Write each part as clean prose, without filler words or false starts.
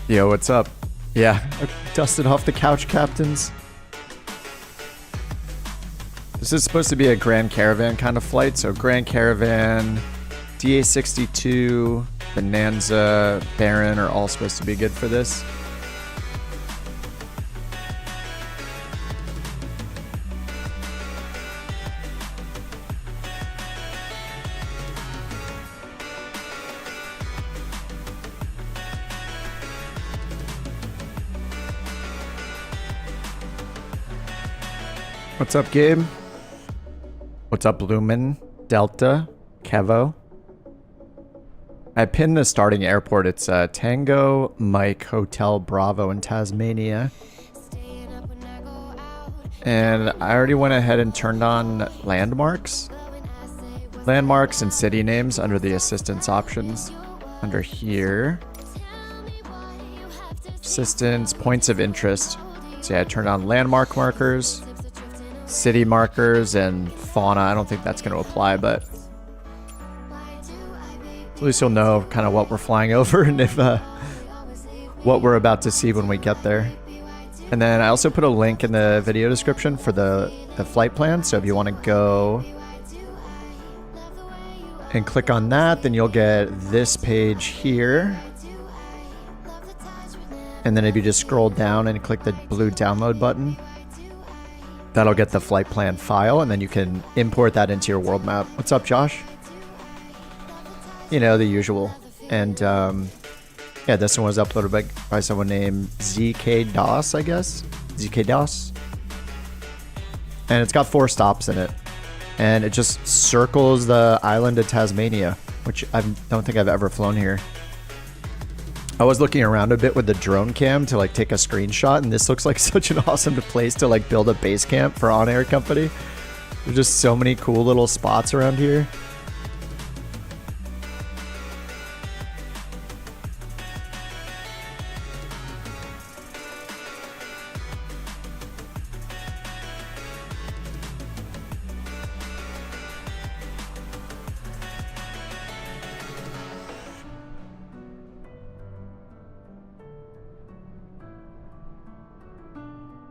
Yo, what's up? Yeah, I dusted off the couch, captains. This is supposed to be a Grand Caravan kind of flight, so Grand Caravan, DA62, Bonanza, Baron are all supposed to be good for this. What's up, Gabe? What's up, Lumen, Delta, Kevo? I pinned the starting airport. It's Tango Mike Hotel Bravo in Tasmania. And I already went ahead and turned on landmarks. Landmarks and city names under the assistance options. Under here. Assistance, points of interest. So yeah, I turned on landmark markers. City markers and fauna. I don't think that's going to apply, but at least you'll know kind of what we're flying over and if what we're about to see when we get there. And then I also put a link in the video description for the flight plan. So if you want to go and click on that, then you'll get this page here. And then if you just scroll down and click the blue download button, that'll get the flight plan file, and then you can import that into your world map. What's up, Josh? You know, the usual. And yeah, this one was uploaded by someone named ZK DOS, I guess. ZK DOS. And it's got 4 stops in it. And it just circles the island of Tasmania, which I don't think I've ever flown here. I was looking around a bit with the drone cam to like take a screenshot, and this looks like such an awesome place to like build a base camp for On Air Company. There's just so many cool little spots around here.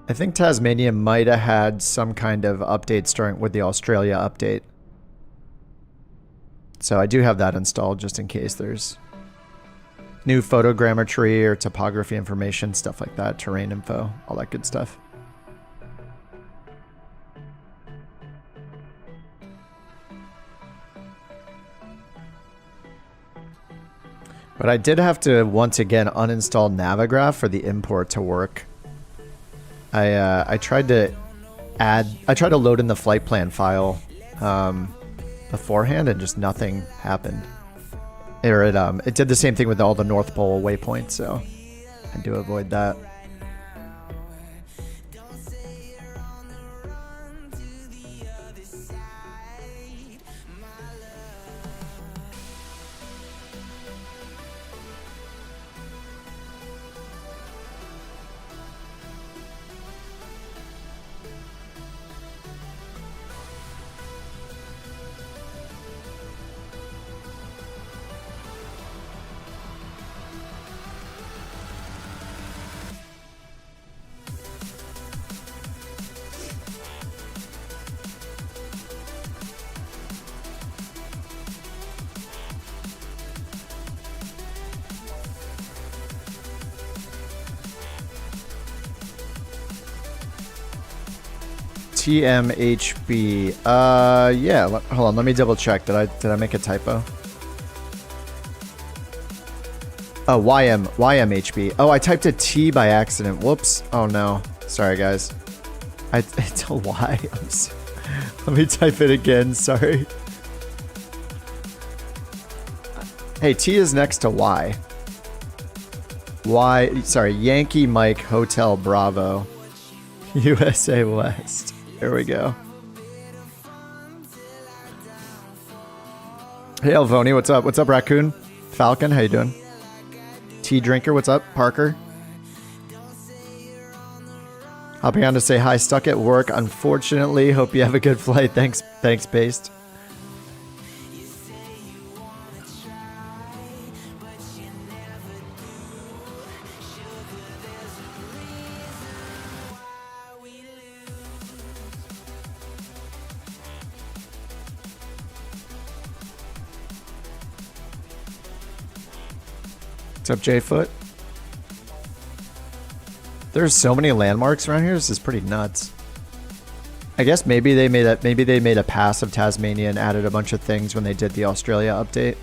I think Tasmania might have had some kind of update starting with the Australia update. So I do have that installed just in case there's new photogrammetry or topography information, stuff like that, terrain info, all that good stuff. But I did have to once again uninstall Navigraph for the import to work. I tried to load in the flight plan file beforehand, and just nothing happened. It did the same thing with all the North Pole waypoints, so I had to avoid that. TMHB. Yeah. Hold on. Let me double check. Did I make a typo? Oh, YMHB. Oh, I typed a T by accident. Whoops. Oh no. Sorry, guys. It's a Y. Let me type it again. Sorry. Hey, T is next to Y. Sorry, Yankee Mike Hotel Bravo. USA West. There we go. Hey, Elvoni, what's up? What's up, Raccoon? Falcon, how you doing? Tea Drinker, what's up? Parker. Hopping on to say hi, stuck at work, unfortunately. Hope you have a good flight. Thanks, Based. What's up, J-Foot? There's so many landmarks around here. This is pretty nuts. I guess maybe they made a pass of Tasmania and added a bunch of things when they did the Australia update.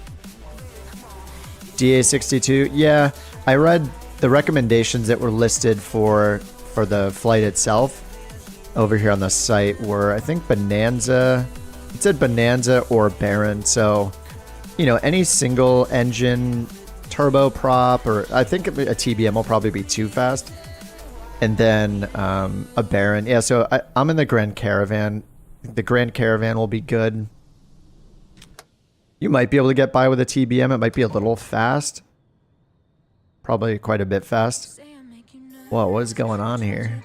DA62. Yeah, I read the recommendations that were listed for the flight itself over here on the site were, I think, Bonanza. It said Bonanza or Baron. So, you know, any single engine turboprop, or I think a TBM will probably be too fast. And then a Baron. Yeah, so I'm in the Grand Caravan. The Grand Caravan will be good. You might be able to get by with a TBM. It might be a little fast. Probably quite a bit fast. Whoa, what is going on here?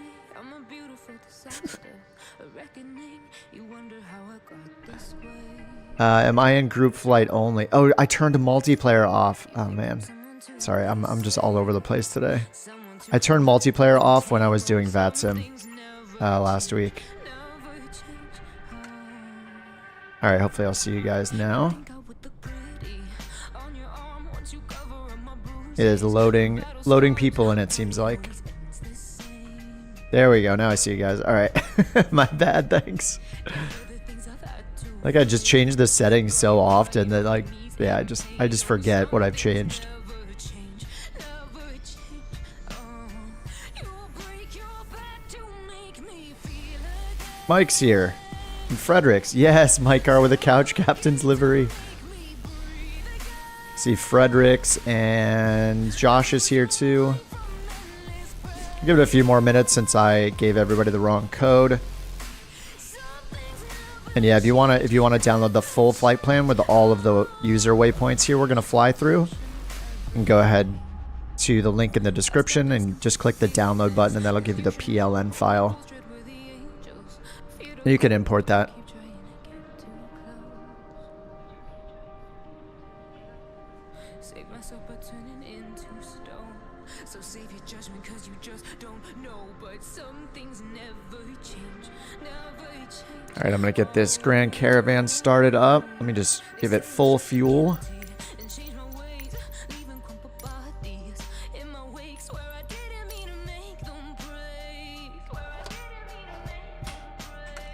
Am I in group flight only? Oh, I turned multiplayer off. Oh, man. Sorry, I'm just all over the place today. I turned multiplayer off when I was doing VATSIM last week. Alright, hopefully I'll see you guys now. It is loading people in, it seems like. There we go, now I see you guys. Alright, my bad, thanks. Like, I just changed the settings so often that, like, yeah, I just forget what I've changed. Mike's here. And Fredericks. Yes, Mike R with a couch captain's livery. See Fredericks and Josh is here too. Give it a few more minutes since I gave everybody the wrong code. And yeah, if you wanna download the full flight plan with all of the user waypoints here we're gonna fly through, you can go ahead to the link in the description and just click the download button, and that'll give you the PLN file. You can import that. Alright, I'm going to get this Grand Caravan started up. Let me just give it full fuel.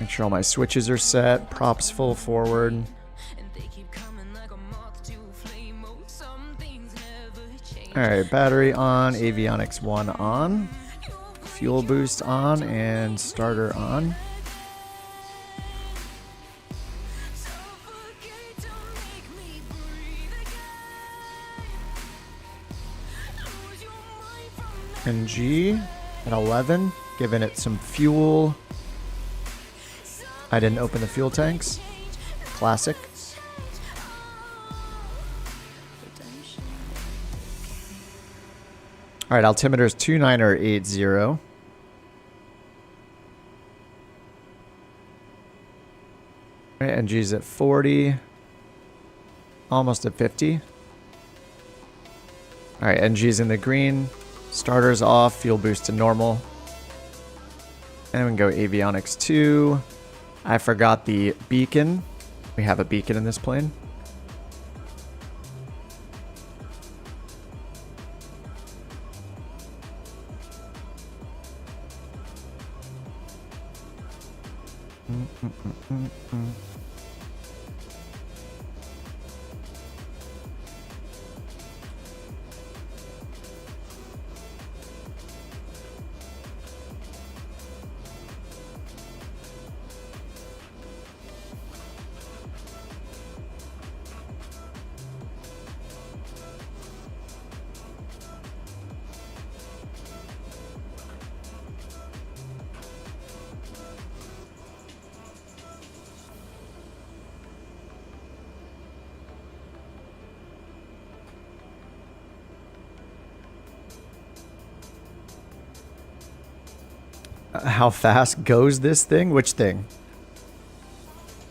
Make sure all my switches are set. Props full forward. Alright, battery on. Avionics 1 on. Fuel boost on. And starter on. NG at 11. Giving it some fuel. I didn't open the fuel tanks. Classic. Alright, altimeter is 2980. Alright, NG's at 40. Almost at 50. Alright, NG's in the green. Starter's off. Fuel boost to normal. And we can go avionics 2. I forgot the beacon. We have a beacon in this plane. How fast goes this thing? Which thing?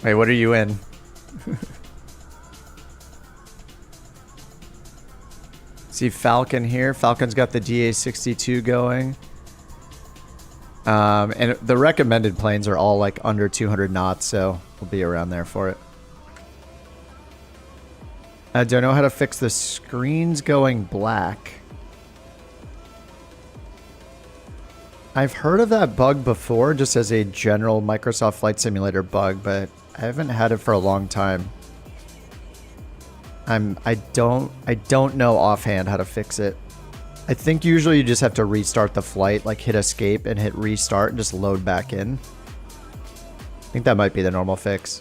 Wait, what are you in? See Falcon here. Falcon's got the DA62 going. And the recommended planes are all like under 200 knots, so we'll be around there for it. I don't know how to fix the screens going black. I've heard of that bug before, just as a general Microsoft Flight Simulator bug, but I haven't had it for a long time. I don't know offhand how to fix it. I think usually you just have to restart the flight, like hit escape and hit restart and just load back in. I think that might be the normal fix.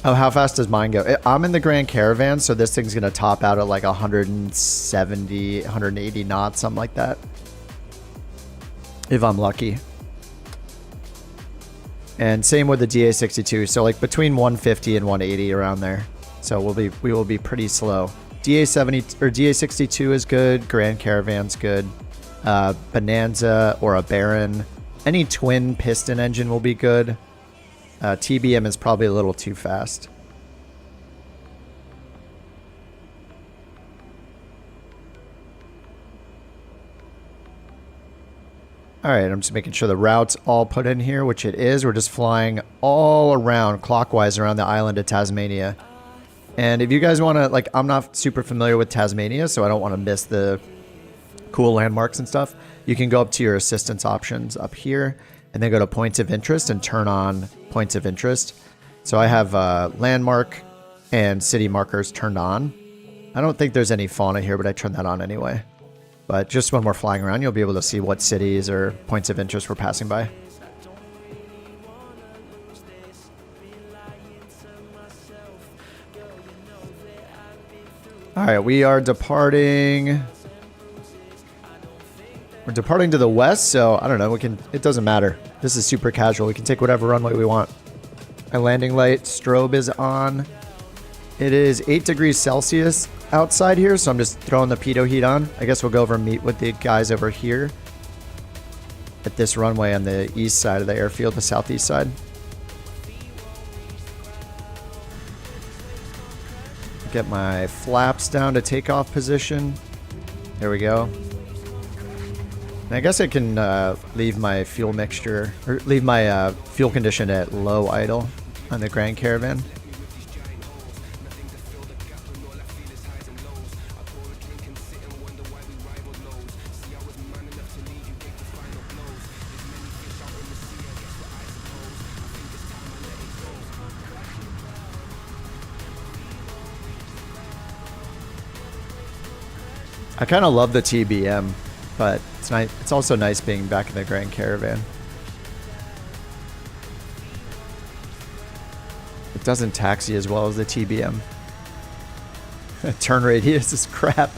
Oh, how fast does mine go? I'm in the Grand Caravan, so this thing's gonna top out at like 170, 180 knots, something like that. If I'm lucky. And same with the DA62, so like between 150 and 180 around there. So we will be pretty slow. DA70 or DA62 is good, Grand Caravan's good. Bonanza or a Baron. Any twin piston engine will be good. TBM is probably a little too fast. Alright, I'm just making sure the route's all put in here, which it is. We're just flying all around, clockwise around the island of Tasmania. And if you guys want to, like, I'm not super familiar with Tasmania, so I don't want to miss the cool landmarks and stuff. You can go up to your assistance options up here, and then go to points of interest and turn on points of interest. So I have landmark and city markers turned on. I don't think there's any fauna here, but I turned that on anyway. But just when we're flying around, you'll be able to see what cities or points of interest we're passing by. Alright, we are departing. We're departing to the west, so I don't know, it doesn't matter. This is super casual. We can take whatever runway we want. My landing light strobe is on. It is 8 degrees Celsius outside here, so I'm just throwing the pitot heat on. I guess we'll go over and meet with the guys over here at this runway on the east side of the airfield, the southeast side. Get my flaps down to takeoff position. There we go. And I guess I can leave my fuel mixture, or leave my fuel condition at low idle on the Grand Caravan. I kind of love the TBM, but it's nice. It's also nice being back in the Grand Caravan. It doesn't taxi as well as the TBM. Turn radius is crap.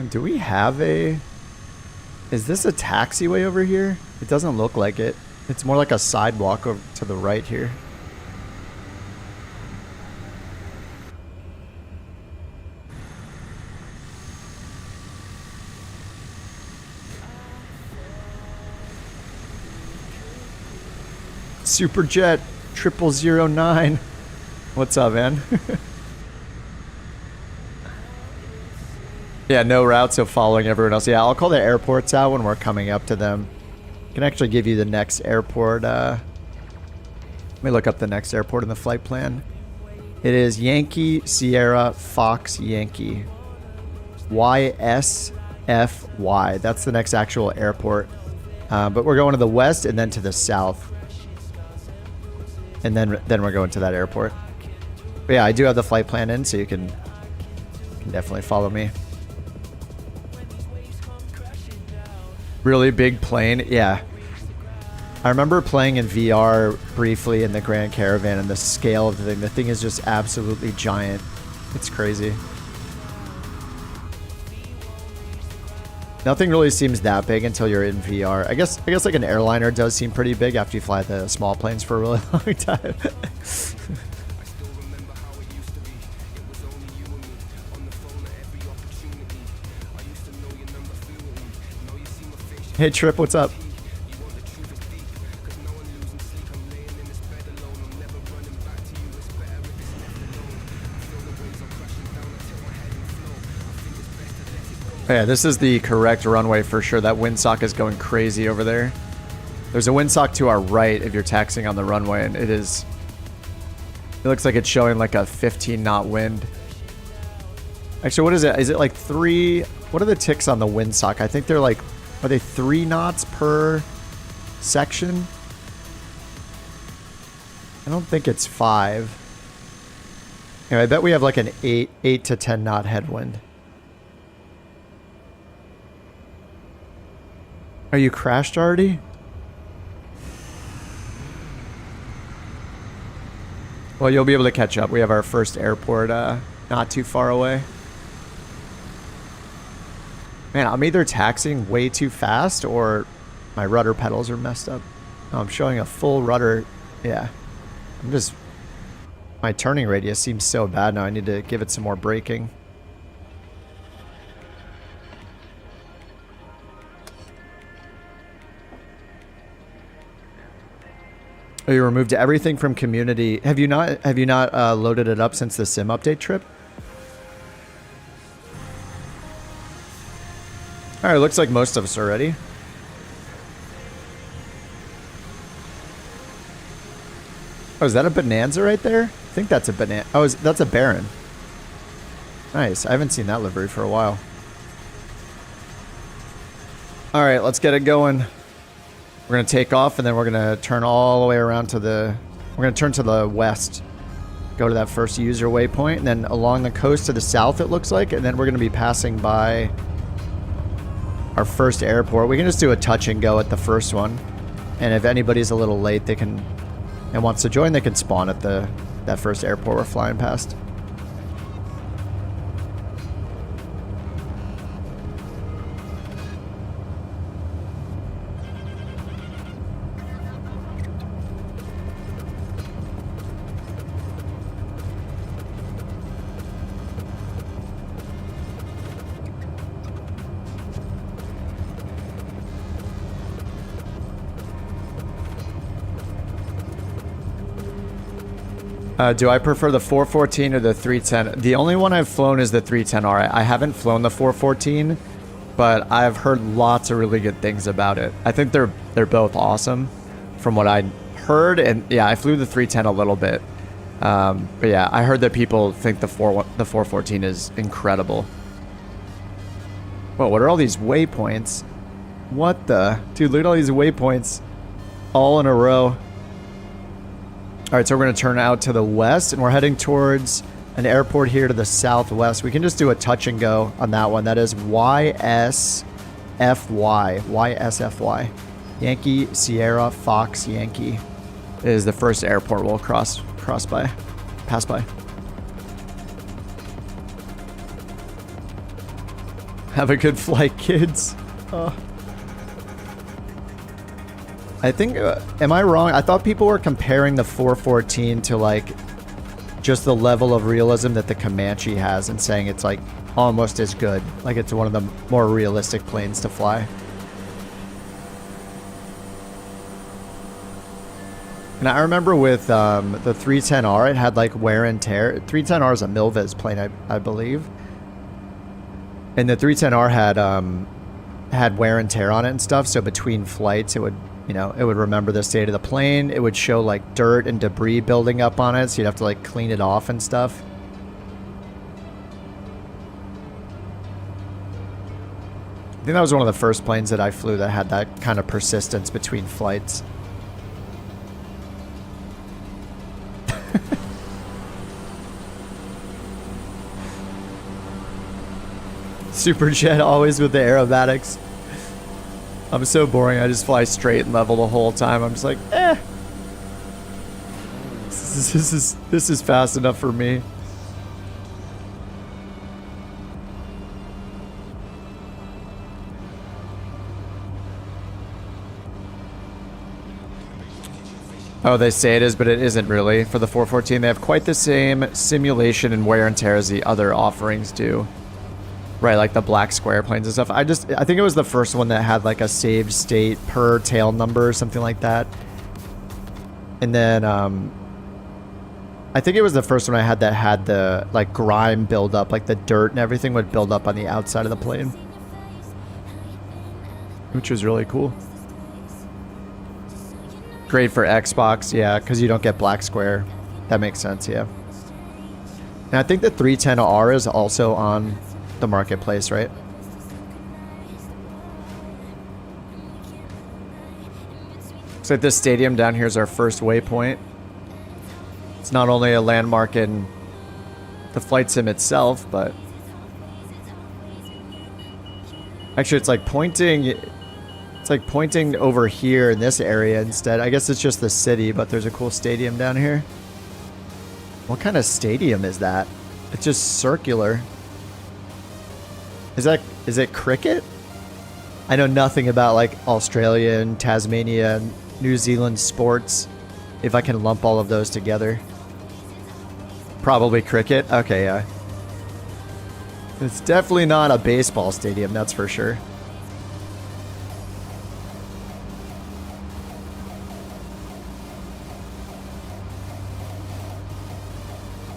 Do we have a... Is this a taxiway over here? It doesn't look like it. It's more like a sidewalk over to the right here. Superjet 0009. What's up, man? Yeah, no route, so following everyone else. Yeah, I'll call the airports out when we're coming up to them. I can actually give you the next airport. Let me look up the next airport in the flight plan. It is Yankee Sierra Fox Yankee. YS FY. That's the next actual airport. But we're going to the west and then to the south. And then we're going to that airport. But yeah, I do have the flight plan in, so you can definitely follow me. Really big plane? Yeah. I remember playing in VR briefly in the Grand Caravan, and the scale of the thing. The thing is just absolutely giant. It's crazy. Nothing really seems that big until you're in VR. I guess like an airliner does seem pretty big after you fly the small planes for a really long time. Hey Trip, what's up? Yeah, this is the correct runway for sure. That windsock is going crazy over there. There's a windsock to our right if you're taxiing on the runway, and it looks like it's showing like a 15 knot wind. Actually, what is it? Is it like 3? What are the ticks on the windsock? I think they're like, are they 3 knots per section? I don't think it's 5. Anyway, I bet we have like an 8 to 10 knot headwind. Are you crashed already? Well, you'll be able to catch up. We have our first airport not too far away. Man, I'm either taxiing way too fast or my rudder pedals are messed up. Oh, I'm showing a full rudder. Yeah. My turning radius seems so bad now. I need to give it some more braking. Oh, you removed everything from community. Have you not loaded it up since the sim update Trip? All right, looks like most of us are ready. Oh, is that a Bonanza right there? I think that's a Bonanza. Oh, that's a Baron. Nice. I haven't seen that livery for a while. All right, let's get it going. We're going to take off, and then we're going to turn all the way around to the... We're going to turn to the west. Go to that first user waypoint, and then along the coast to the south, it looks like. And then we're going to be passing by our first airport. We can just do a touch and go at the first one. And if anybody's a little late, they can... and wants to join, they can spawn at that first airport we're flying past. Do I prefer the 414 or the 310? The only one I've flown is the 310R. I haven't flown the 414, but I've heard lots of really good things about it. I think they're both awesome from what I heard, and yeah, I flew the 310 a little bit. But yeah, I heard that people think the 414 is incredible. Whoa, what are all these waypoints? What the? Dude, look at all these waypoints all in a row. All right, so we're going to turn out to the west, and we're heading towards an airport here to the southwest. We can just do a touch and go on that one. That is YSFY. YSFY. Yankee Sierra Fox Yankee is the first airport we'll pass by. Have a good flight, kids. I think, am I wrong? I thought people were comparing the 414 to like just the level of realism that the Comanche has and saying it's like almost as good. Like it's one of the more realistic planes to fly. And I remember with the 310R, it had like wear and tear. 310R is a Milvez plane, I believe. And the 310R had wear and tear on it and stuff. So between flights, it would remember the state of the plane. It would show like dirt and debris building up on it, so you'd have to like clean it off and stuff. think that was one of the first planes that I flew that had that kind of persistence between flights. Superjet always with the aerobatics. I'm so boring. I just fly straight and level the whole time. I'm just like, eh. This is fast enough for me. Oh, they say it is, but it isn't really. For the 414, they have quite the same simulation and wear and tear as the other offerings do. Right, like the black square planes and stuff. I think it was the first one that had like a saved state per tail number or something like that. And then, I think it was the first one I had that had the like grime build up, like the dirt and everything would build up on the outside of the plane. Which was really cool. Great for Xbox, yeah, because you don't get black square. That makes sense, yeah. And I think the 310R is also on the marketplace, right? Looks like this stadium down here is our first waypoint. It's not only a landmark in the flight sim itself, but actually it's like pointing over here in this area instead. I guess it's just the city, but there's a cool stadium down here. What kind of stadium is that? It's just circular. Is it cricket? I know nothing about like Australia and Tasmania and New Zealand sports, if I can lump all of those together. Probably cricket. Okay, yeah. It's definitely not a baseball stadium, that's for sure.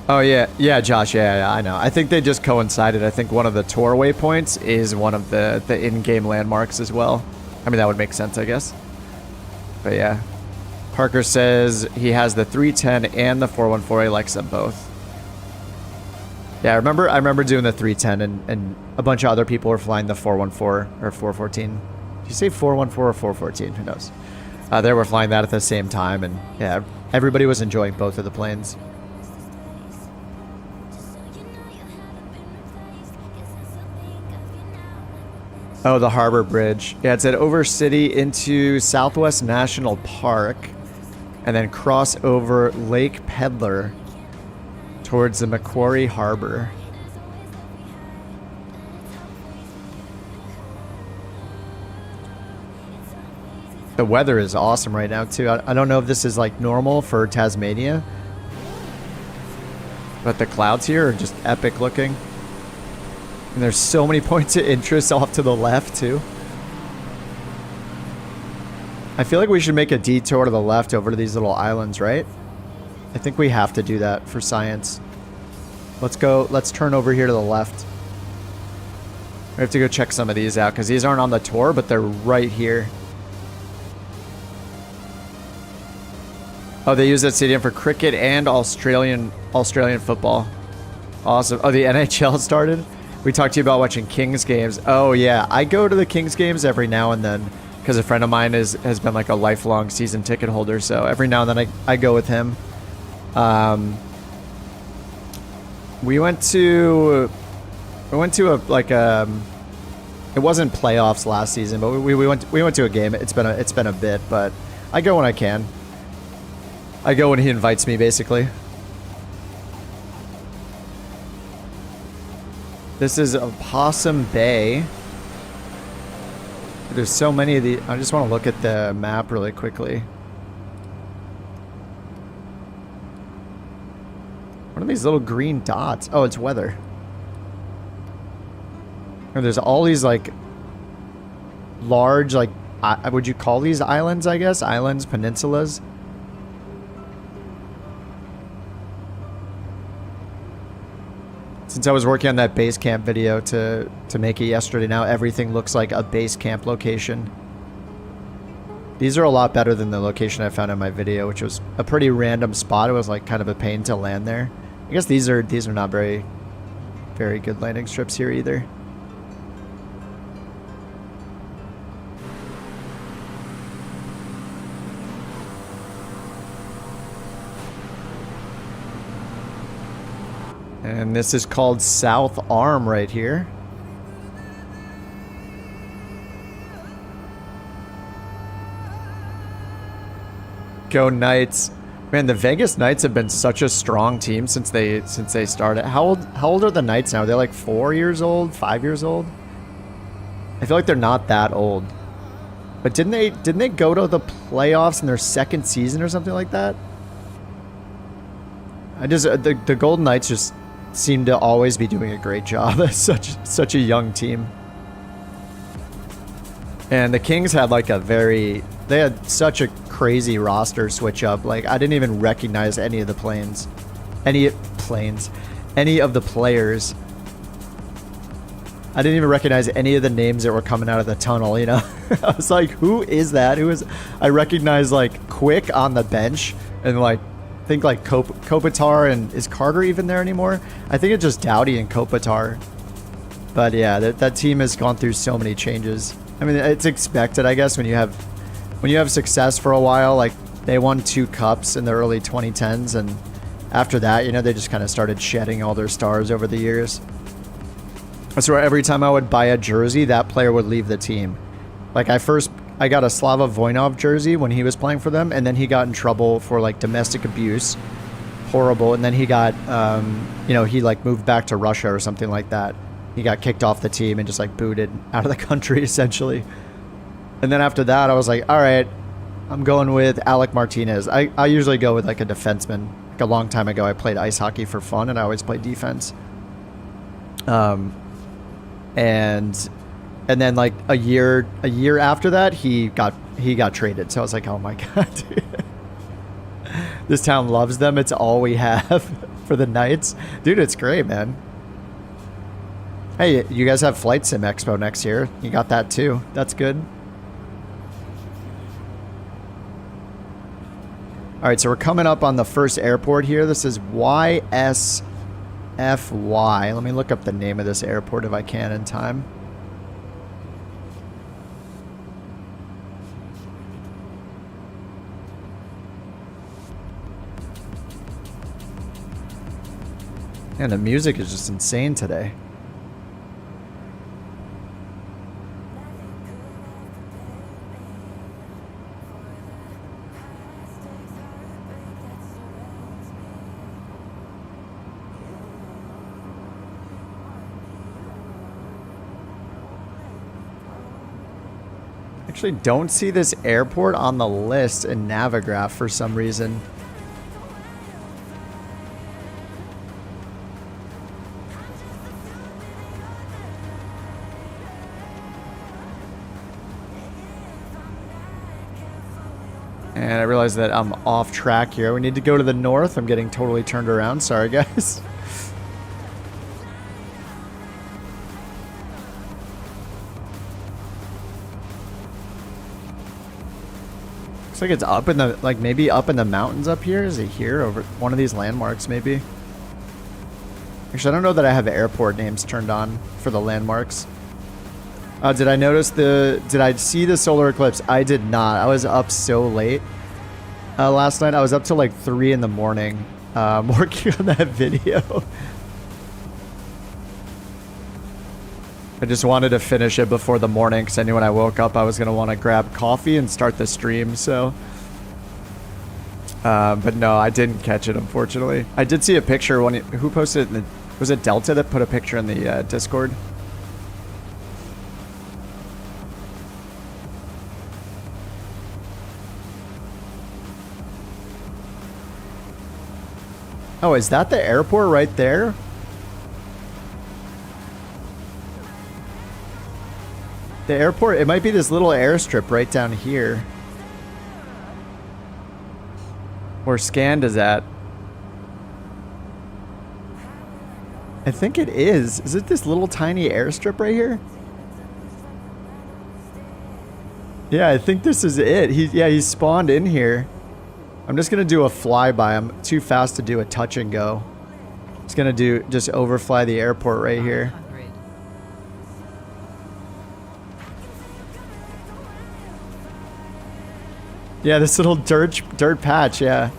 Oh, yeah, Josh, yeah, I know. I think they just coincided. I think one of the tour waypoints is one of the in-game landmarks as well. I mean, that would make sense, I guess. But yeah. Parker says he has the 310 and the 414. He likes them both. Yeah, I remember doing the 310 and a bunch of other people were flying the 414 or 414. Did you say 414 or 414? Who knows? They were flying that at the same time, and yeah, everybody was enjoying both of the planes. Oh, the Harbor Bridge. Yeah, it said over city into Southwest National Park and then cross over Lake Peddler towards the Macquarie Harbor. The weather is awesome right now, too. I don't know if this is like normal for Tasmania, but the clouds here are just epic looking. And there's so many points of interest off to the left, too. I feel like we should make a detour to the left over to these little islands, right? I think we have to do that for science. Let's go. Let's turn over here to the left. We have to go check some of these out because these aren't on the tour, but they're right here. Oh, they use that stadium for cricket and Australian football. Awesome. Oh, the NHL started? We talked to you about watching Kings games. Oh, yeah. I go to the Kings games every now and then because a friend of mine has been like a lifelong season ticket holder. So every now and then I go with him. We went to it wasn't playoffs last season, but we went to a game. It's been a bit, but I go when I can. I go when he invites me, basically. This is Possum Bay. There's so many of these. I just want to look at the map really quickly. What are these little green dots? Oh, it's weather. And there's all these like large, like, would you call these islands, I guess? Islands, peninsulas. Since I was working on that base camp video to make it yesterday, now everything looks like a base camp location. These are a lot better than the location I found in my video, which was a pretty random spot. It was like kind of a pain to land there. I guess these are not very good landing strips here either. And this is called South Arm right here. Go Knights. Man, the Vegas Knights have been such a strong team since they started. How old are the Knights now? They're like 4 years old, 5 years old? I feel like they're not that old. But didn't they go to the playoffs in their second season or something like that? The Golden Knights just seem to always be doing a great job. such a young team. And the Kings had like they had such a crazy roster switch up. Like, I didn't even recognize any of the any of the players. I didn't even recognize any of the names that were coming out of the tunnel, you know? I was like, who is that? I recognized like Quick on the bench and like, I think like Kopitar, and is Carter even there anymore? I think it's just Doughty and Kopitar. But yeah, that team has gone through so many changes. I mean, it's expected, I guess, when you have success for a while. Like, they won 2 cups in the early 2010s, and after that, you know, they just kind of started shedding all their stars over the years. So every time I would buy a jersey, that player would leave the team. Like, I got a Slava Voinov jersey when he was playing for them, and then he got in trouble for like domestic abuse. Horrible. And then he got, you know, he like moved back to Russia or something like that. He got kicked off the team and just like booted out of the country essentially. And then after that, I was like, all right, I'm going with Alec Martinez. I usually go with like a defenseman. Like a long time ago, I played ice hockey for fun, and I always played defense. And then like a year after that, he got traded. So I was like, oh my god, dude. This town loves them. It's all we have for the Knights, dude. It's great, man. Hey, you guys have Flight Sim Expo next year. You got that too. That's good. All right, so we're coming up on the first airport here. This is YSFY. Let me look up the name of this airport if I can in time. And the music is just insane today. Actually don't see this airport on the list in Navigraph for some reason. And I realize that I'm off track here. We need to go to the north. I'm getting totally turned around. Sorry, guys. Looks like it's up in the, like maybe up in the mountains up here. Is it here over one of these landmarks maybe? Actually, I don't know that I have airport names turned on for the landmarks. Did I notice did I see the solar eclipse? I did not. I was up so late last night. I was up till like 3 in the morning working on that video. I just wanted to finish it before the morning because I knew when I woke up I was going to want to grab coffee and start the stream, so. But no, I didn't catch it, unfortunately. I did see a picture. Who posted it? Was it Delta that put a picture in the Discord? Oh, is that the airport right there? The airport, it might be this little airstrip right down here. Where Scanned is at. I think it is. Is it this little tiny airstrip right here? Yeah, I think this is it. He spawned in here. I'm just gonna do a flyby. I'm too fast to do a touch and go. Just gonna just overfly the airport right here. Yeah, this little dirt patch, yeah.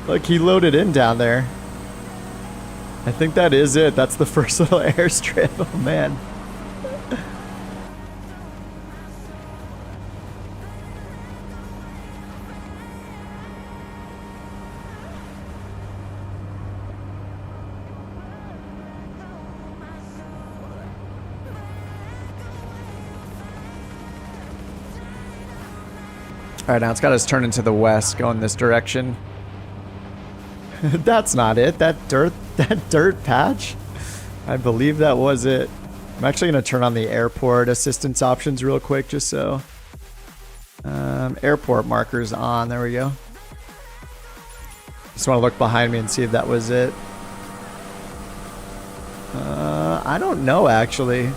Look, he loaded in down there. I think that is it. That's the first little airstrip. Oh, man. All right, now it's got us turning to the west, going this direction. That's not it. That dirt patch. I believe that was it. I'm actually going to turn on the airport assistance options real quick, just so. Airport markers on. There we go. Just want to look behind me and see if that was it. I don't know, actually.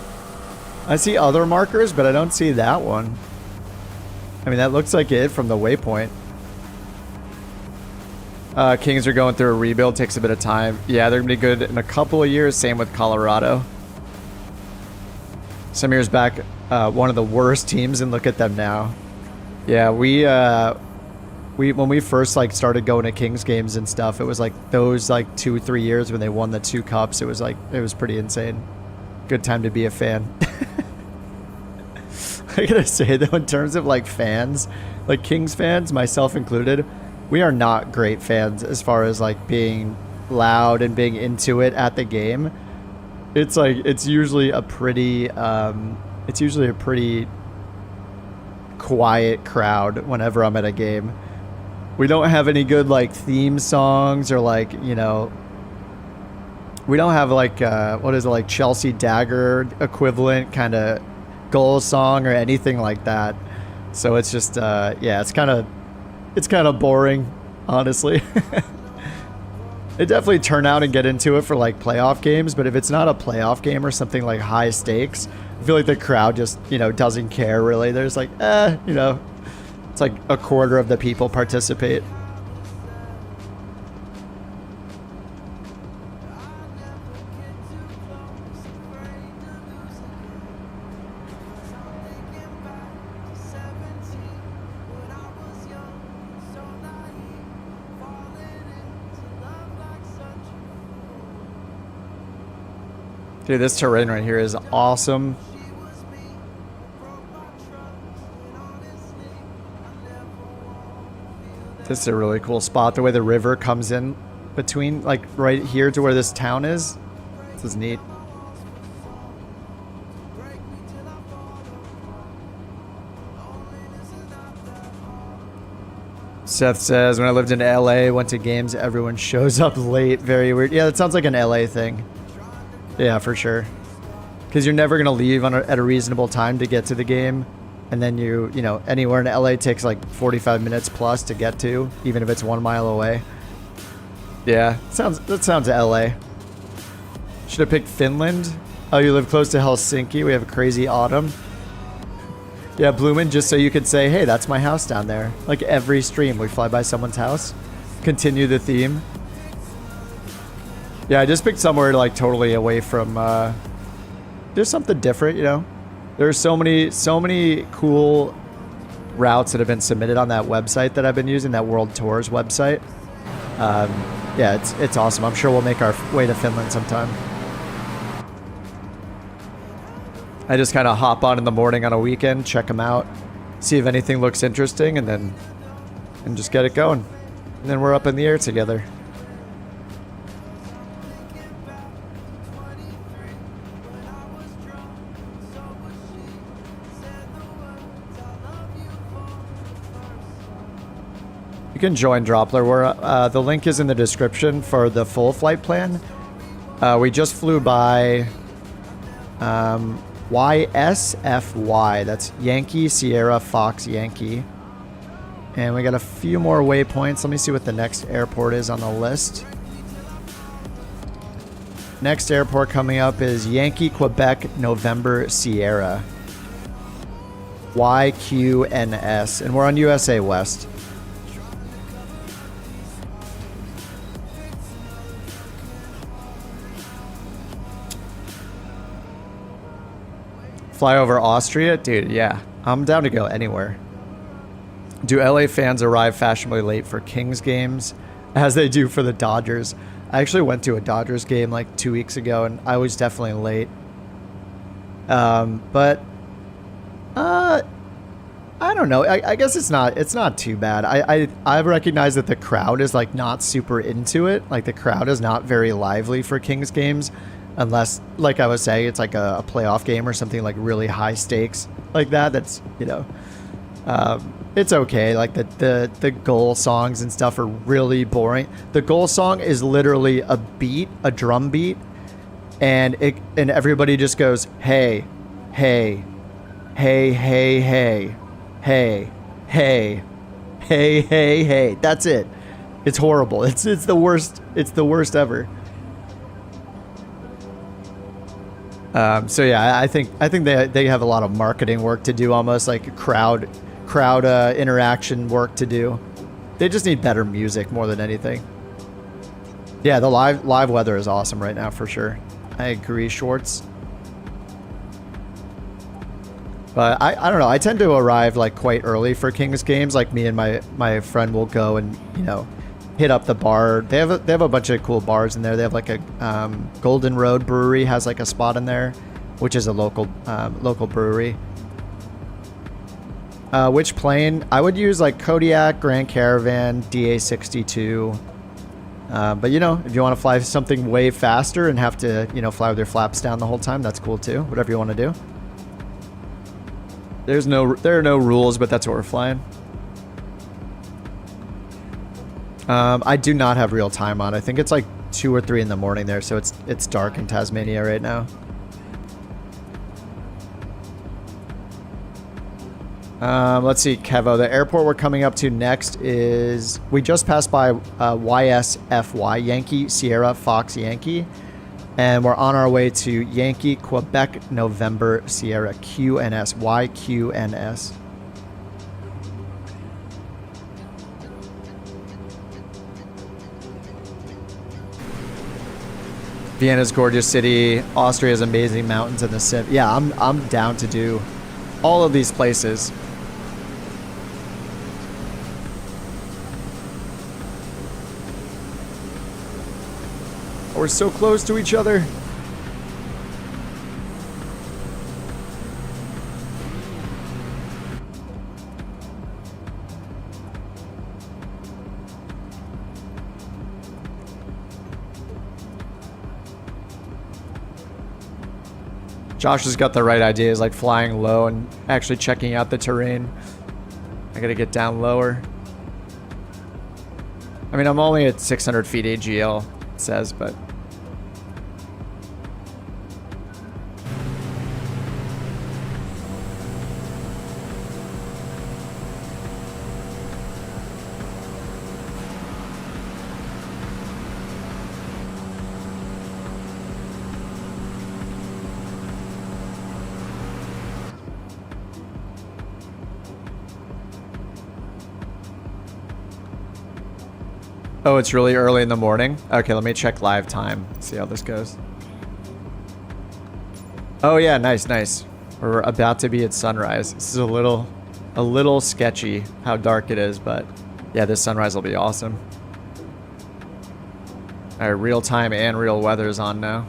I see other markers, but I don't see that one. I mean, that looks like it from the waypoint. Kings are going through a rebuild. Takes a bit of time. Yeah, they're going to be good in a couple of years. Same with Colorado. Some years back, one of the worst teams, and look at them now. Yeah, we when we first like started going to Kings games and stuff, it was like those like 2-3 years when they won the 2 cups. It was pretty insane. Good time to be a fan. I gotta say though, in terms of like fans, like Kings fans, myself included, we are not great fans as far as like being loud and being into it at the game. It's like it's usually a pretty quiet crowd whenever I'm at a game. We don't have any good like theme songs or like, you know, we don't have like what is it, like Chelsea Dagger equivalent kind of goal song or anything like that. So it's just yeah, it's kind of boring, honestly. It definitely turn out and get into it for like playoff games, but if it's not a playoff game or something like high stakes, I feel like the crowd just, you know, doesn't care really. There's like, you know, it's like a quarter of the people participate. Dude, this terrain right here is awesome. This is a really cool spot. The way the river comes in between, like right here to where this town is. This is neat. Seth says, when I lived in LA, went to games, everyone shows up late. Very weird. Yeah, that sounds like an LA thing. Yeah, for sure. Because you're never going to leave at a reasonable time to get to the game. And then you know, anywhere in LA takes like 45 minutes plus to get to, even if it's 1 mile away. Yeah, that sounds LA. Should have picked Finland. Oh, you live close to Helsinki. We have a crazy autumn. Yeah, Bloomin', just so you could say, hey, that's my house down there. Like every stream, we fly by someone's house. Continue the theme. Yeah, I just picked somewhere like totally away from, there's something different, you know? There's so many cool routes that have been submitted on that website that I've been using, that World Tours website. Yeah, it's awesome. I'm sure we'll make our way to Finland sometime. I just kind of hop on in the morning on a weekend, check them out, see if anything looks interesting, and just get it going. And then we're up in the air together. You can join Droppler. The link is in the description for the full flight plan. We just flew by YSFY. That's Yankee Sierra Fox Yankee. And we got a few more waypoints. Let me see what the next airport is on the list. Next airport coming up is Yankee Quebec November Sierra. YQNS. And we're on USA West. Fly over Austria? Dude, yeah. I'm down to go anywhere. Do LA fans arrive fashionably late for Kings games as they do for the Dodgers? I actually went to a Dodgers game like 2 weeks ago, and I was definitely late. But I don't know. I guess it's not too bad. I recognize that the crowd is like not super into it. Like the crowd is not very lively for Kings games, unless, like I was saying, it's like a playoff game or something like really high stakes like that. That's, you know, it's okay. Like the goal songs and stuff are really boring. The goal song is literally a beat, a drum beat, and everybody just goes, hey, hey, hey, hey, hey. Hey, hey, hey, hey, hey. That's it. It's horrible. It's the worst. It's the worst ever. So yeah, I think they have a lot of marketing work to do, almost like crowd interaction work to do. They just need better music more than anything. Yeah, the live weather is awesome right now for sure. I agree, Schwartz. But I don't know. I tend to arrive like quite early for Kings games. Like me and my friend will go and, you know, hit up the bar. They have a bunch of cool bars in there. They have like a Golden Road Brewery has like a spot in there, which is a local brewery. Which plane? I would use like Kodiak, Grand Caravan, DA62. But you know, if you want to fly something way faster and have to, you know, fly with your flaps down the whole time, that's cool too. Whatever you want to do. There are no rules, but that's what we're flying. I do not have real time on. I think it's like 2 or 3 in the morning there, so it's dark in Tasmania right now. Let's see, Kevo. The airport we're coming up to next is, we just passed by YSFY, Yankee Sierra Fox Yankee. And we're on our way to Yankee, Quebec, November, Sierra, QNS, YQNS. Vienna's gorgeous city. Austria's amazing mountains and the sim. Yeah, I'm down to do all of these places. We're so close to each other. Josh has got the right ideas, like flying low and actually checking out the terrain. I gotta get down lower. I mean, I'm only at 600 feet AGL, it says, but... Oh, it's really early in the morning? Okay, let me check live time. See how this goes. Oh yeah, nice, nice. We're about to be at sunrise. This is a little sketchy how dark it is, but yeah, this sunrise will be awesome. All right, real time and real weather is on now.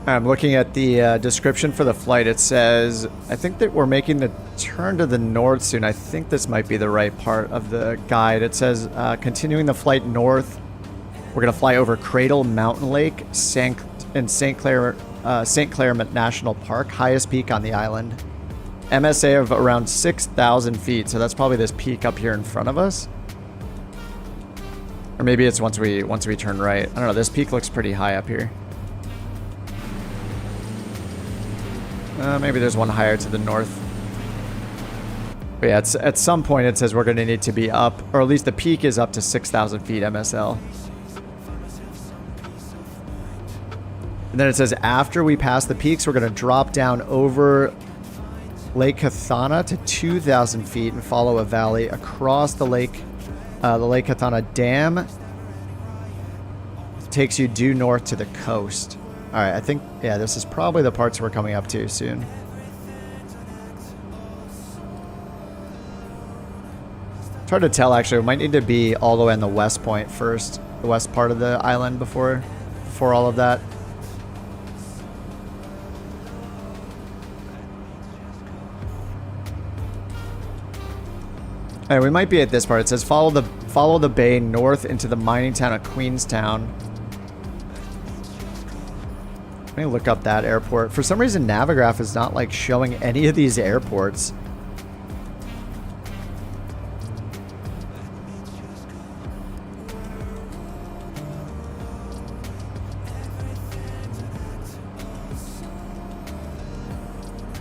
I'm looking at the description for the flight. It says, I think that we're making the turn to the north soon. I think this might be the right part of the guide. It says, continuing the flight north, we're going to fly over Cradle Mountain Lake and St. Clair National Park, highest peak on the island. MSA of around 6,000 feet, so that's probably this peak up here in front of us. Or maybe it's once we turn right. I don't know, this peak looks pretty high up here. Maybe there's one higher to the north. But yeah, at some point it says we're going to need to be up, or at least the peak is up to 6,000 feet MSL. And then it says after we pass the peaks, we're going to drop down over Lake Cathana to 2,000 feet and follow a valley across the Lake Cathana Dam. It takes you due north to the coast. All right, I think, yeah, this is probably the parts we're coming up to soon. It's hard to tell, actually. We might need to be all the way on the west point first, the west part of the island before all of that. All right, we might be at this part. It says follow the bay north into the mining town of Queenstown. Let me look up that airport. For some reason, Navigraph is not like showing any of these airports.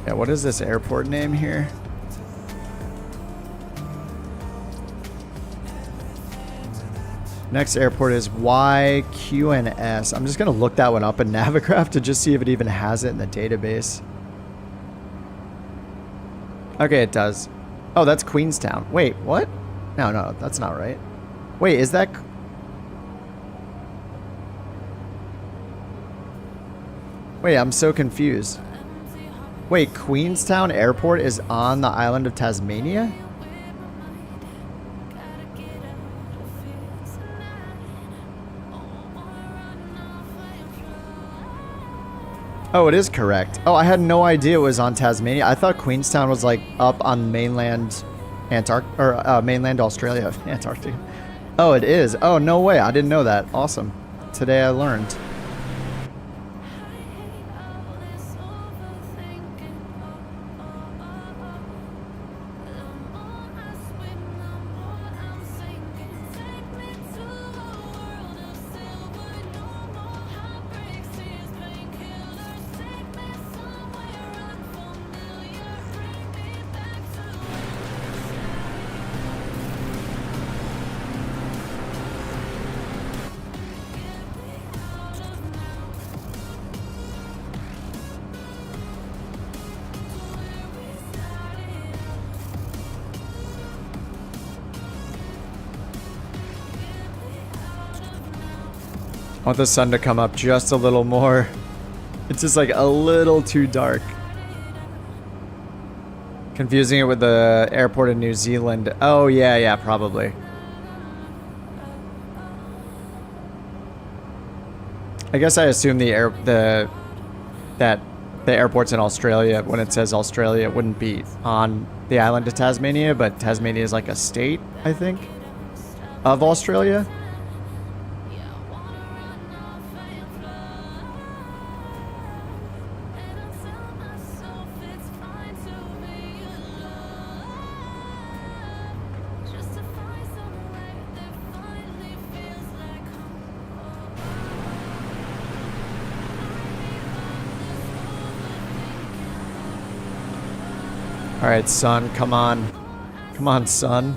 Yeah, what is this airport name here? Next airport is YQNS. I'm just going to look that one up in Navigraph to just see if it even has it in the database. Okay, it does. Oh, that's Queenstown. Wait, what? No, that's not right. Wait, is that... Wait, I'm so confused. Wait, Queenstown Airport is on the island of Tasmania? Oh, it is correct. Oh, I had no idea it was on Tasmania. I thought Queenstown was like up on mainland mainland Australia, Antarctica. Oh, it is. Oh, no way. I didn't know that. Awesome. Today I learned. I want the sun to come up just a little more. It's just like a little too dark. Confusing it with the airport in New Zealand. Oh, yeah, probably. I guess I assume the airports in Australia, when it says Australia, it wouldn't be on the island of Tasmania, but Tasmania is like a state, I think, of Australia. All right, son, come on. Come on, son.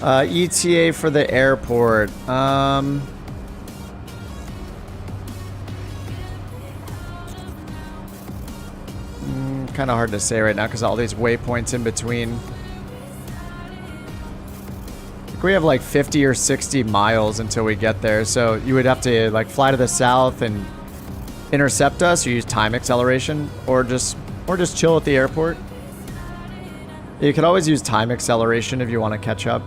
ETA for the airport. Kind of hard to say right now because all these waypoints in between. We have like 50 or 60 miles until we get there, so you would have to like fly to the south and intercept us or use time acceleration, or just chill at the airport. You could always use time acceleration if you want to catch up,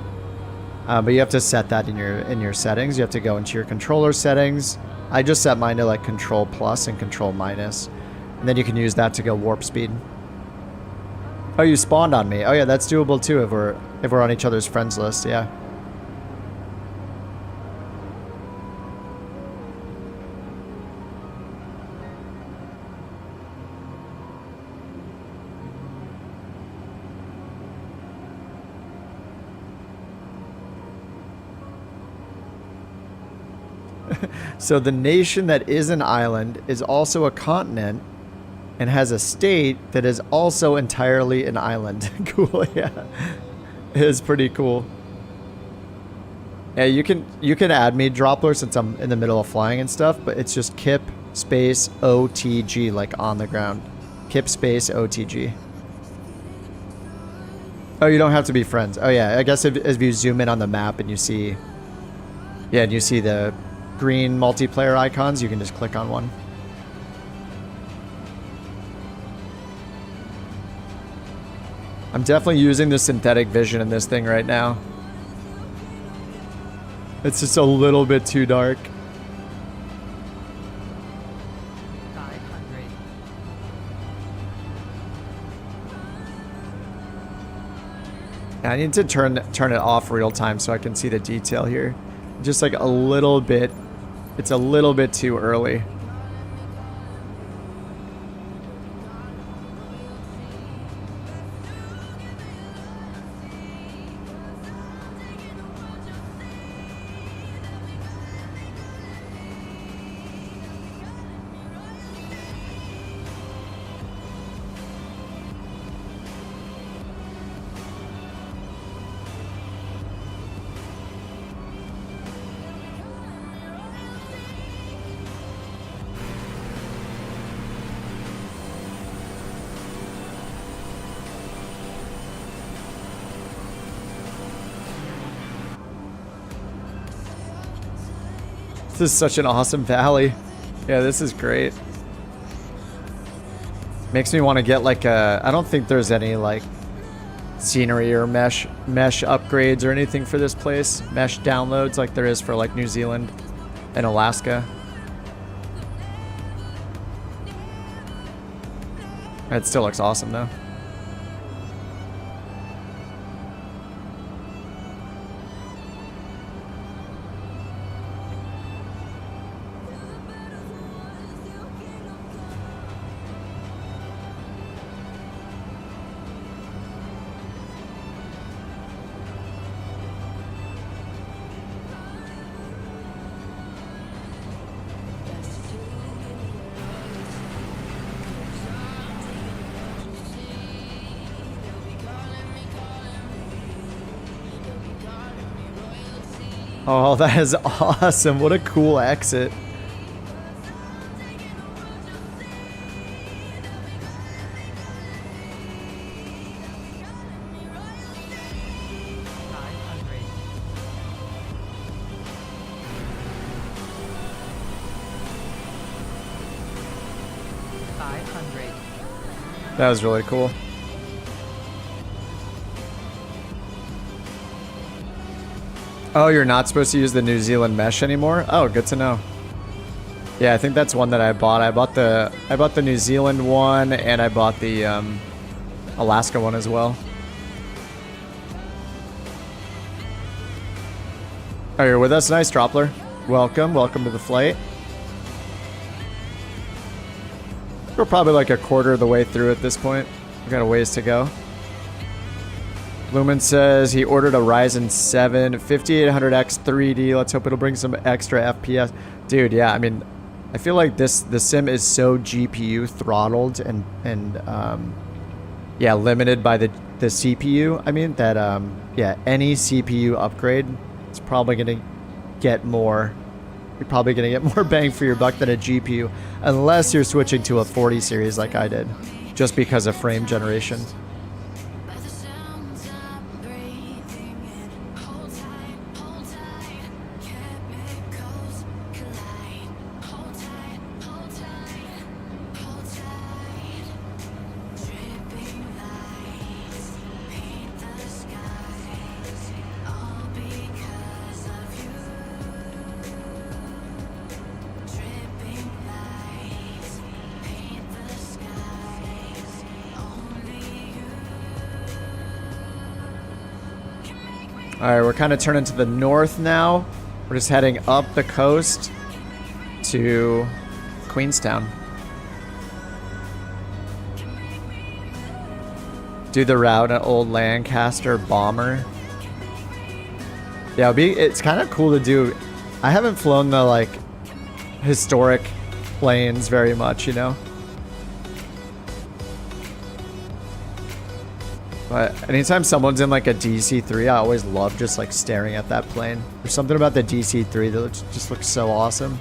but you have to set that in your settings. You have to go into your controller settings. I just set mine to like control plus and control minus, and then you can use that to go warp speed. Oh, you spawned on me. Oh yeah, that's doable too if we're on each other's friends list. Yeah. So the nation that is an island is also a continent, and has a state that is also entirely an island. Cool, yeah. It is pretty cool. Yeah, you can add me Droppler since I'm in the middle of flying and stuff, but it's just Kip space OTG, like on the ground. Kip space OTG. Oh, you don't have to be friends. Oh yeah, I guess if you zoom in on the map and you see, yeah, and you see the green multiplayer icons, you can just click on one. I'm definitely using the synthetic vision in this thing right now. It's just a little bit too dark. 500. I need to turn it off real time so I can see the detail here. Just like a little bit. It's a little bit too early. This is such an awesome valley. Yeah, this is great. Makes me want to get like a... I don't think there's any like scenery or mesh upgrades or anything for this place. Mesh downloads like there is for like New Zealand and Alaska. It still looks awesome though. Oh, that is awesome. What a cool exit. That was really cool. Oh, you're not supposed to use the New Zealand mesh anymore? Oh, good to know. Yeah, I think that's one that I bought. I bought the New Zealand one and I bought the Alaska one as well. Oh, you're with us? Nice, Droppler. Welcome to the flight. We're probably like a quarter of the way through at this point. We've got a ways to go. Lumen says he ordered a Ryzen 7 5800X 3D. Let's hope it'll bring some extra FPS. Dude, yeah, I mean, I feel like the sim is so GPU throttled and yeah, limited by the CPU. I mean, that yeah, any CPU upgrade is probably going to get more. You're probably going to get more bang for your buck than a GPU, unless you're switching to a 40 series like I did, just because of frame generation. Alright, we're kind of turning to the north now. We're just heading up the coast to Queenstown. Do the route an old Lancaster bomber. Yeah, it's kind of cool to do. I haven't flown the like historic planes very much, you know? But anytime someone's in like a DC-3, I always love just like staring at that plane. There's something about the DC-3 that just looks so awesome.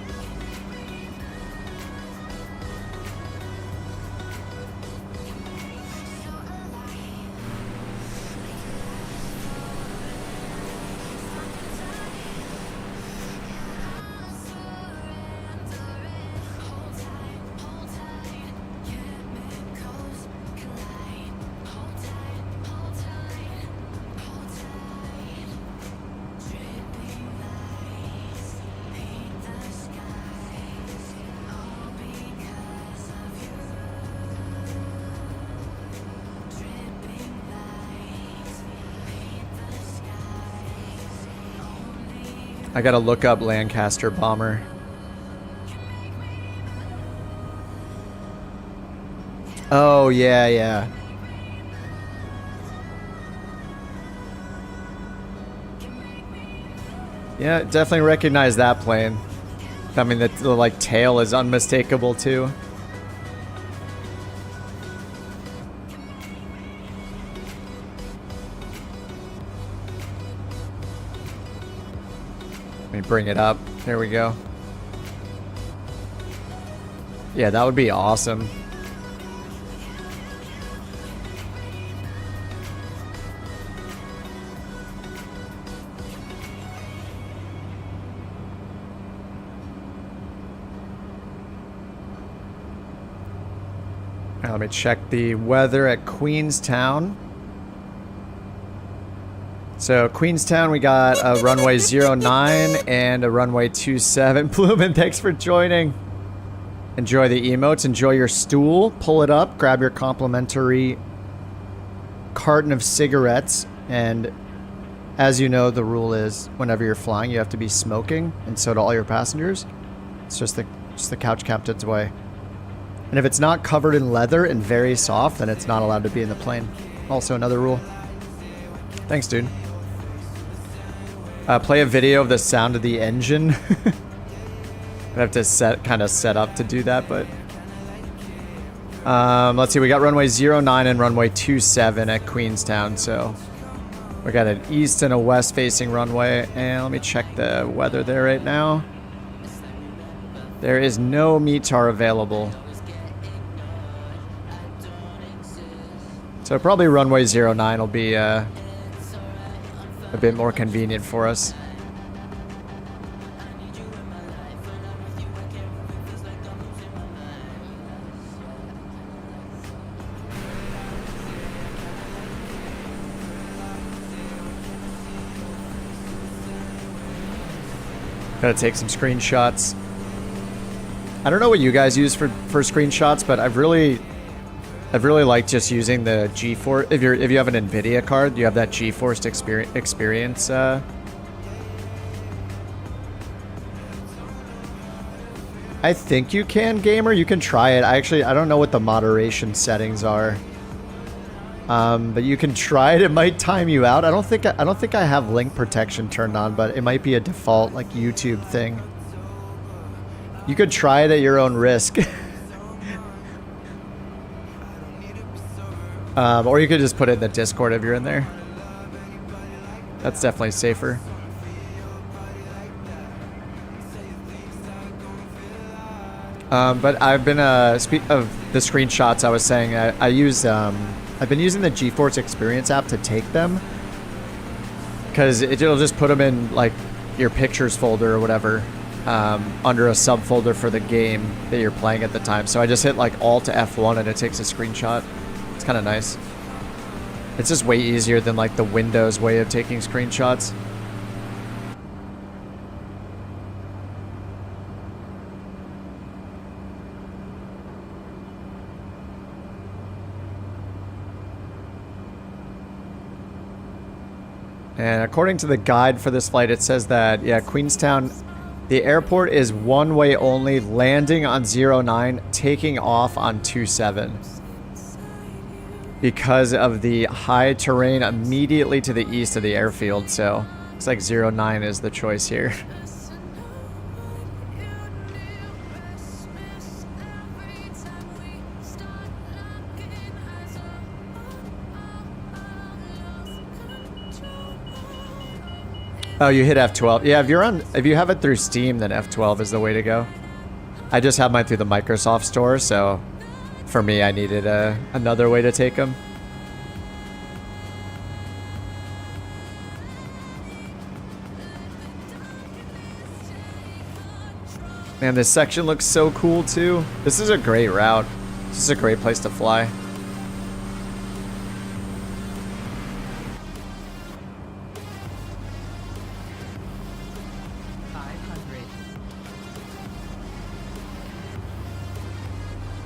I gotta look up Lancaster bomber. Oh, yeah, yeah. Yeah, definitely recognize that plane. I mean, the like tail is unmistakable too. Let me bring it up. There we go. Yeah, that would be awesome. Now let me check the weather at Queenstown. So Queenstown, we got a runway 09 and a runway 27. Bloomin', thanks for joining. Enjoy the emotes, enjoy your stool, pull it up, grab your complimentary carton of cigarettes, and as you know, the rule is whenever you're flying, you have to be smoking, and so do all your passengers. It's just the couch captain's way. And if it's not covered in leather and very soft, then it's not allowed to be in the plane. Also another rule. Thanks, dude. Play a video of the sound of the engine. I have to kind of set up to do that, but let's see. We got runway 09 and runway 27 at Queenstown, so we got an east and a west facing runway. And let me check the weather there right now. There is no METAR available. So probably runway 09 will be a bit more convenient for us. Gotta take some screenshots. I don't know what you guys use for screenshots, but I've really liked just using the GeForce. If you have an NVIDIA card, you have that GeForce experience. I think you can, gamer. You can try it. I don't know what the moderation settings are. But you can try it. It might time you out. I don't think I have link protection turned on, but it might be a default like YouTube thing. You could try it at your own risk. Or you could just put it in the Discord if you're in there. That's definitely safer. But I've been, speak of the screenshots I was saying, I've been using the GeForce Experience app to take them. Because it'll just put them in, like, your pictures folder or whatever, under a subfolder for the game that you're playing at the time. So I just hit, like, Alt to F1 and it takes a screenshot. It's kind of nice. It's just way easier than like the Windows way of taking screenshots. And according to the guide for this flight, it says that, yeah, Queenstown, the airport is one way only, landing on 09, taking off on 27. Because of the high terrain immediately to the east of the airfield, so looks like 09 is the choice here. Oh, you hit F12. Yeah, if you have it through Steam, then F12 is the way to go. I just have mine through the Microsoft Store, so for me, I needed another way to take them. Man, this section looks so cool too. This is a great route. This is a great place to fly.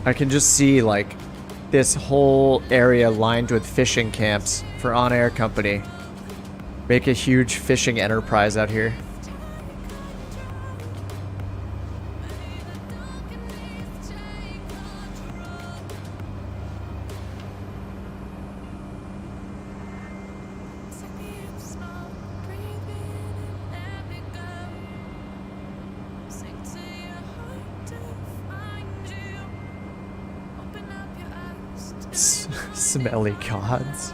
I can just see like this whole area lined with fishing camps for On Air Company. Make a huge fishing enterprise out here. Smelly gods.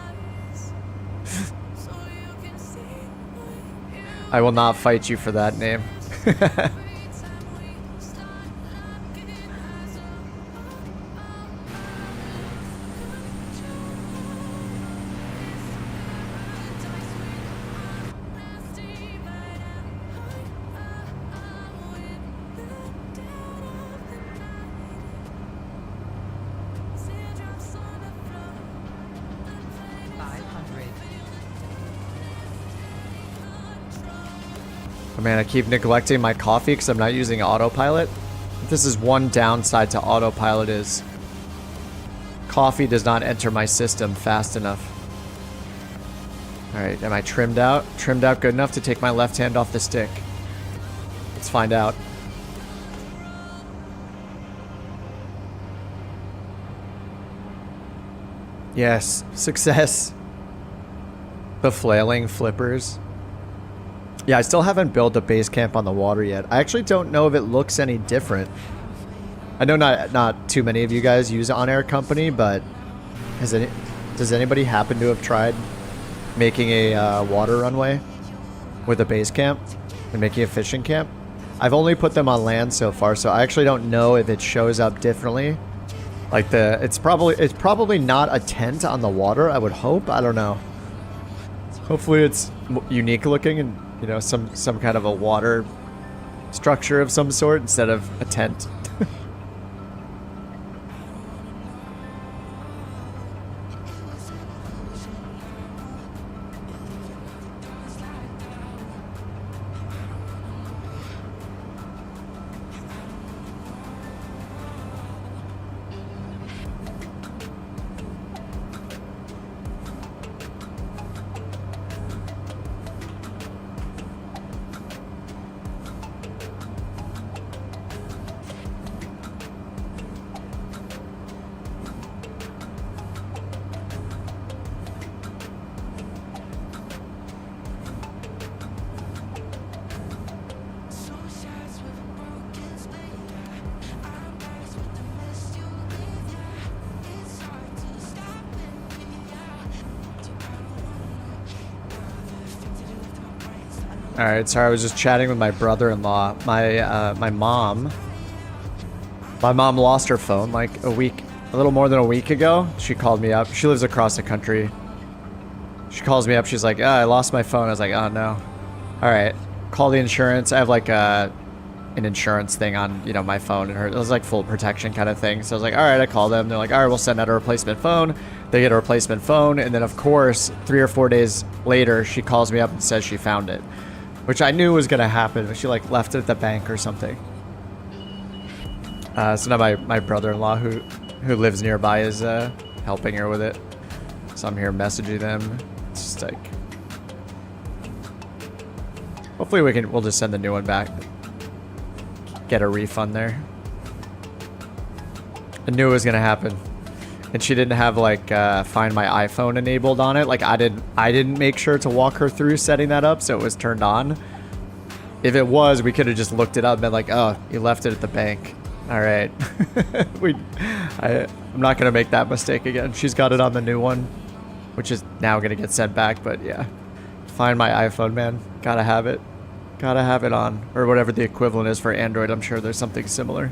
I will not fight you for that name. Oh man, I keep neglecting my coffee because I'm not using autopilot. This is one downside to autopilot is coffee does not enter my system fast enough. Alright, am I trimmed out? Trimmed out good enough to take my left hand off the stick. Let's find out. Yes, success. The flailing flippers. Yeah, I still haven't built a base camp on the water yet. I actually don't know if it looks any different. I know not too many of you guys use On Air Company, but does anybody happen to have tried making a water runway with a base camp and making a fishing camp? I've only put them on land so far, so I actually don't know if it shows up differently. Like it's probably not a tent on the water, I would hope. I don't know. Hopefully it's unique looking and, you know, some kind of a water structure of some sort instead of a tent. Alright, sorry, I was just chatting with my brother-in-law. My mom lost her phone like a little more than a week ago. She called me up. She lives across the country. She calls me up. She's like, I lost my phone. I was like, oh no. Alright, call the insurance. I have like an insurance thing on, you know, my phone, and it was like full protection kind of thing. So I was like, alright, I call them. They're like, alright, we'll send out a replacement phone. They get a replacement phone, and then of course, 3 or 4 days later, she calls me up and says she found it. Which I knew was gonna happen. She like left it at the bank or something. So now my brother-in-law who lives nearby is helping her with it. So I'm here messaging them. It's just like, hopefully we'll just send the new one back. Get a refund there. I knew it was gonna happen. And she didn't have like Find My iPhone enabled on it. Like I didn't make sure to walk her through setting that up, so it was turned on. If it was, we could have just looked it up and been like, oh, you left it at the bank. All right. I'm not gonna make that mistake again. She's got it on the new one, which is now gonna get sent back. But yeah, Find my iPhone, man. Gotta have it. Gotta have it on. Or whatever the equivalent is for Android. I'm sure there's something similar.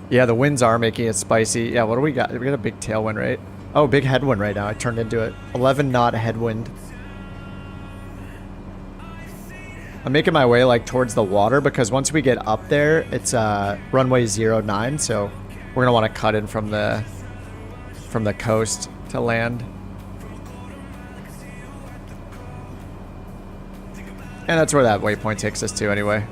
Yeah, the winds are making it spicy. Yeah, what do we got? We got a big tailwind, right? Oh, big headwind right now. I turned into it. 11 knot headwind. I'm making my way like towards the water because once we get up there, it's runway 09, so we're gonna want to cut in from the coast to land. And that's where that waypoint takes us to anyway.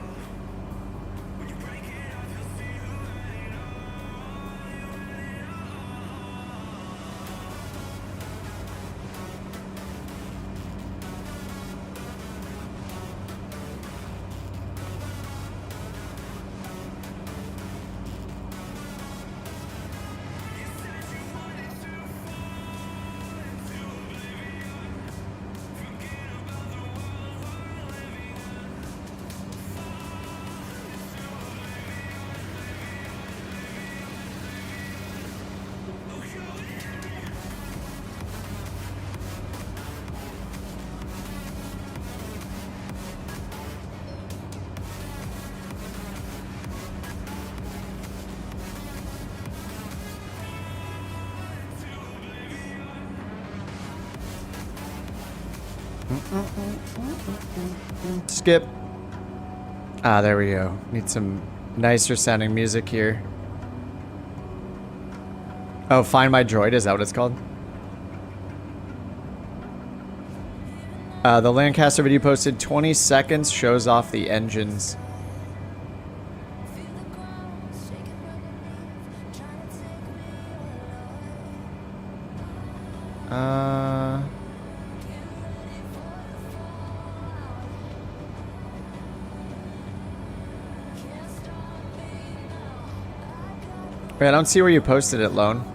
Skip. Ah, there we go. Need some nicer sounding music here. Oh, Find My Droid, is that what it's called? The Lancaster video posted 20 seconds, shows off the engines. Wait, I don't see where you posted it, Lone.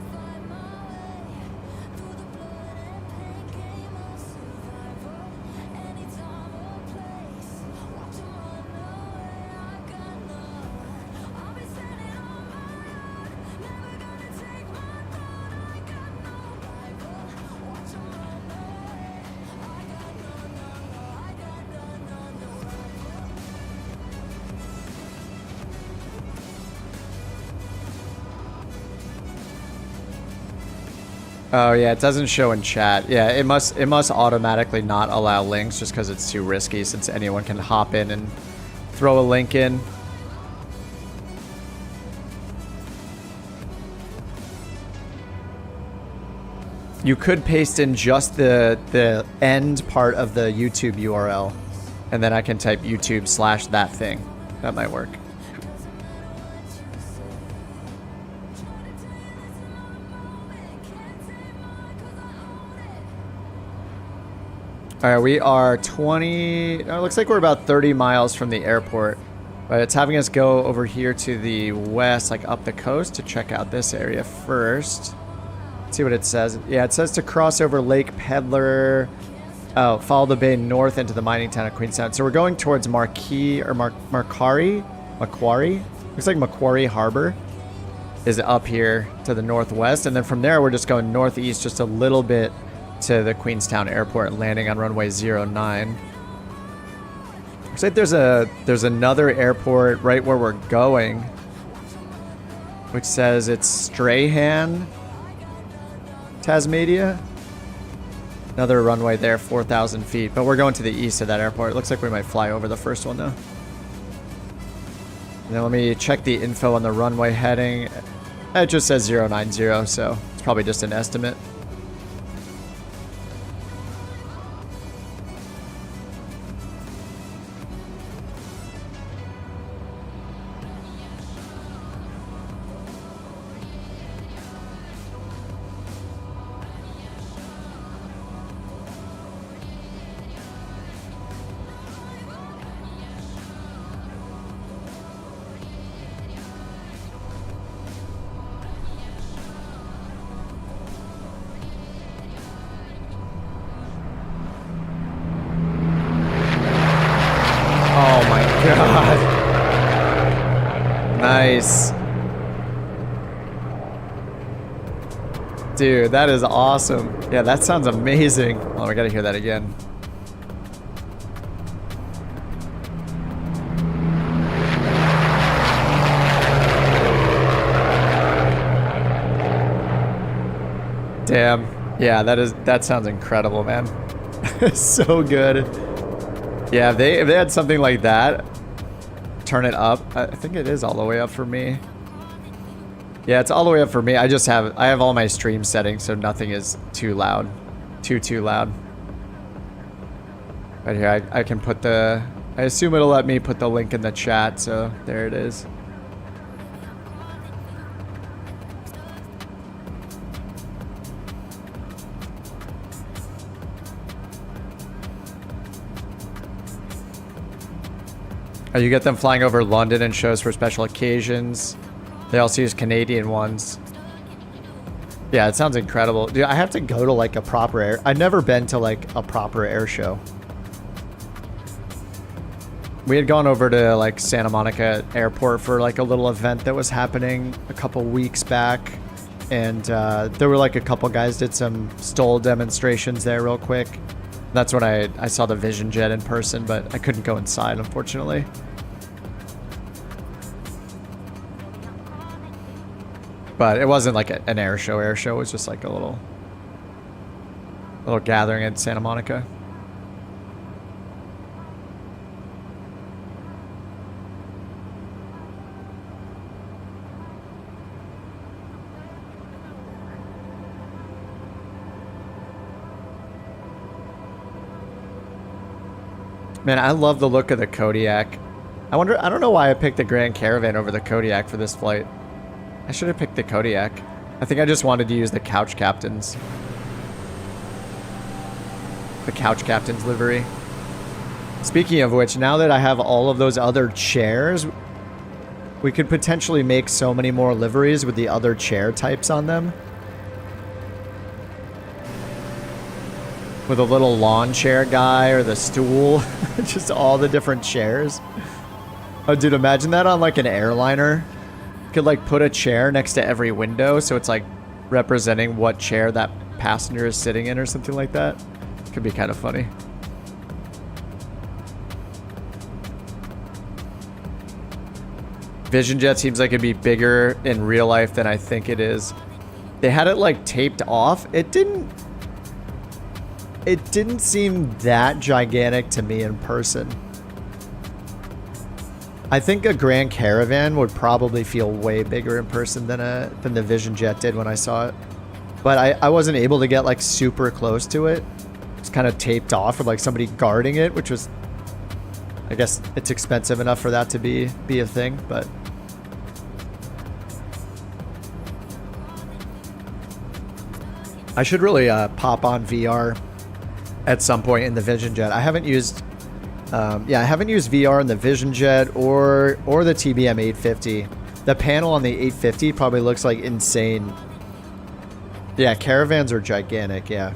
Oh yeah, it doesn't show in chat. Yeah, it must automatically not allow links just because it's too risky since anyone can hop in and throw a link in. You could paste in just the end part of the YouTube URL and then I can type YouTube/ that thing. That might work. All right, we are 20, it looks like we're about 30 miles from the airport, but it's having us go over here to the west, like up the coast to check out this area first. Let's see what it says. Yeah, it says to cross over Lake Peddler. Oh, follow the bay north into the mining town of Queenstown. So we're going towards Macquarie. Looks like Macquarie Harbor is up here to the northwest. And then from there, we're just going northeast just a little bit to the Queenstown airport, landing on runway 09. Looks like there's another airport right where we're going, which says it's Strahan, Tasmania. Another runway there, 4,000 feet, but we're going to the east of that airport. It looks like we might fly over the first one though. And then let me check the info on the runway heading. It just says 090, so it's probably just an estimate. Nice. Dude, that is awesome. Yeah, that sounds amazing. Oh, we gotta hear that again. Damn. Yeah, that sounds incredible, man. So good. Yeah, if they had something like that, turn it up. I think it is all the way up for me. Yeah, it's all the way up for me. I have all my stream settings, so nothing is too loud. Too loud. Right here, I can put the... I assume it'll let me put the link in the chat, so there it is. Oh, you get them flying over London and shows for special occasions. They also use Canadian ones. Yeah, it sounds incredible. Dude, I have to go to like a proper air... I've never been to like a proper air show. We had gone over to like Santa Monica Airport for like a little event that was happening a couple weeks back. And there were like a couple guys did some STOL demonstrations there real quick. That's when I saw the Vision Jet in person, but I couldn't go inside, unfortunately. But it wasn't like an air show. Air show was just like a little gathering in Santa Monica. Man, I love the look of the Kodiak. I don't know why I picked the Grand Caravan over the Kodiak for this flight. I should have picked the Kodiak. I think I just wanted to use the Couch Captain's. The Couch Captain's livery. Speaking of which, now that I have all of those other chairs, we could potentially make so many more liveries with the other chair types on them. With a little lawn chair guy or the stool. Just all the different chairs. Oh, dude, imagine that on like an airliner. Could like put a chair next to every window so it's like representing what chair that passenger is sitting in or something like that. Could be kind of funny. Vision Jet seems like it'd be bigger in real life than I think it is. They had it like taped off. It didn't seem that gigantic to me in person. I think a Grand Caravan would probably feel way bigger in person than the Vision Jet did when I saw it. But I wasn't able to get like super close to it. It's kind of taped off with like somebody guarding it, which was, I guess it's expensive enough for that to be a thing, but I should really pop on VR at some point in the Vision Jet. I haven't used VR in the Vision Jet or the TBM 850. The panel on the 850 probably looks like insane. Yeah, Caravans are gigantic, yeah.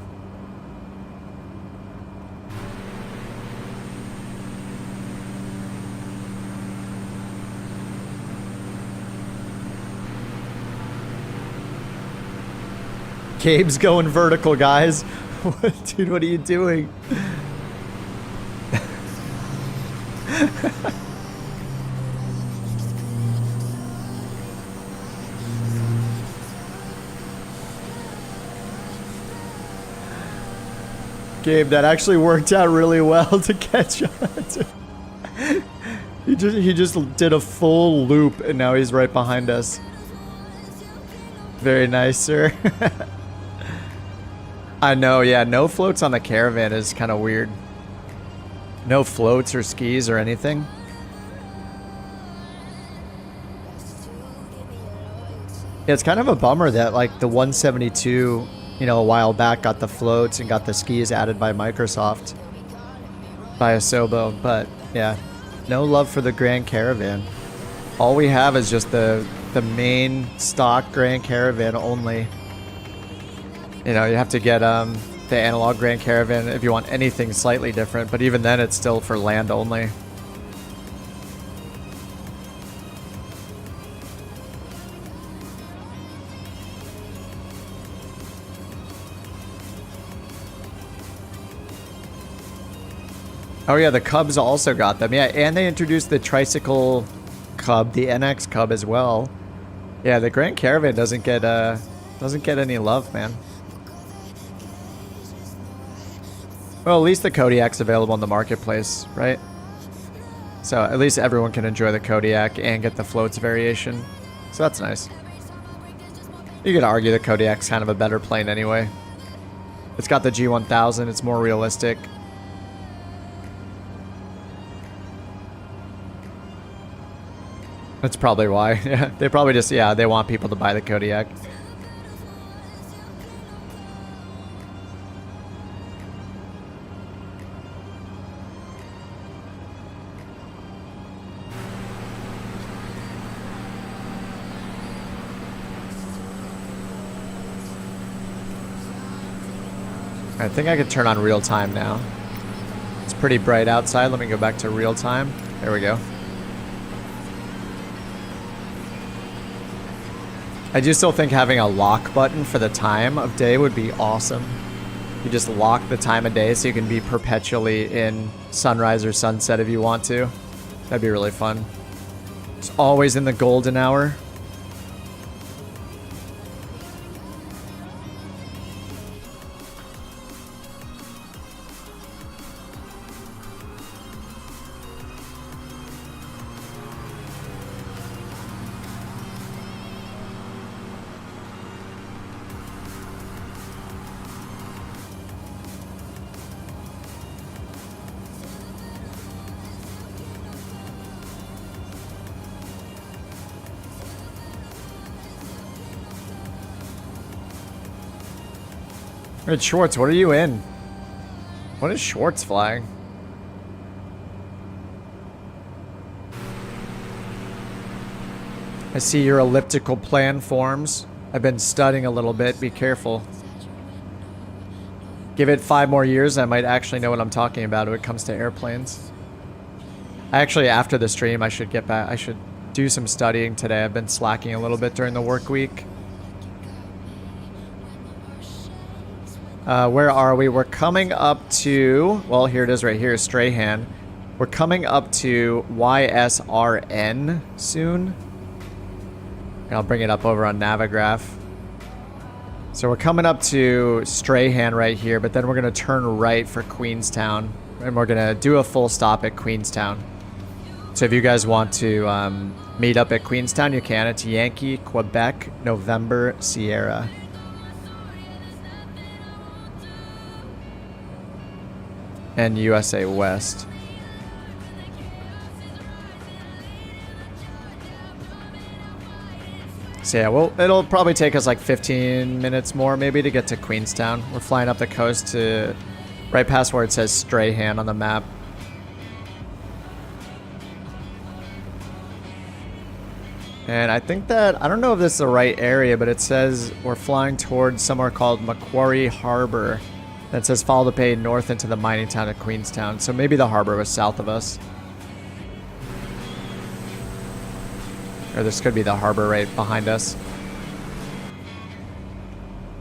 Gabe's going vertical, guys. Dude, what are you doing? Gabe, that actually worked out really well to catch on to. He just did a full loop and now he's right behind us. Very nice, sir. I know, yeah, no floats on the Caravan is kind of weird. No floats or skis or anything. Yeah, it's kind of a bummer that like the 172, you know, a while back got the floats and got the skis added by Microsoft. By Asobo, but yeah, no love for the Grand Caravan. All we have is just the main stock Grand Caravan only. You know, you have to get the analog Grand Caravan if you want anything slightly different, but even then it's still for land only. Oh yeah, the Cubs also got them. Yeah, and they introduced the tricycle Cub, the NX Cub as well. Yeah, the Grand Caravan doesn't get any love, man. Well, at least the Kodiak's available in the marketplace, right? So at least everyone can enjoy the Kodiak and get the floats variation. So that's nice. You could argue the Kodiak's kind of a better plane anyway. It's got the G1000, it's more realistic. That's probably why. Yeah, they probably just, yeah, they want people to buy the Kodiak. I think I could turn on real time now. It's pretty bright outside. Let me go back to real time. There we go. I do still think having a lock button for the time of day would be awesome. You just lock the time of day so you can be perpetually in sunrise or sunset if you want to. That'd be really fun. It's always in the golden hour. Alright, Schwartz, what are you in? What is Schwartz flying? I see your elliptical plan forms. I've been studying a little bit. Be careful. Give it 5 more years, I might actually know what I'm talking about when it comes to airplanes. Actually, after the stream, I should get back. I should do some studying today. I've been slacking a little bit during the work week. Where are we? We're coming up to, well, here it is right here, Strahan. We're coming up to YSRN soon. And I'll bring it up over on Navigraph. So we're coming up to Strahan right here, but then we're going to turn right for Queenstown. And we're going to do a full stop at Queenstown. So if you guys want to meet up at Queenstown, you can. It's Yankee, Quebec, November, Sierra. And USA West. So yeah, well, it'll probably take us like 15 minutes more maybe to get to Queenstown. We're flying up the coast to right past where it says Strahan on the map. And I think that, I don't know if this is the right area, but it says we're flying towards somewhere called Macquarie Harbor. That says follow the pay north into the mining town of Queenstown. So maybe the harbor was south of us. Or this could be the harbor right behind us.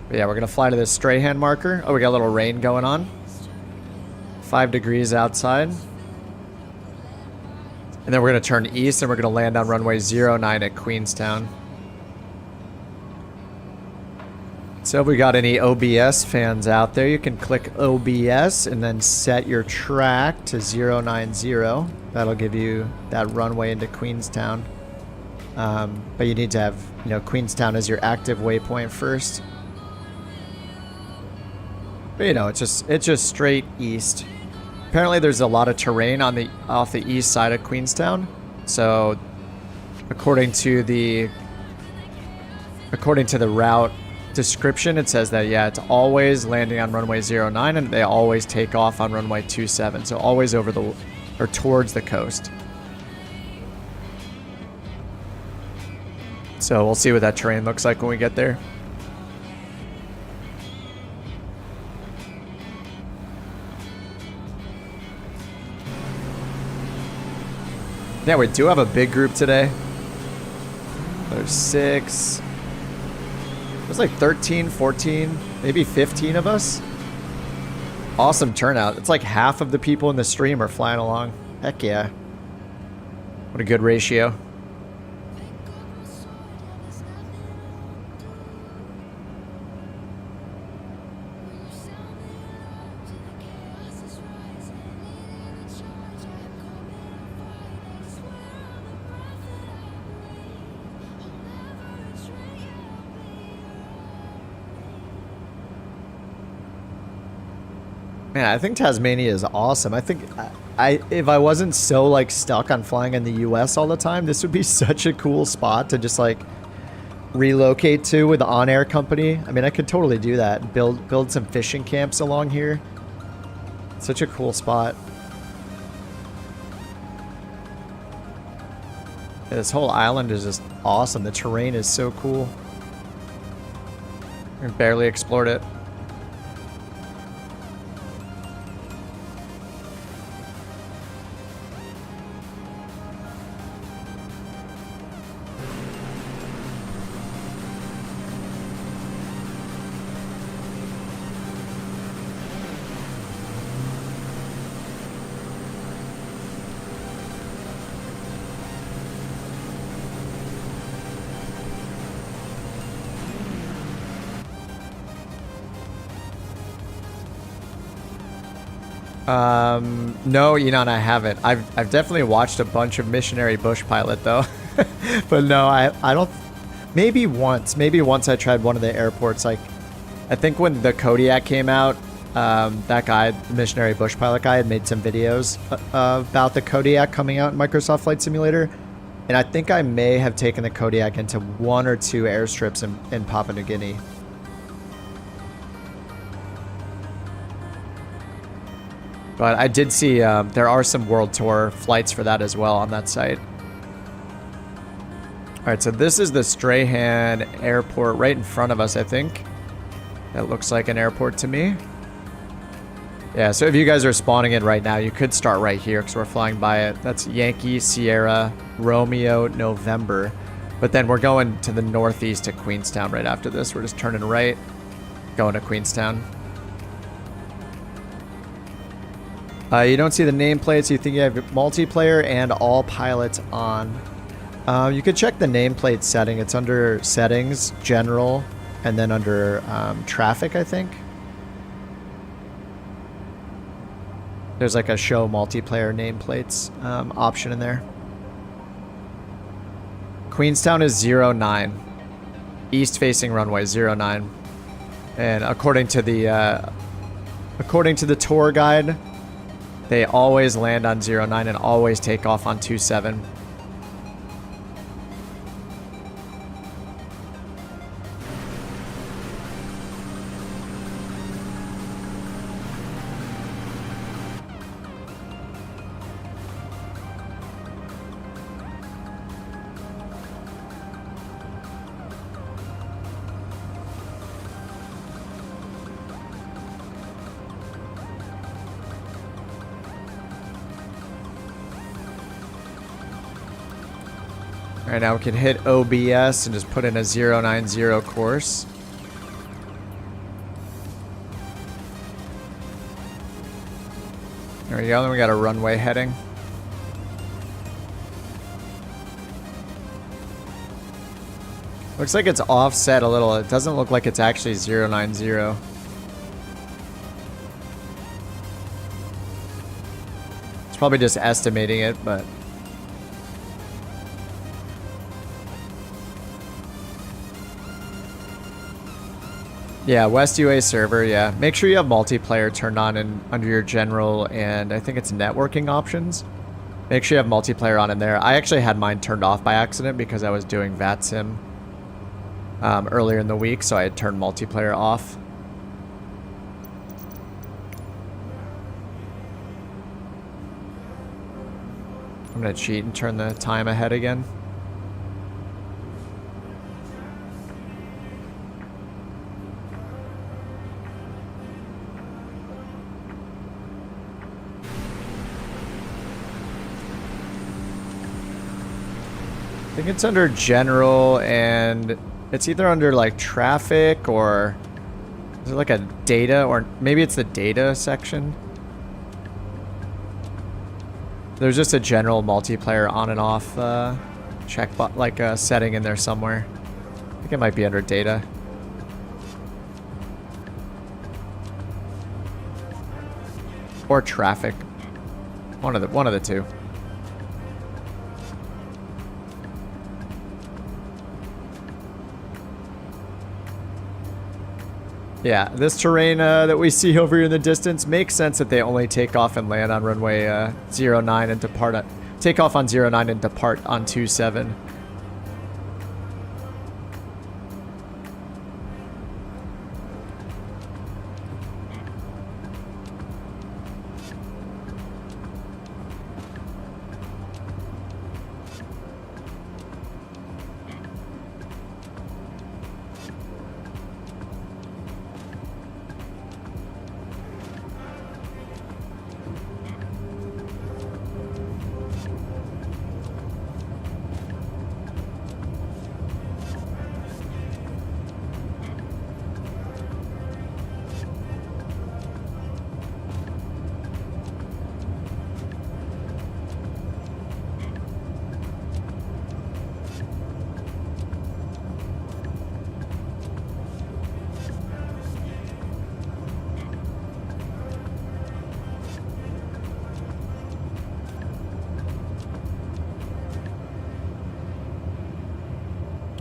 But yeah, we're going to fly to this Strahan marker. Oh, we got a little rain going on. 5 degrees outside. And then we're going to turn east and we're going to land on runway 09 at Queenstown. So if we got any OBS fans out there, you can click OBS and then set your track to 090. That'll give you that runway into Queenstown. But you need to have, you know, Queenstown as your active waypoint first. But you know, it's just straight east. Apparently there's a lot of terrain on off the east side of Queenstown. So according to the route description, it says that, yeah, it's always landing on runway 09 and they always take off on runway 27. So always over the, or towards the coast. So we'll see what that terrain looks like when we get there. Yeah, we do have a big group today. There's 6. There's like 13, 14, maybe 15 of us. Awesome turnout. It's like half of the people in the stream are flying along. Heck yeah. What a good ratio. Man, I think Tasmania is awesome. I think if I wasn't so like stuck on flying in the US all the time, this would be such a cool spot to just like relocate to with the on-air company. I mean, I could totally do that. Build some fishing camps along here. Such a cool spot. Yeah, this whole island is just awesome. The terrain is so cool. I barely explored it. No, Enon, I haven't. I've definitely watched a bunch of Missionary Bush Pilot though. But no, I don't. Maybe once I tried one of the airports. Like, I think when the Kodiak came out, that guy, the Missionary Bush Pilot guy, had made some videos about the Kodiak coming out in Microsoft Flight Simulator. And I think I may have taken the Kodiak into 1 or 2 airstrips in Papua New Guinea. But I did see there are some World Tour flights for that as well on that site. All right, so this is the Strahan airport right in front of us, I think. That looks like an airport to me. Yeah, so if you guys are spawning in right now, you could start right here because we're flying by it. That's Yankee, Sierra, Romeo, November. But then we're going to the northeast to Queenstown right after this. We're just turning right, going to Queenstown. You don't see the nameplates. You think you have multiplayer and all pilots on. You could check the nameplate setting. It's under settings, general, and then under traffic, I think. There's like a show multiplayer nameplates option in there. Queenstown is 09. East facing runway 09. And according to the tour guide, they always land on 09 and always take off on 27. All right, now we can hit OBS and just put in a 090 course. There we go, then we got a runway heading. Looks like it's offset a little. It doesn't look like it's actually 090. It's probably just estimating it, but... Yeah, West UA server, yeah. Make sure you have multiplayer turned on and under your general and I think it's networking options. Make sure you have multiplayer on in there. I actually had mine turned off by accident because I was doing VATSIM earlier in the week, so I had turned multiplayer off. I'm gonna cheat and turn the time ahead again. I think it's under general and it's either under like traffic or Is there like a data, or maybe it's the data section? There's just a general multiplayer on and off like a setting in there somewhere. I think it might be under data. Or traffic. One of the two. Yeah, this terrain that we see over here in the distance makes sense that they only take off and land on runway 09 and depart take off on 09 and depart on 27.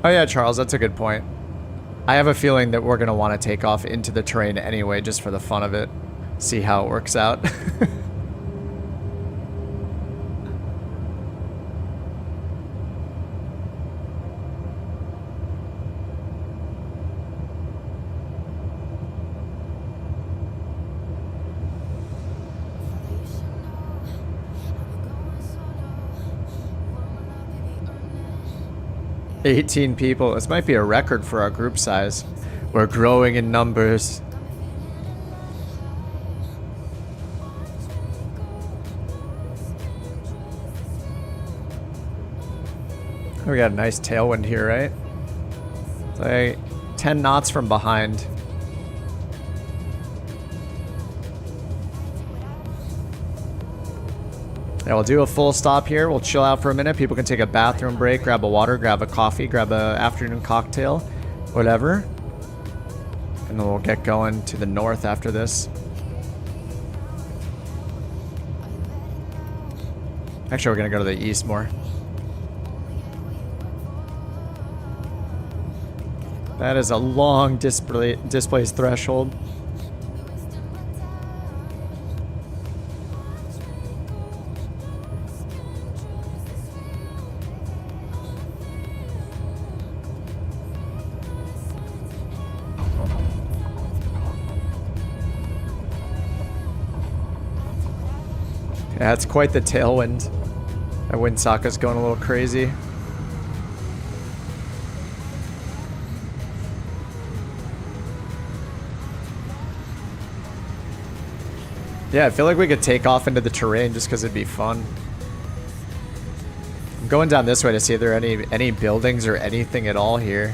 Oh yeah, Charles, that's a good point. I have a feeling that we're going to want to take off into the terrain anyway, just for the fun of it. See how it works out. $18 people. This might be a record for our group size. We're growing in numbers. We got a nice tailwind here, right? It's like 10 knots from behind. Yeah, we'll do a full stop here. We'll chill out for a minute. People can take a bathroom break, grab a water, grab a coffee, grab a afternoon cocktail, whatever. And then we'll get going to the north after this. Actually, we're gonna go to the east more. That is a long displays threshold. Yeah, it's quite the tailwind. That Windsaka's going a little crazy. Yeah, I feel like we could take off into the terrain just because it'd be fun. I'm going down this way to see if there are any buildings or anything at all here.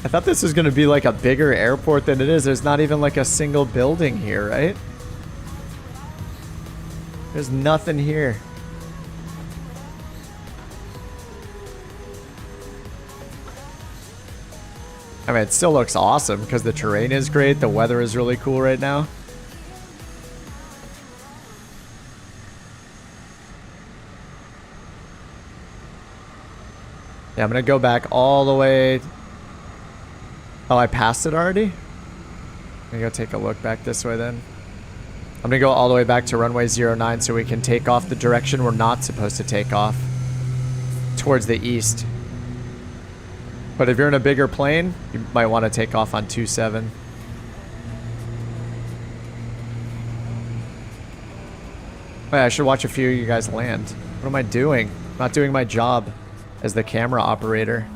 I thought this was going to be like a bigger airport than it is. There's not even like a single building here, right? There's nothing here. I mean, it still looks awesome because the terrain is great. The weather is really cool right now. Yeah, I'm going to go back all the way. Oh, I passed it already? I'm going to go take a look back this way then. I'm going to go all the way back to runway 09 so we can take off the direction we're not supposed to take off. Towards the east. But if you're in a bigger plane, you might want to take off on 27. Wait, I should watch a few of you guys land. What am I doing? I'm not doing my job as the camera operator.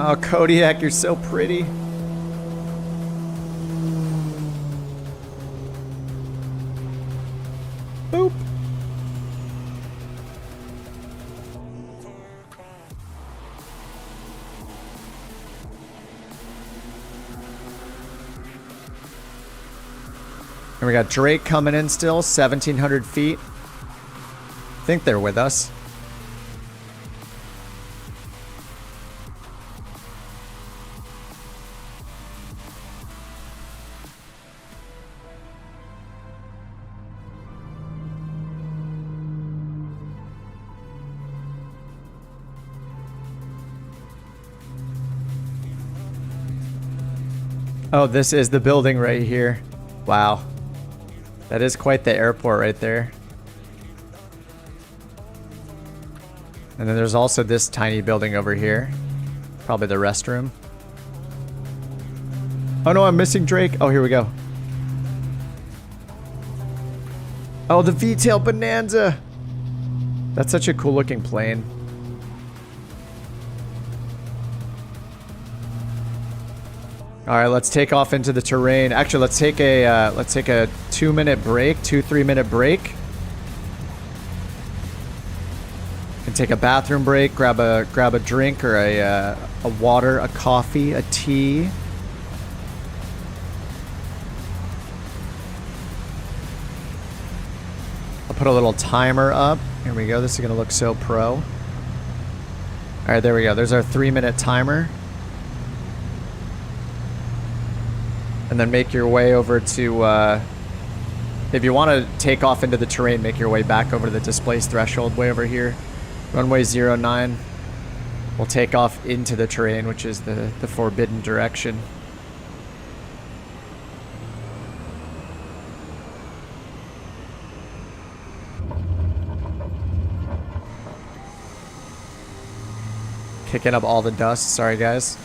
Oh, Kodiak, you're so pretty. Boop. And we got Drake coming in still, 1,700 feet. I think they're with us. Oh, this is the building right here. Wow. That is quite the airport right there. And then there's also this tiny building over here. Probably the restroom. Oh no, I'm missing Drake. Oh, here we go. Oh, the V-tail Bonanza. That's such a cool looking plane. All right, let's take off into the terrain. Actually, let's take a 2-minute break, 2-3-minute break. And take a bathroom break, grab a drink or a water, a coffee, a tea. I'll put a little timer up. Here we go. This is gonna look so pro. All right, there we go. There's our 3-minute timer. And then make your way over to, if you want to take off into the terrain, make your way back over to the displaced threshold way over here. Runway 09. We'll take off into the terrain, which is the forbidden direction. Kicking up all the dust. Sorry, guys.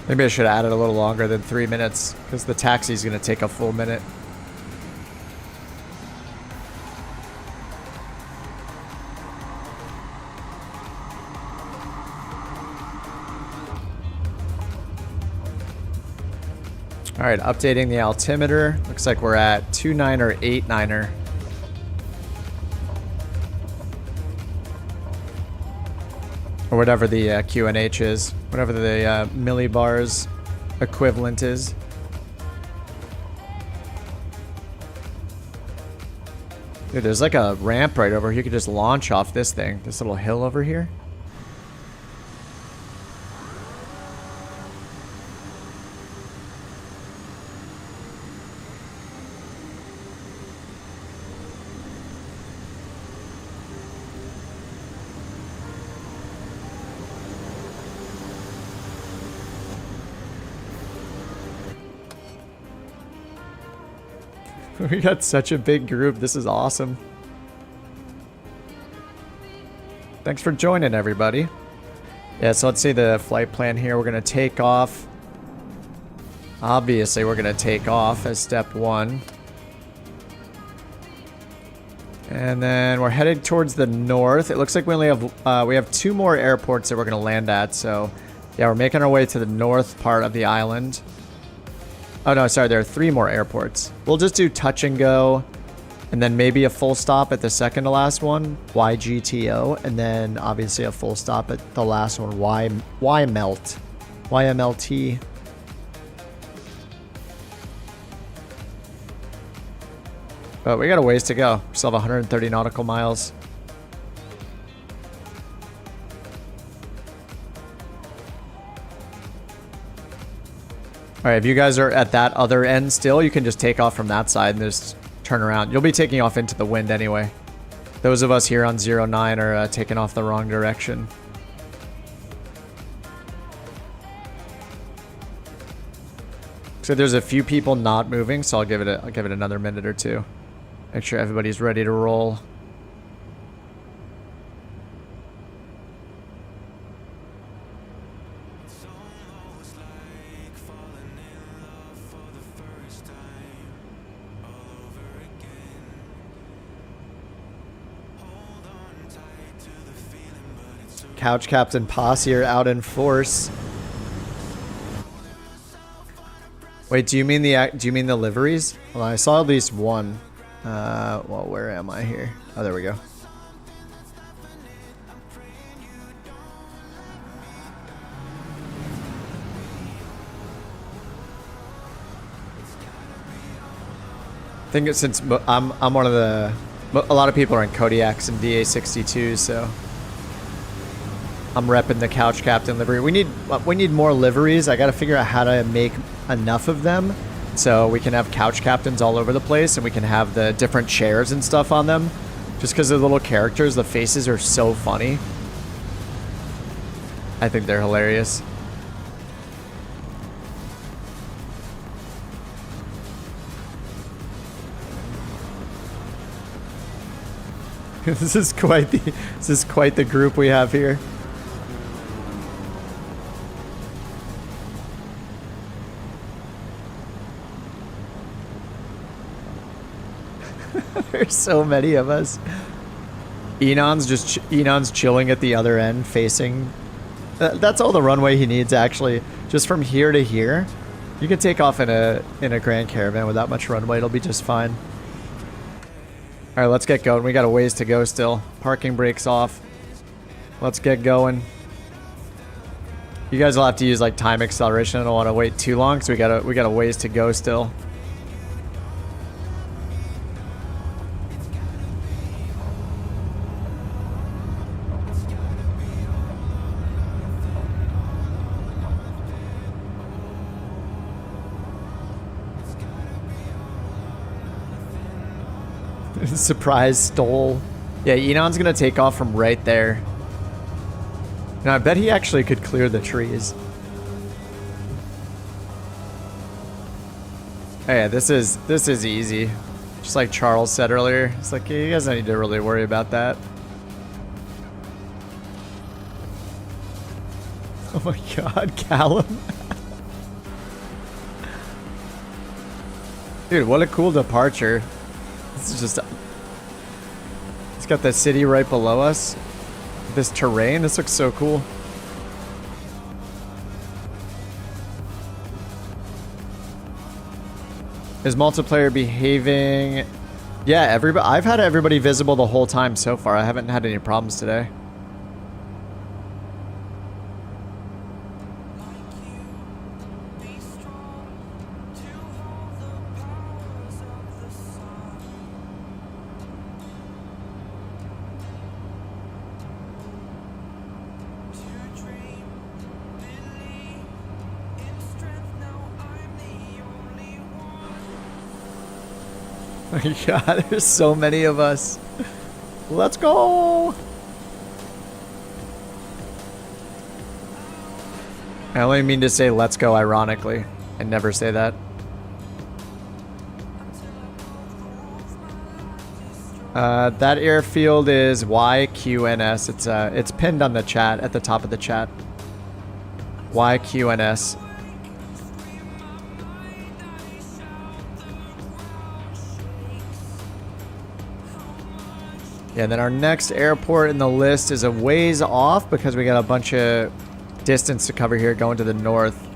Maybe I should add it a little longer than 3 minutes, because the taxi's going to take a full minute. Alright, updating the altimeter. Looks like we're at 29 or 89er. Or whatever the QNH is. Whatever the millibars equivalent is. Dude, there's like a ramp right over here. You could just launch off this thing. This little hill over here. We got such a big group. This is awesome. Thanks for joining, everybody. Yeah, so let's see the flight plan here. We're going to take off. Obviously, we're going to take off as step 1. And then we're headed towards the north. It looks like we only have we have 2 more airports that we're going to land at. So, yeah, we're making our way to the north part of the island. Oh, no, sorry. There are 3 more airports. We'll just do touch and go. And then maybe a full stop at the second to last one. YGTO. And then obviously a full stop at the last one. YMLT. YMLT. But we got a ways to go. We still have 130 nautical miles. All right, if you guys are at that other end still, you can just take off from that side and just turn around. You'll be taking off into the wind anyway. Those of us here on 09 are taking off the wrong direction. So there's a few people not moving, so I'll give it another minute or two. Make sure everybody's ready to roll. Couch Captain Posse are out in force. Wait, do you mean the liveries? Well, I saw at least one. Well, where am I here? Oh, there we go. I think it's since I'm one of the. A lot of people are in Kodiaks and DA62s, so I'm repping the Couch Captain livery. We need more liveries. I got to figure out how to make enough of them so we can have Couch Captains all over the place and we can have the different chairs and stuff on them. Just because the little characters, the faces are so funny. I think they're hilarious. This is quite the group we have here. There's so many of us. Enon's chilling at the other end, facing. That's all the runway he needs, actually. Just from here to here, you can take off in a Grand Caravan without much runway. It'll be just fine. All right, let's get going. We got a ways to go still. Parking brakes off. Let's get going. You guys will have to use like time acceleration. I don't want to wait too long because we got a ways to go still. Surprise stole. Yeah, Enon's gonna take off from right there. Now I bet he actually could clear the trees. Oh, yeah, this is easy. Just like Charles said earlier. It's like, yeah, you guys don't need to really worry about that. Oh my god, Callum. Dude, what a cool departure. This is just... It's got the city right below us. This terrain, this looks so cool. Is multiplayer behaving? Yeah, everybody. I've had everybody visible the whole time so far. I haven't had any problems today. Oh my god, there's so many of us. Let's go! I only mean to say let's go ironically. I never say that. That airfield is YQNS. It's pinned on the chat at the top of the chat. YQNS. Yeah, then our next airport in the list is a ways off because we got a bunch of distance to cover here going to the north.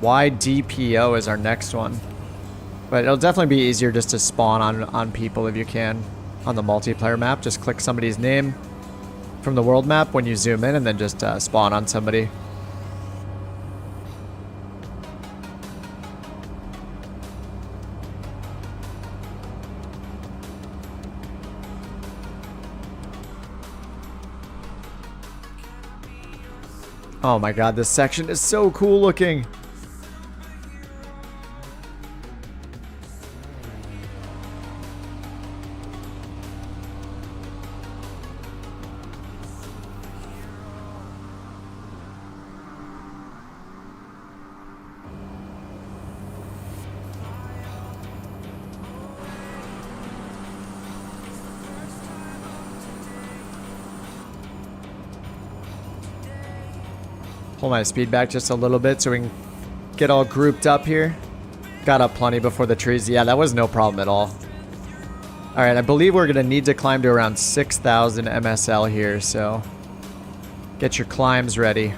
YDPO is our next one. But it'll definitely be easier just to spawn on people if you can on the multiplayer map. Just click somebody's name from the world map when you zoom in and then just spawn on somebody. Oh my god, this section is so cool looking. Pull my speed back just a little bit so we can get all grouped up here. Got up plenty before the trees. Yeah, that was no problem at all. All right, I believe we're gonna need to climb to around 6,000 MSL here, so get your climbs ready.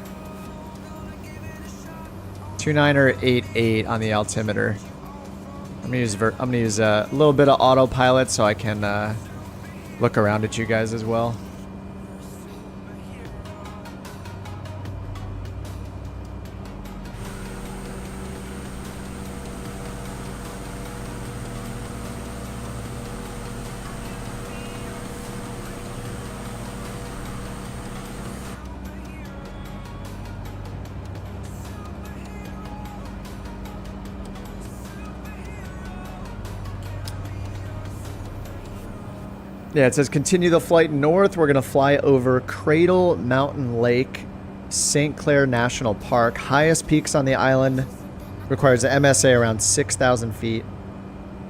29 or 88 on the altimeter. I'm gonna use a little bit of autopilot so I can look around at you guys as well. Yeah, it says continue the flight north. We're going to fly over Cradle Mountain Lake, St. Clair National Park. Highest peaks on the island. Requires an MSA around 6,000 feet.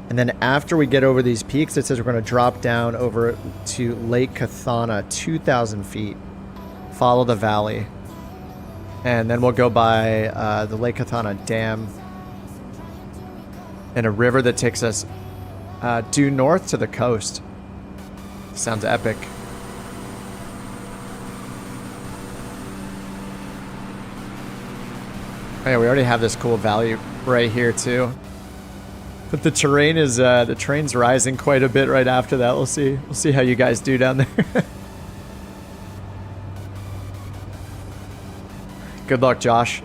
And then after we get over these peaks, it says we're going to drop down over to Lake Cathana, 2,000 feet. Follow the valley. And then we'll go by the Lake Cathana Dam. And a river that takes us due north to the coast. Sounds epic. Oh yeah, we already have this cool valley right here too. But the terrain is the terrain's rising quite a bit right after that. We'll see how you guys do down there. Good luck, Josh.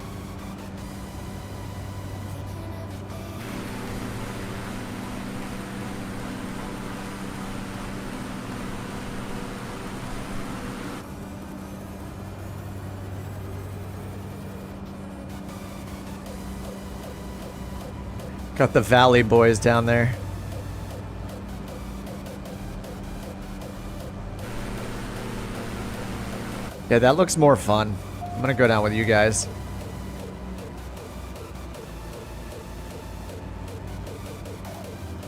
Got the Valley boys down there. Yeah, that looks more fun. I'm gonna go down with you guys.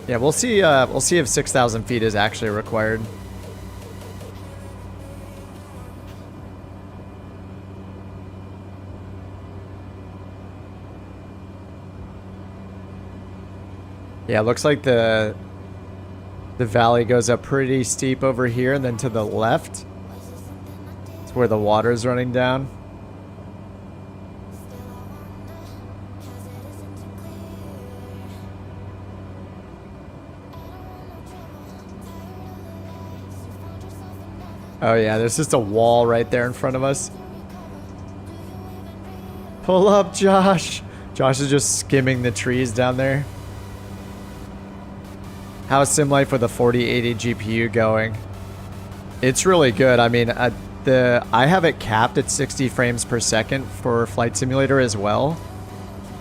Yeah, we'll see if 6,000 feet is actually required. Yeah, it looks like the valley goes up pretty steep over here, and then to the left, it's where the water is running down. Oh yeah, there's just a wall right there in front of us. Pull up, Josh. Josh is just skimming the trees down there. How's SimLife with a 4080 GPU going? It's really good. I mean, I have it capped at 60 frames per second for Flight Simulator as well.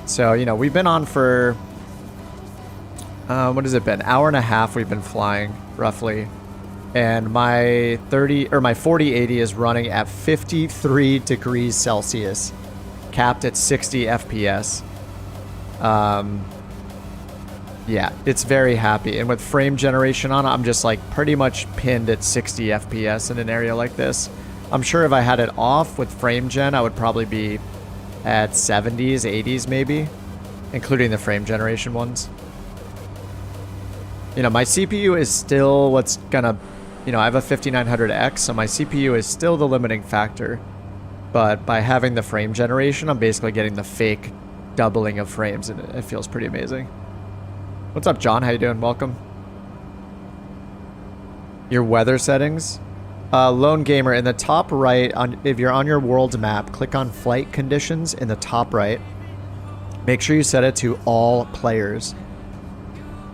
So, you know, we've been on for, what has it been? Hour and a half we've been flying, roughly. And my 4080 is running at 53 degrees Celsius, capped at 60 FPS. Yeah, it's very happy. And with frame generation on, I'm just like pretty much pinned at 60 FPS in an area like this. I'm sure if I had it off with frame gen, I would probably be at 70s, 80s maybe, including the frame generation ones. You know, my CPU is still what's gonna, you know, I have a 5900X, so my CPU is still the limiting factor. But by having the frame generation, I'm basically getting the fake doubling of frames, and it feels pretty amazing. What's up, John? How you doing? Welcome. Your weather settings. Lone Gamer, in the top right, if you're on your world map, click on flight conditions in the top right. Make sure you set it to all players.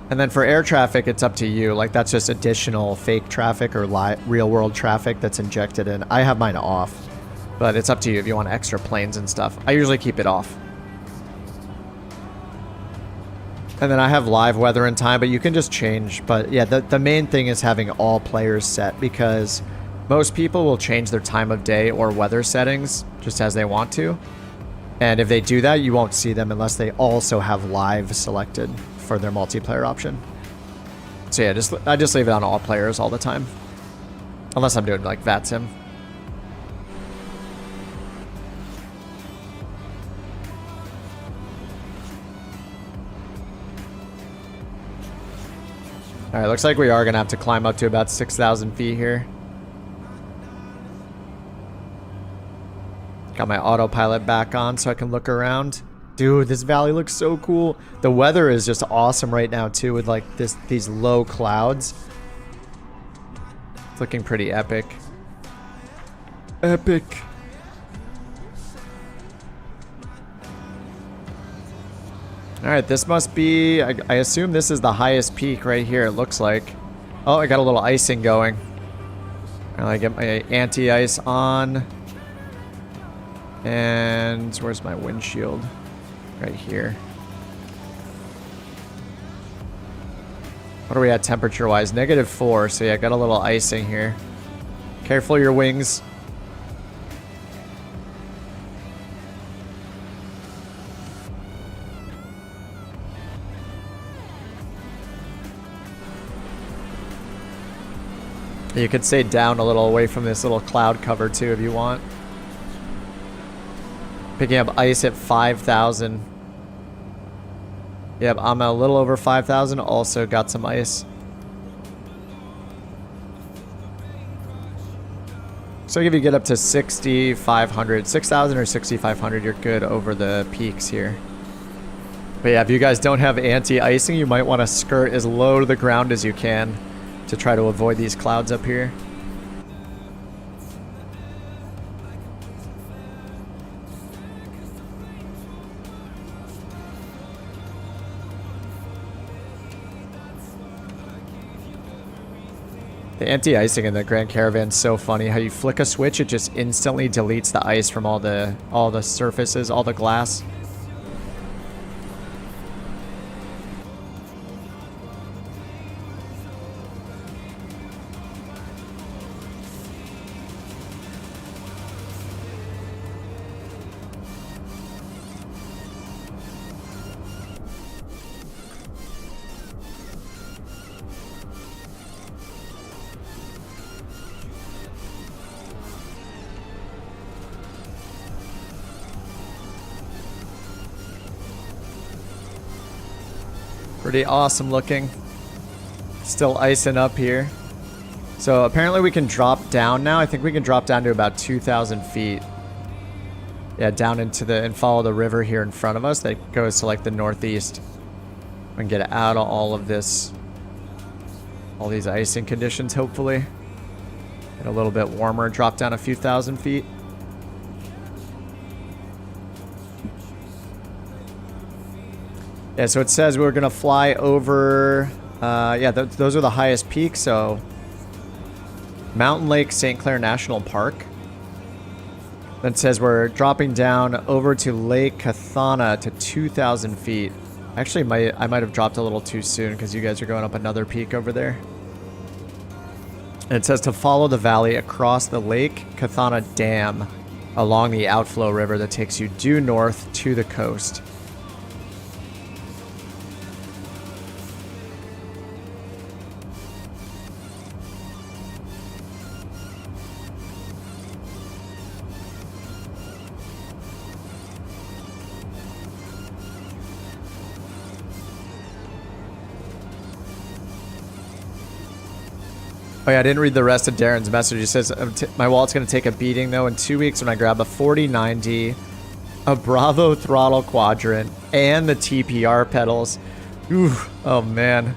And then for air traffic, it's up to you. Like, that's just additional fake traffic or real world traffic that's injected in. I have mine off, but it's up to you if you want extra planes and stuff. I usually keep it off. And then I have live weather and time, but you can just change. But yeah, the main thing is having all players set, because most people will change their time of day or weather settings just as they want to. And if they do that, you won't see them unless they also have live selected for their multiplayer option. So yeah, I just leave it on all players all the time. Unless I'm doing like VATSIM. All right, looks like we are gonna have to climb up to about 6,000 feet here. Got my autopilot back on so I can look around. Dude, this valley looks so cool. The weather is just awesome right now too, with like these low clouds. It's looking pretty epic. Epic. All right, this must be, I assume this is the highest peak right here, it looks like. Oh, I got a little icing going. I get my anti-ice on. And where's my windshield? Right here. What are we at temperature-wise? -4, so yeah, got a little icing here. Careful your wings. You could stay down a little away from this little cloud cover too if you want. Picking up ice at 5,000. Yep, I'm a little over 5,000. Also got some ice. So if you get up to 6,500, 6,000 or 6,500, you're good over the peaks here. But yeah, if you guys don't have anti-icing, you might want to skirt as low to the ground as you can to try to avoid these clouds up here. The anti-icing in the Grand Caravan is so funny. How you flick a switch, it just instantly deletes the ice from all the surfaces, all the glass. Pretty awesome looking. Still icing up here. So apparently we can drop down now. I think we can drop down to about 2,000 feet. Yeah, down into and follow the river here in front of us that goes to like the northeast. We can get out of all of this. All these icing conditions, hopefully. Get a little bit warmer, drop down a few thousand feet. Yeah, so it says we're gonna fly over, yeah, those are the highest peaks, so Mountain Lake St. Clair National Park. Then it says we're dropping down over to Lake Cathana to 2,000 feet. Actually, I might have dropped a little too soon because you guys are going up another peak over there. And it says to follow the valley across the Lake Cathana Dam along the outflow river that takes you due north to the coast. Oh yeah, I didn't read the rest of Darren's message. He says, my wallet's going to take a beating though in 2 weeks when I grab a 4090, a Bravo throttle quadrant, and the TPR pedals. Ooh, oh man.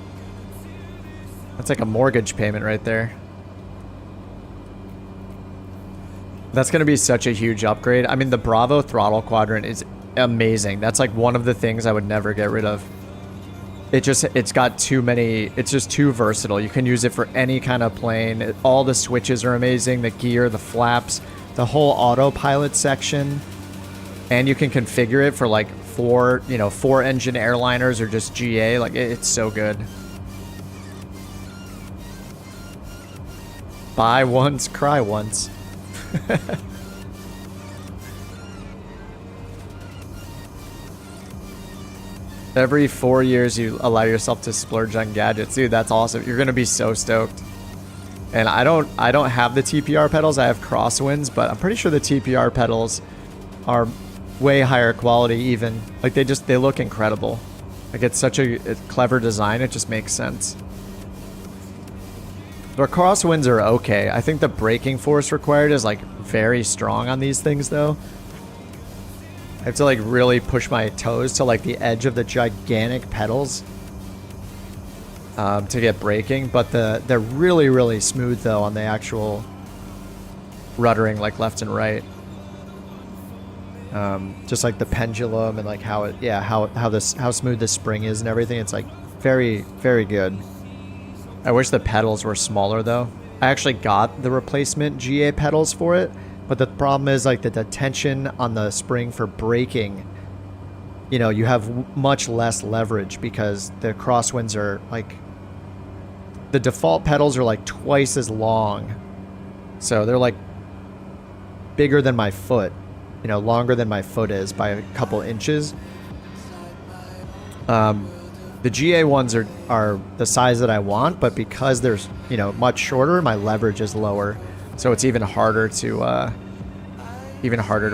That's like a mortgage payment right there. That's going to be such a huge upgrade. I mean, the Bravo throttle quadrant is amazing. That's like one of the things I would never get rid of. It's got too many, it's just too versatile. You can use it for any kind of plane. All the switches are amazing, the gear, the flaps, the whole autopilot section. And you can configure it for like four engine airliners or just GA. Like it's so good. Buy once, cry once. Every 4 years you allow yourself to splurge on gadgets. Dude, that's awesome. You're gonna be so stoked. And I don't have the TPR pedals, I have crosswinds, but I'm pretty sure the TPR pedals are way higher quality even. Like they look incredible. Like it's such a clever design, it just makes sense. The crosswinds are okay. I think the braking force required is like very strong on these things though. I have to like really push my toes to like the edge of the gigantic pedals to get braking, but they're really, really smooth though on the actual ruddering, like left and right. Just like the pendulum and like how it, yeah, how smooth the spring is and everything. It's like very, very good. I wish the pedals were smaller though. I actually got the replacement GA pedals for it, but the problem is like the tension on the spring for braking, you know, you have much less leverage because the crosswinds are like, the default pedals are like twice as long. So they're like bigger than my foot, you know, longer than my foot is by a couple inches. The GA ones are the size that I want, but because they're, you know, much shorter, my leverage is lower. So it's even harder to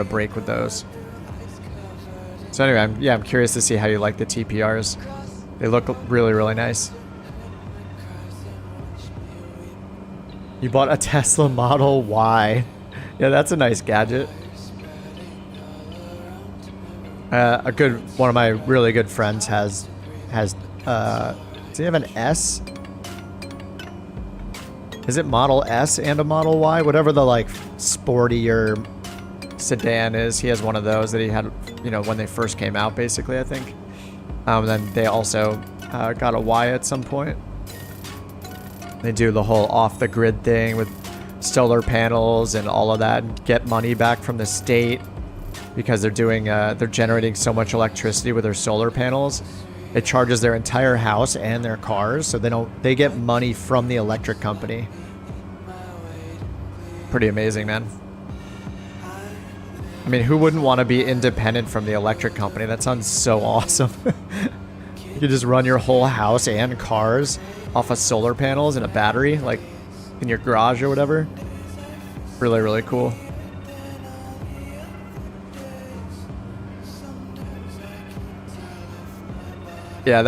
brake with those. So anyway, I'm curious to see how you like the TPRs. They look really, really nice. You bought a Tesla Model Y. Yeah, that's a nice gadget. One of my really good friends has does he have an S? Is it Model S and a Model Y? Whatever the like sportier sedan is, he has one of those that he had, you know, when they first came out, basically, I think. Then they also got a Y at some point. They do the whole off-the-grid thing with solar panels and all of that, and get money back from the state because they're doing they're generating so much electricity with their solar panels. It charges their entire house and their cars, so they get money from the electric company. Pretty amazing, man. I mean, who wouldn't want to be independent from the electric company? That sounds so awesome. You just run your whole house and cars off of solar panels and a battery, like in your garage or whatever. Really, really cool. Yeah,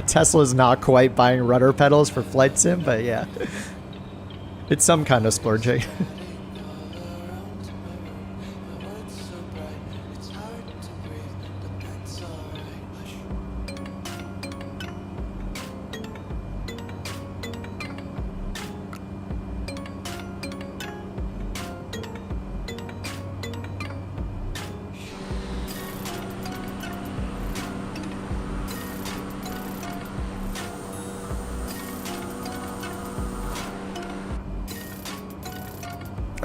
Tesla's not quite buying rudder pedals for Flight Sim, but yeah. It's some kind of splurging.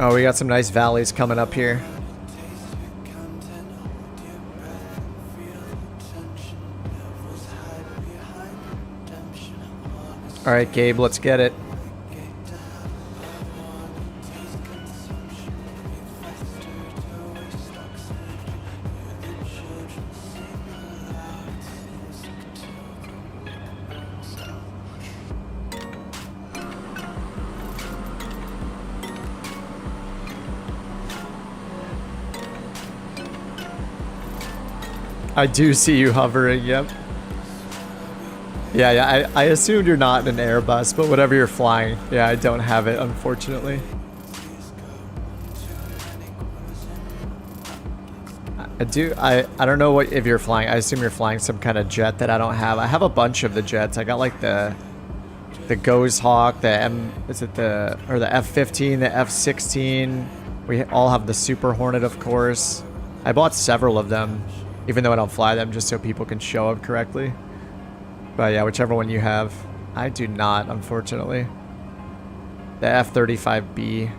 Oh, we got some nice valleys coming up here. All right, Gabe, let's get it. I do see you hovering, yep. Yeah, I assumed you're not in an Airbus, but whatever you're flying. Yeah, I don't have it, unfortunately. I don't know what if you're flying. I assume you're flying some kind of jet that I don't have. I have a bunch of the jets. I got like the Ghost Hawk, the F-15, the F-16. We all have the Super Hornet, of course. I bought several of them, even though I don't fly them, just so people can show up correctly. But yeah, whichever one you have. I do not, unfortunately. The F-35B.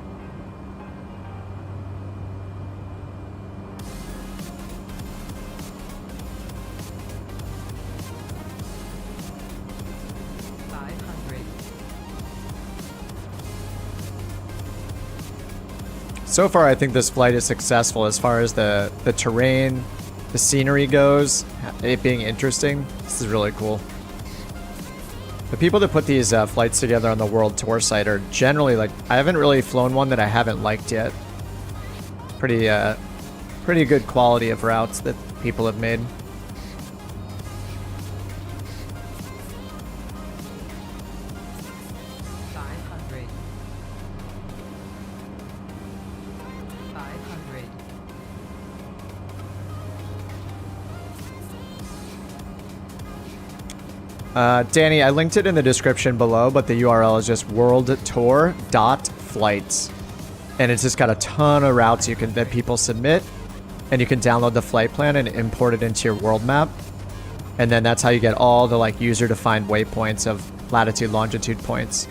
So far, I think this flight is successful as far as the terrain, the scenery goes, it being interesting. This is really cool. The people that put these flights together on the World Tour site are generally like, I haven't really flown one that I haven't liked yet. Pretty good quality of routes that people have made. Danny, I linked it in the description below, but the URL is just worldtour.flights. And it's just got a ton of routes that people submit. And you can download the flight plan and import it into your world map. And then that's how you get all the like user-defined waypoints of latitude, longitude points.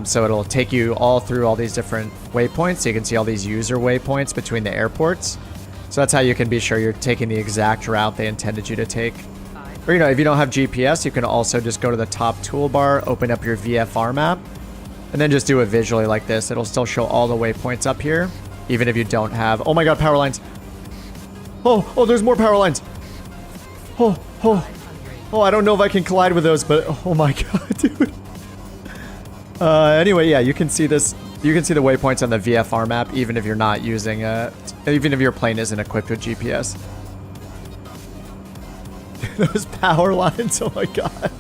So it'll take you all through all these different waypoints. So you can see all these user waypoints between the airports. So that's how you can be sure you're taking the exact route they intended you to take. Or, you know, if you don't have GPS, you can also just go to the top toolbar, open up your VFR map, and then just do it visually like this. It'll still show all the waypoints up here, even if you don't have... Oh my god, power lines. Oh, there's more power lines. Oh, I don't know if I can collide with those, but oh my god, dude. Anyway, yeah, you can see this. You can see the waypoints on the VFR map, even if you're not using even if your plane isn't equipped with GPS. Those power lines, oh my god.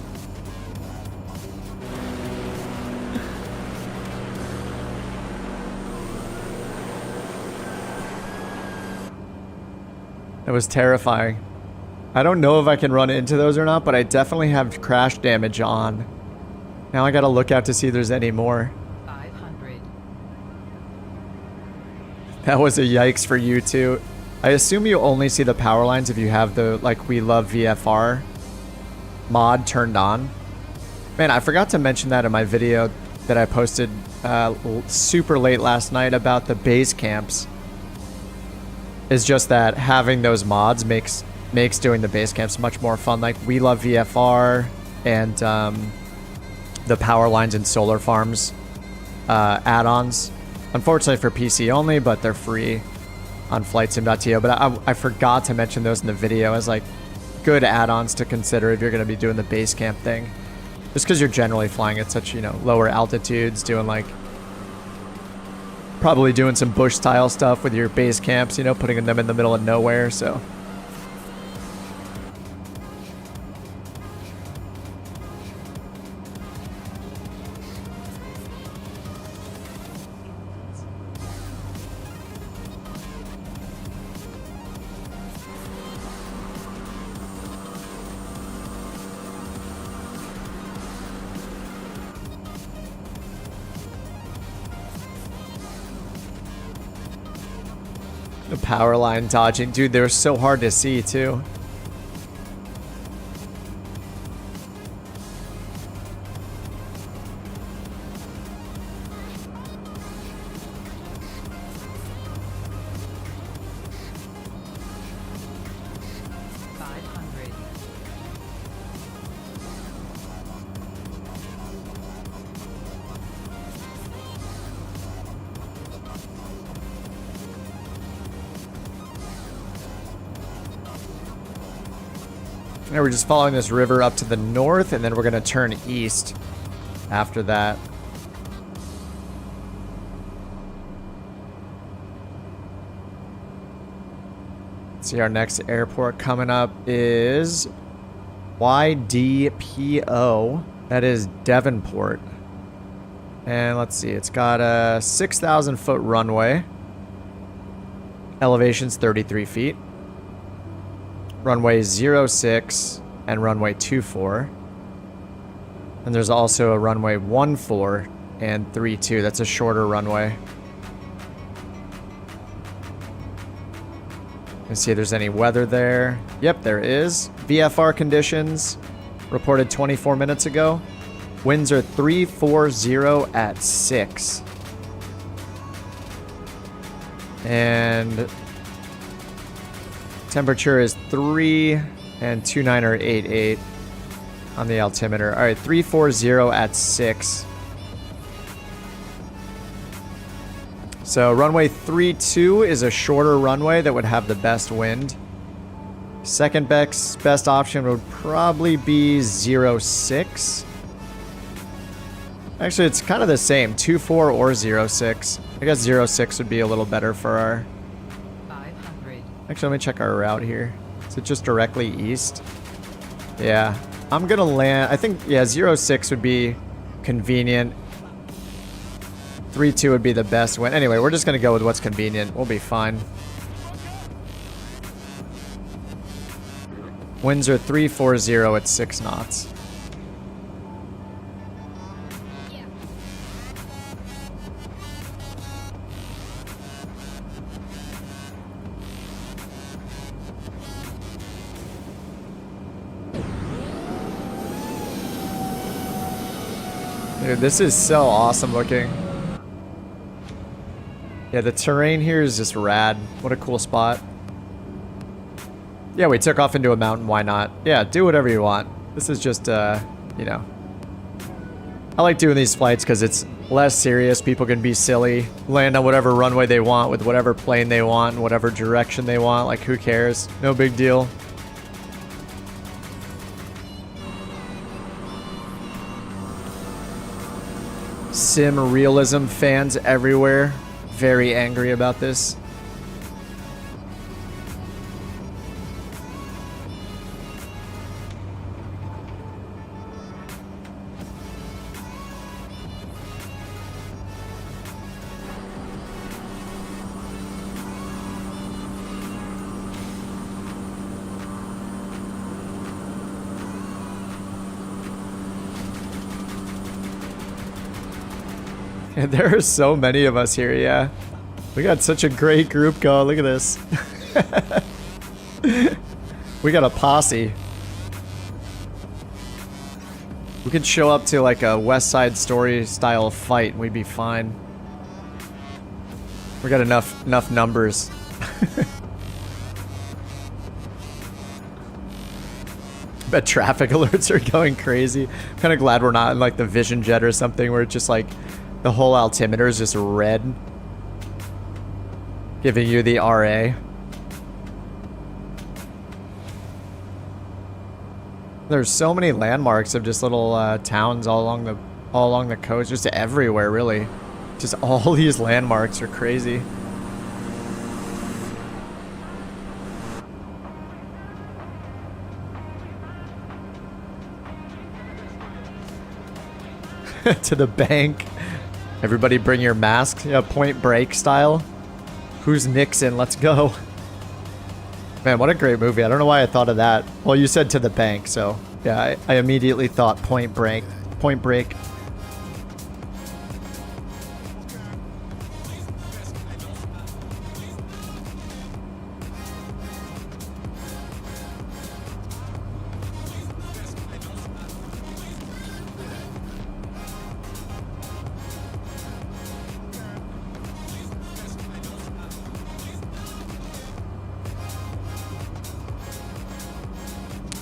That was terrifying. I don't know if I can run into those or not, but I definitely have crash damage on. Now I gotta look out to see if there's any more. 500. That was a yikes for you too. I assume you only see the power lines if you have the, like, We Love VFR mod turned on. Man, I forgot to mention that in my video that I posted super late last night about the base camps. It's just that having those mods makes doing the base camps much more fun. Like We Love VFR and the power lines and solar farms add-ons. Unfortunately for PC only, but they're free on flightsim.to. But I forgot to mention those in the video as like good add-ons to consider if you're going to be doing the base camp thing. Just because you're generally flying at such, you know, lower altitudes, doing like probably doing some bush style stuff with your base camps, you know, putting them in the middle of nowhere, so. The power line dodging. Dude, they're so hard to see, too. Now we're just following this river up to the north, and then we're going to turn east after that. See, our next airport coming up is YDPO. That is Devonport. And let's see, it's got a 6,000 foot runway. Elevation's 33 feet. Runway 06 and runway 24. And there's also a runway 14 and 32. That's a shorter runway. Let's see if there's any weather there. Yep, there is. VFR conditions reported 24 minutes ago. Winds are 340 at 6. And temperature is 3 and 29 or 88 on the altimeter. All right, 340 at 6. So runway 32 is a shorter runway that would have the best wind. Second best option would probably be 06. Actually, it's kind of the same, 24 or 06. I guess 06 would be a little better for our... Actually, let me check our route here. Is it just directly east? Yeah. I'm going to land... I think, yeah, 06 would be convenient. 3-2 would be the best win. Anyway, we're just going to go with what's convenient. We'll be fine. Winds are 340 at 6 knots. Dude, this is so awesome looking. Yeah, the terrain here is just rad. What a cool spot. Yeah, we took off into a mountain. Why not? Yeah, do whatever you want. This is just, you know. I like doing these flights because it's less serious. People can be silly, land on whatever runway they want with whatever plane they want, whatever direction they want. Like, who cares? No big deal. Sim realism fans everywhere. Very angry about this. And there are so many of us here, yeah. We got such a great group going. Look at this. We got a posse. We could show up to like a West Side Story style fight and we'd be fine. We got enough numbers. Bet traffic alerts are going crazy. I'm kind of glad we're not in like the Vision Jet or something where it's just like the whole altimeter is just red. Giving you the RA. There's so many landmarks of just little towns all along the coast, just everywhere really. Just all these landmarks are crazy. To the bank. Everybody bring your masks. Yeah, Point Break style. Who's Nixon? Let's go. Man, what a great movie. I don't know why I thought of that. Well, you said to the bank, so yeah, I immediately thought Point Break. Point Break.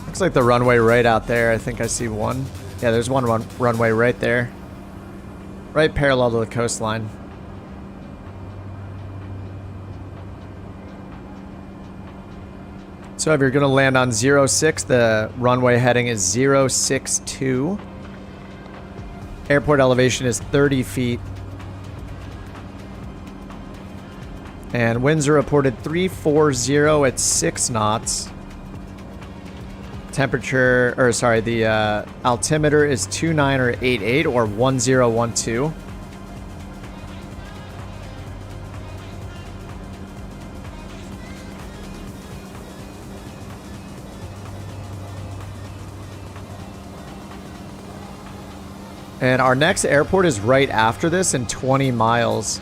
Looks like the runway right out there. I think I see one. Yeah, there's one runway right there. Right parallel to the coastline. So if you're going to land on 06, the runway heading is 062. Airport elevation is 30 feet. And winds are reported 340 at 6 knots. Temperature, or sorry, the altimeter is 29 or 88 or 1012. And our next airport is right after this in 20 miles.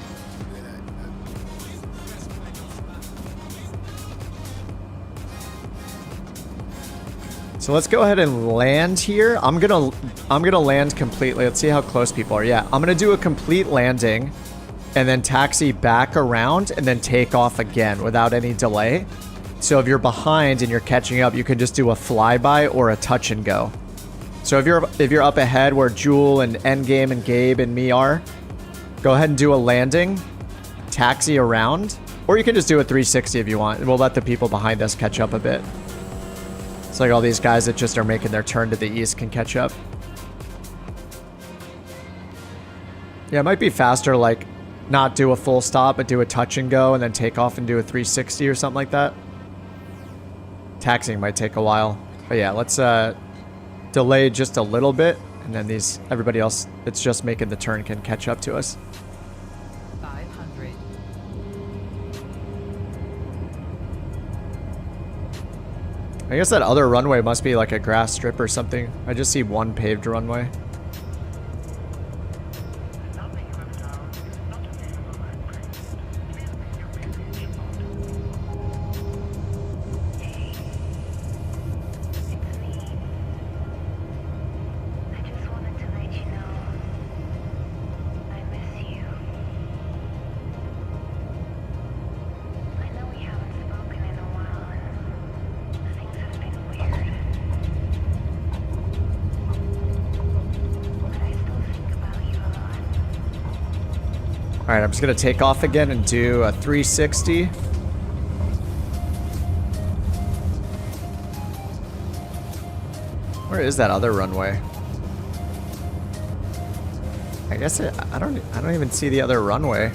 So let's go ahead and land here. I'm gonna land completely. Let's see how close people are. Yeah, I'm gonna do a complete landing and then taxi back around and then take off again without any delay. So if you're behind and you're catching up, you can just do a flyby or a touch and go. So if you're up ahead where Jewel and Endgame and Gabe and me are, go ahead and do a landing, taxi around, or you can just do a 360 if you want. And we'll let the people behind us catch up a bit. It's like all these guys that just are making their turn to the east can catch up. Yeah, it might be faster, like, not do a full stop, but do a touch and go, and then take off and do a 360 or something like that. Taxiing might take a while. But yeah, let's delay just a little bit, and then everybody else that's just making the turn can catch up to us. 500. I guess that other runway must be like a grass strip or something. I just see one paved runway. Alright, I'm just gonna take off again and do a 360. Where is that other runway? I guess I don't even see the other runway.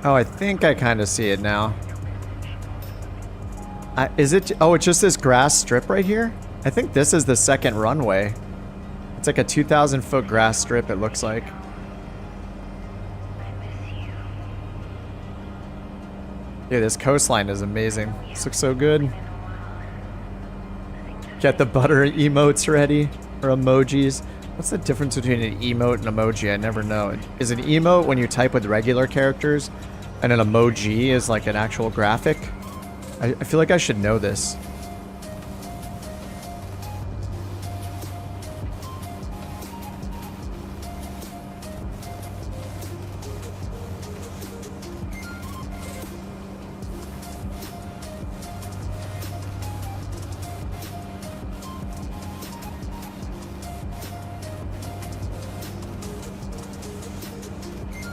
Oh, I think I kind of see it now. Is it? Oh, it's just this grass strip right here? I think this is the second runway. It's like a 2,000-foot grass strip, it looks like. Yeah, this coastline is amazing. This looks so good. Get the butter emotes ready. Or emojis. What's the difference between an emote and emoji? I never know. Is an emote when you type with regular characters, and an emoji is like an actual graphic? I feel like I should know this.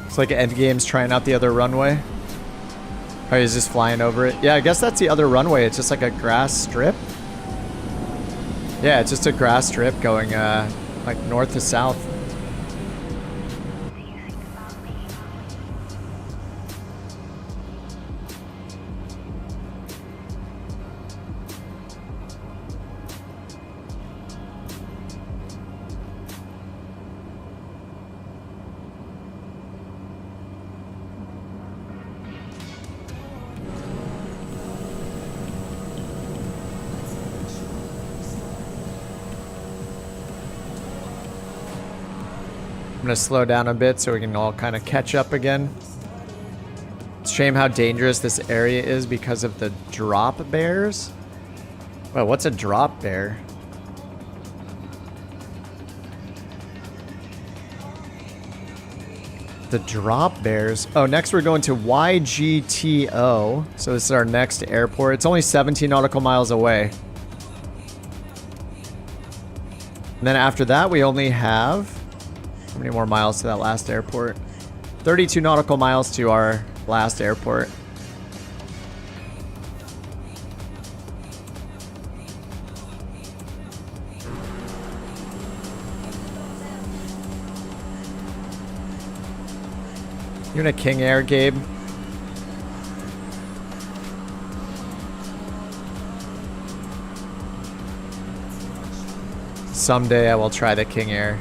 It's like Endgame's trying out the other runway. Oh, he's just flying over it. Yeah, I guess that's the other runway. It's just like a grass strip. Yeah, it's just a grass strip going like north to south. I'm gonna slow down a bit so we can all kind of catch up again. It's a shame how dangerous this area is because of the drop bears. Well, what's a drop bear? The drop bears. Oh, next we're going to YGTO. So this is our next airport. It's only 17 nautical miles away. And then after that, we only have... How many more miles to that last airport? 32 nautical miles to our last airport. You in a King Air, Gabe? Someday I will try the King Air.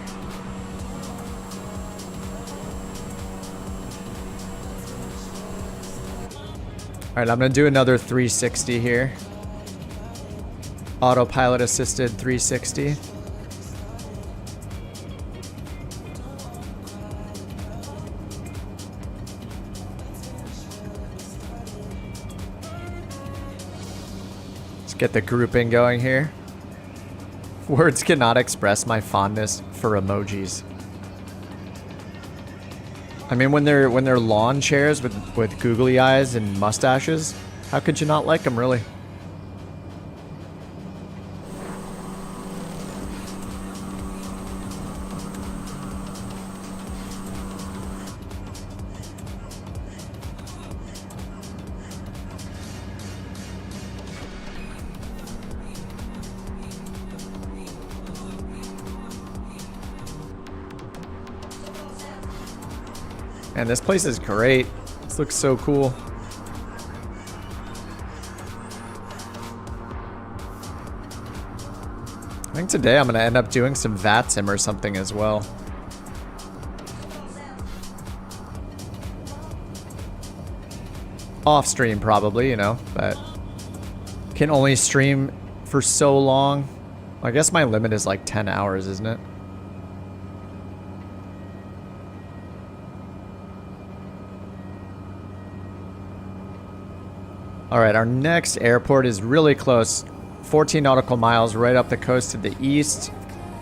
Alright, I'm going to do another 360 here. Autopilot assisted 360. Let's get the grouping going here. Words cannot express my fondness for emojis. I mean, when they're lawn chairs with googly eyes and mustaches, how could you not like them, really? Man, this place is great. This looks so cool. I think today I'm going to end up doing some VATSIM or something as well. Off stream probably, you know, but can only stream for so long. I guess my limit is like 10 hours, isn't it? All right, our next airport is really close. 14 nautical miles right up the coast to the east.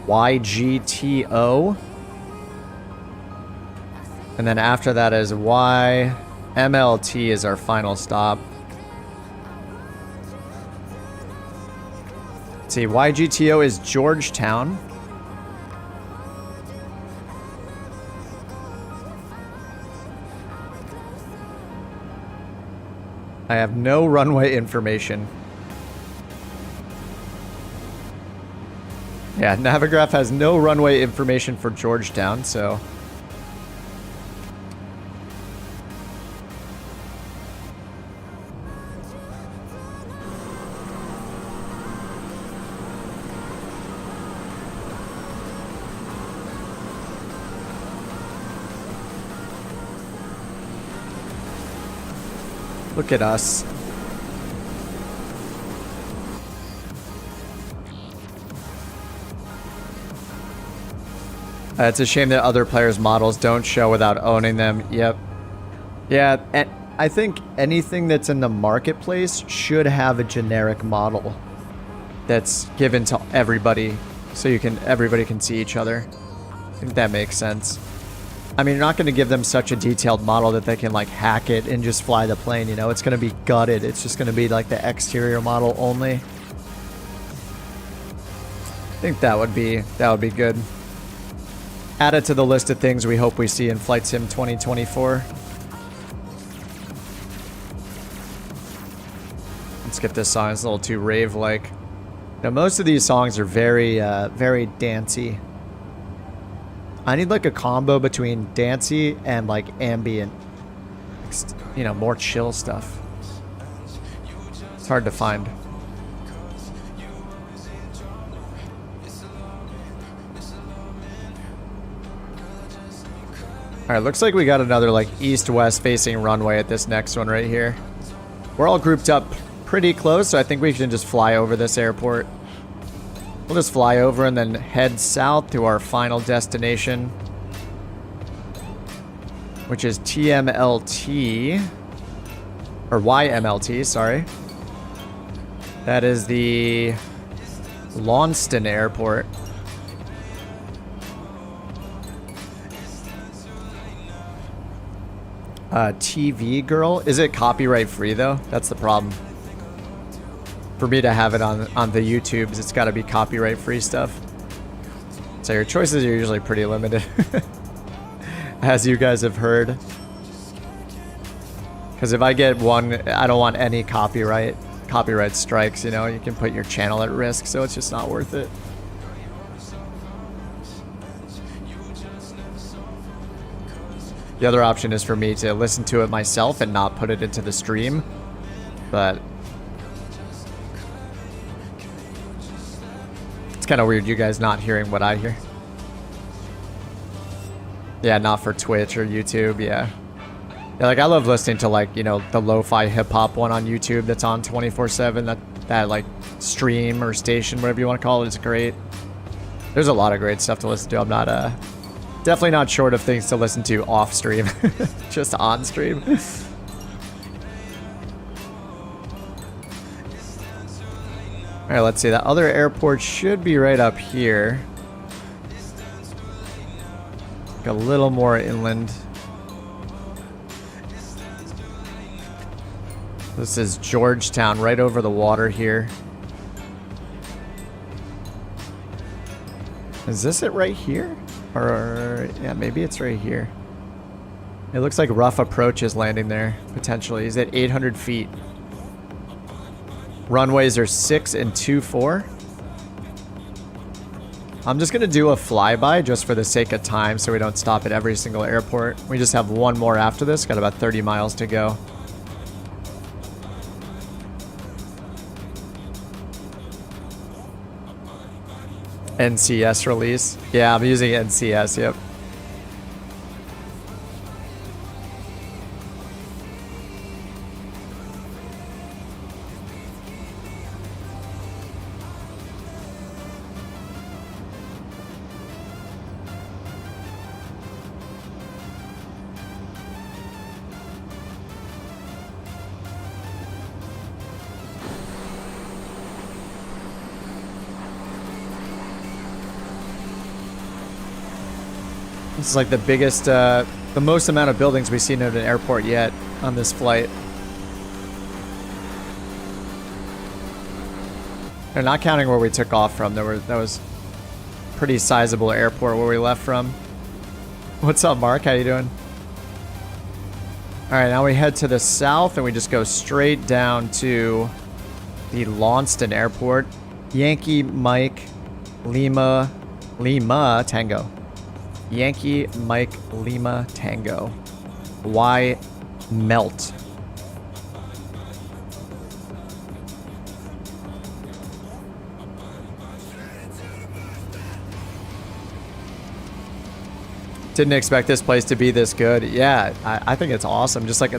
YGTO. And then after that is YMLT is our final stop. Let's see, YGTO is Georgetown. I have no runway information. Yeah, Navigraph has no runway information for Georgetown, so... Look at us. It's a shame that other players' models don't show without owning them. Yep. Yeah, and I think anything that's in the marketplace should have a generic model that's given to everybody, so everybody can see each other. I think that makes sense. I mean, you're not going to give them such a detailed model that they can, like, hack it and just fly the plane, you know? It's going to be gutted. It's just going to be, like, the exterior model only. I think that would be good. Add it to the list of things we hope we see in Flight Sim 2024. Let's get this song. It's a little too rave-like. Now, most of these songs are very, very dancey. I need like a combo between dancey and like ambient, you know, more chill stuff. It's hard to find. All right, looks like we got another like east-west facing runway at this next one right here. We're all grouped up pretty close, so I think we can just fly over this airport. We'll just fly over and then head south to our final destination, which is TMLT, or YMLT, sorry. That is the Launceston Airport. TV Girl. Is it copyright free though? That's the problem. For me to have it on the YouTubes, it's got to be copyright free stuff. So your choices are usually pretty limited, as you guys have heard. Because if I get one, I don't want any copyright strikes. You know, you can put your channel at risk, so it's just not worth it. The other option is for me to listen to it myself and not put it into the stream, but it's kind of weird you guys not hearing what I hear. Yeah, not for Twitch or YouTube, yeah. Yeah, like I love listening to like, you know, the lo-fi hip-hop one on YouTube that's on 24/7. That like stream or station, whatever you want to call it, is great. There's a lot of great stuff to listen to. I'm not definitely not short of things to listen to off stream, just on stream. All right, let's see. That other airport should be right up here. Like a little more inland. This is Georgetown, right over the water here. Is this it right here? Or, yeah, maybe it's right here. It looks like Rough Approach is landing there, potentially. Is it 800 feet? Runways are 6 and 24. I'm just going to do a flyby just for the sake of time so we don't stop at every single airport. We just have one more after this. Got about 30 miles to go. NCS release. Yeah, I'm using NCS, yep. This is like the biggest, the most amount of buildings we've seen at an airport yet on this flight. And not counting where we took off from, that was pretty sizable airport where we left from. What's up, Mark? How you doing? All right, now we head to the south and we just go straight down to the Launceston Airport. Yankee Mike Lima Tango. Yankee Mike Lima Tango. Y Melt. Didn't expect this place to be this good. Yeah, I think it's awesome. Just like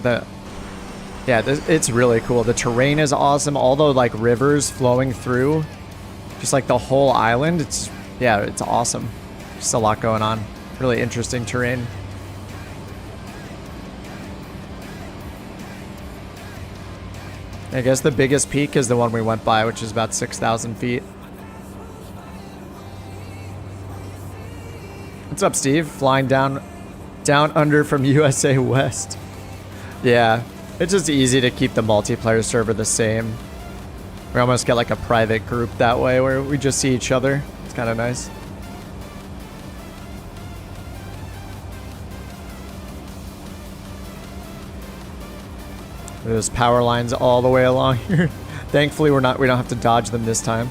it's really cool. The terrain is awesome. All the like rivers flowing through, just like the whole island. It's awesome. Just a lot going on. Really interesting terrain. I guess the biggest peak is the one we went by, which is about 6,000 feet. What's up, Steve? Flying down under from USA West. Yeah, it's just easy to keep the multiplayer server the same. We almost get like a private group that way where we just see each other. It's kind of nice. There's power lines all the way along here. Thankfully, we don't have to dodge them this time.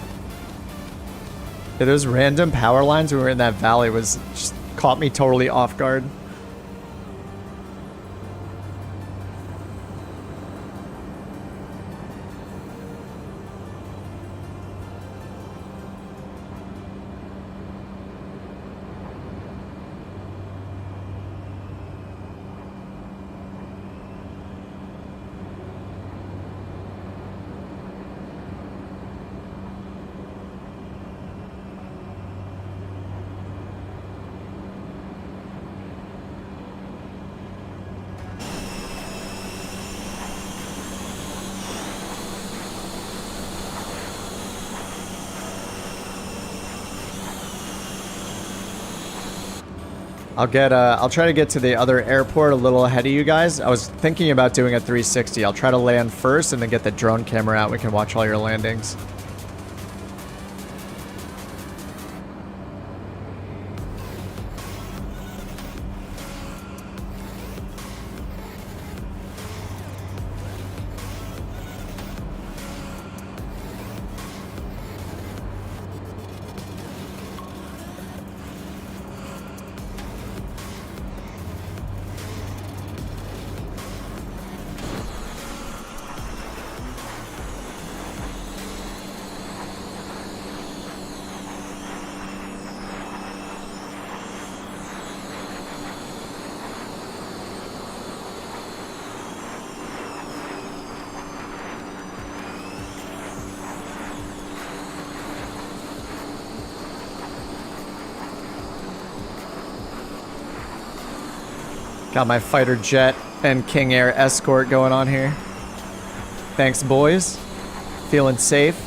Yeah, those random power lines when we were in that valley was just caught me totally off guard. I'll try to get to the other airport a little ahead of you guys. I was thinking about doing a 360. I'll try to land first and then get the drone camera out. We can watch all your landings. Got my fighter jet and King Air escort going on here. Thanks, boys. Feeling safe.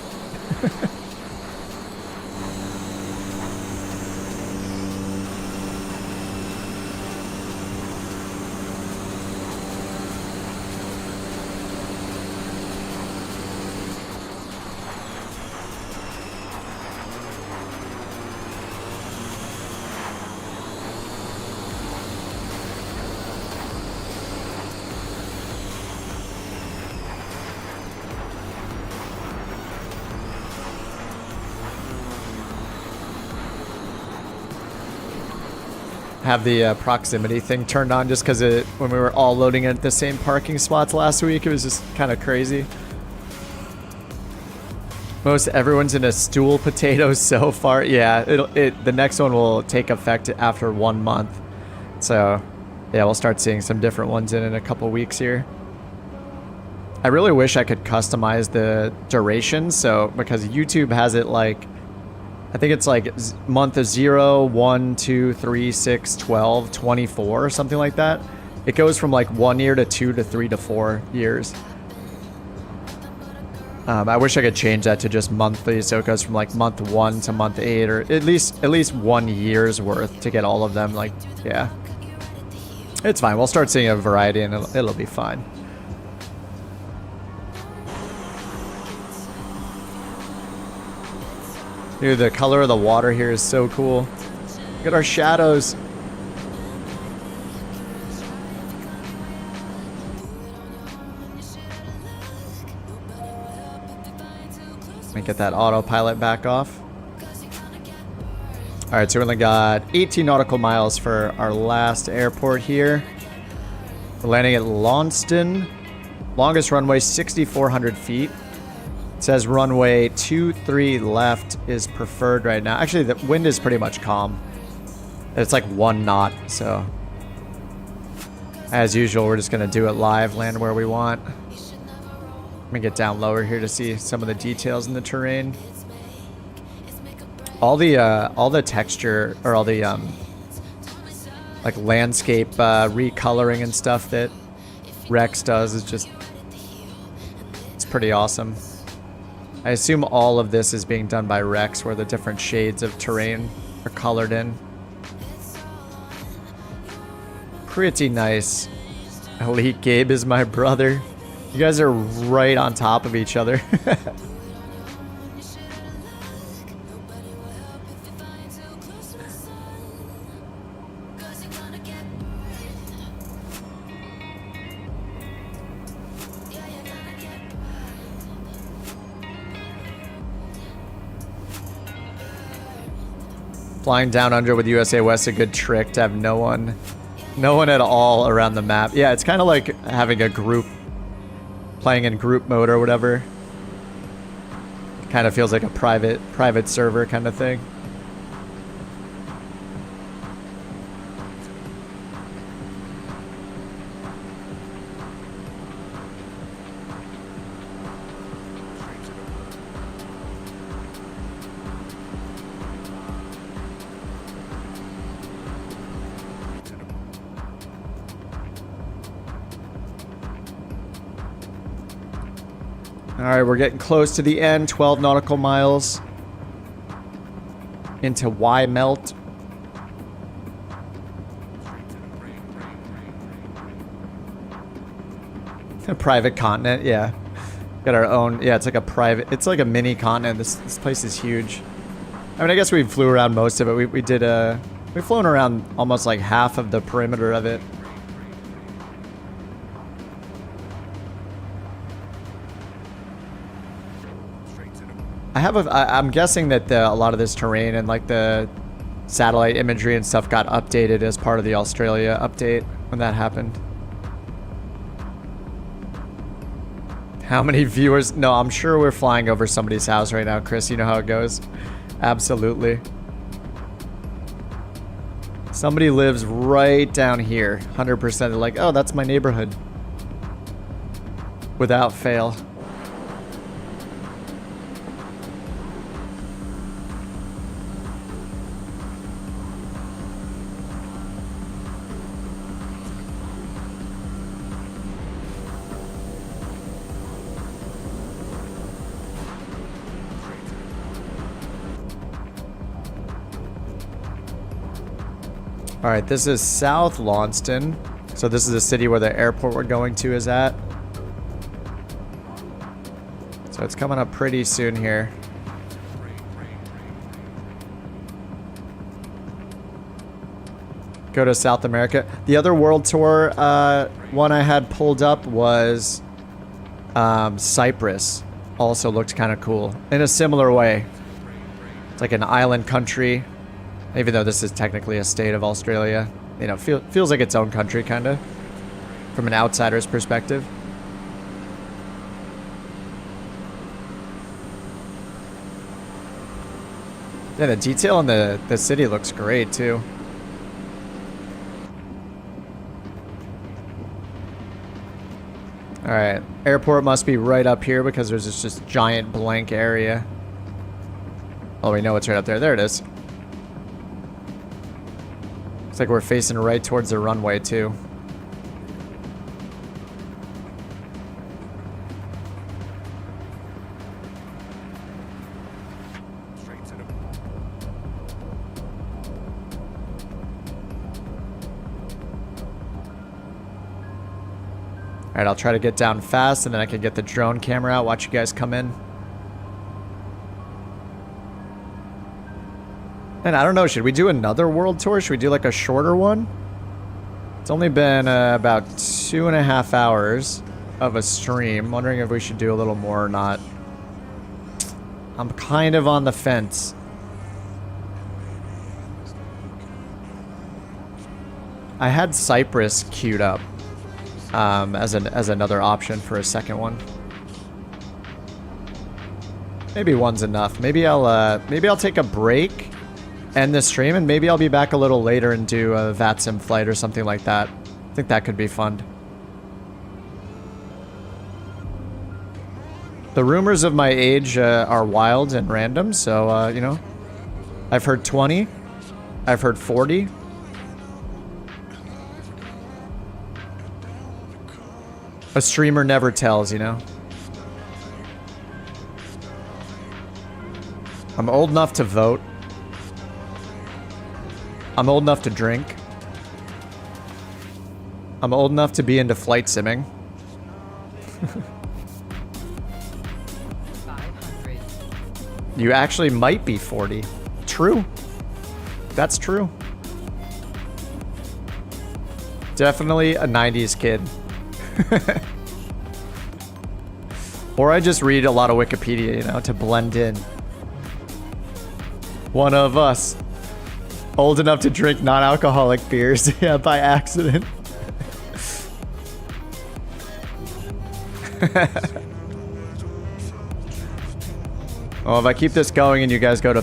Have the proximity thing turned on just because when we were all loading at the same parking spots last week, it was just kind of crazy. Most everyone's in a stool potato so far. Yeah, the next one will take effect after 1 month. So yeah, we'll start seeing some different ones in a couple weeks here. I really wish I could customize the duration, so because YouTube has it like, I think it's like month of 0, 1, 2, 3, 6, 12, 24 or something like that. It goes from like 1 year to 2 to 3 to 4 years. I wish I could change that to just monthly, so it goes from like month 1 to month 8, or at least 1 year's worth to get all of them. Like, yeah, it's fine. We'll start seeing a variety, and it'll be fine. Dude, the color of the water here is so cool. Look at our shadows. Let me get that autopilot back off. All right, so we only got 18 nautical miles for our last airport here. We're landing at Launceston. Longest runway, 6,400 feet. It says runway 23 left is preferred right now. Actually, the wind is pretty much calm. It's like 1 knot, so as usual, we're just gonna do it live, land where we want. Let me get down lower here to see some of the details in the terrain. All the texture, or all the like landscape recoloring and stuff that Rex does is just, it's pretty awesome. I assume all of this is being done by Rex, where the different shades of terrain are colored in. Pretty nice. Elite Gabe is my brother. You guys are right on top of each other. Flying down under with USA West, a good trick to have no one at all around the map. Yeah, it's kind of like having a group, playing in group mode or whatever. Kind of feels like a private server kind of thing. Alright, we're getting close to the end. 12 nautical miles into Y Melt. A private continent, yeah. Got our own, yeah, it's like a private, it's like a mini continent. This place is huge. I mean, I guess we flew around most of it. We've flown around almost like half of the perimeter of it. I'm guessing that a lot of this terrain and like the satellite imagery and stuff got updated as part of the Australia update when that happened. How many viewers? No, I'm sure we're flying over somebody's house right now, Chris. You know how it goes. Absolutely. Somebody lives right down here. 100%. They're like, oh, that's my neighborhood. Without fail. All right, this is South Launceston. So this is the city where the airport we're going to is at. So it's coming up pretty soon here. Go to South America. The other world tour one I had pulled up was Cyprus. Also looked kind of cool in a similar way. It's like an island country. Even though this is technically a state of Australia, you know, feels like its own country, kind of, from an outsider's perspective. Yeah, the detail on the city looks great, too. Alright, airport must be right up here because there's this just giant blank area. Oh, we know it's right up there. There it is. Looks like we're facing right towards the runway, too. All right, I'll try to get down fast, and then I can get the drone camera out, watch you guys come in. And I don't know, should we do another world tour? Should we do like a shorter one? It's only been about 2.5 hours of a stream. Wondering if we should do a little more or not. I'm kind of on the fence. I had Cyprus queued up as another option for a second one. Maybe one's enough. Maybe I'll take a break, end the stream, and maybe I'll be back a little later and do a VATSIM flight or something like that. I think that could be fun. The rumors of my age are wild and random, so, you know, I've heard 20. I've heard 40. A streamer never tells, you know? I'm old enough to vote. I'm old enough to drink. I'm old enough to be into flight simming. 500. You actually might be 40. True. That's true. Definitely a 90s kid. Or I just read a lot of Wikipedia, you know, to blend in. One of us. Old enough to drink non-alcoholic beers. Yeah, by accident. Well, if I keep this going and you guys go to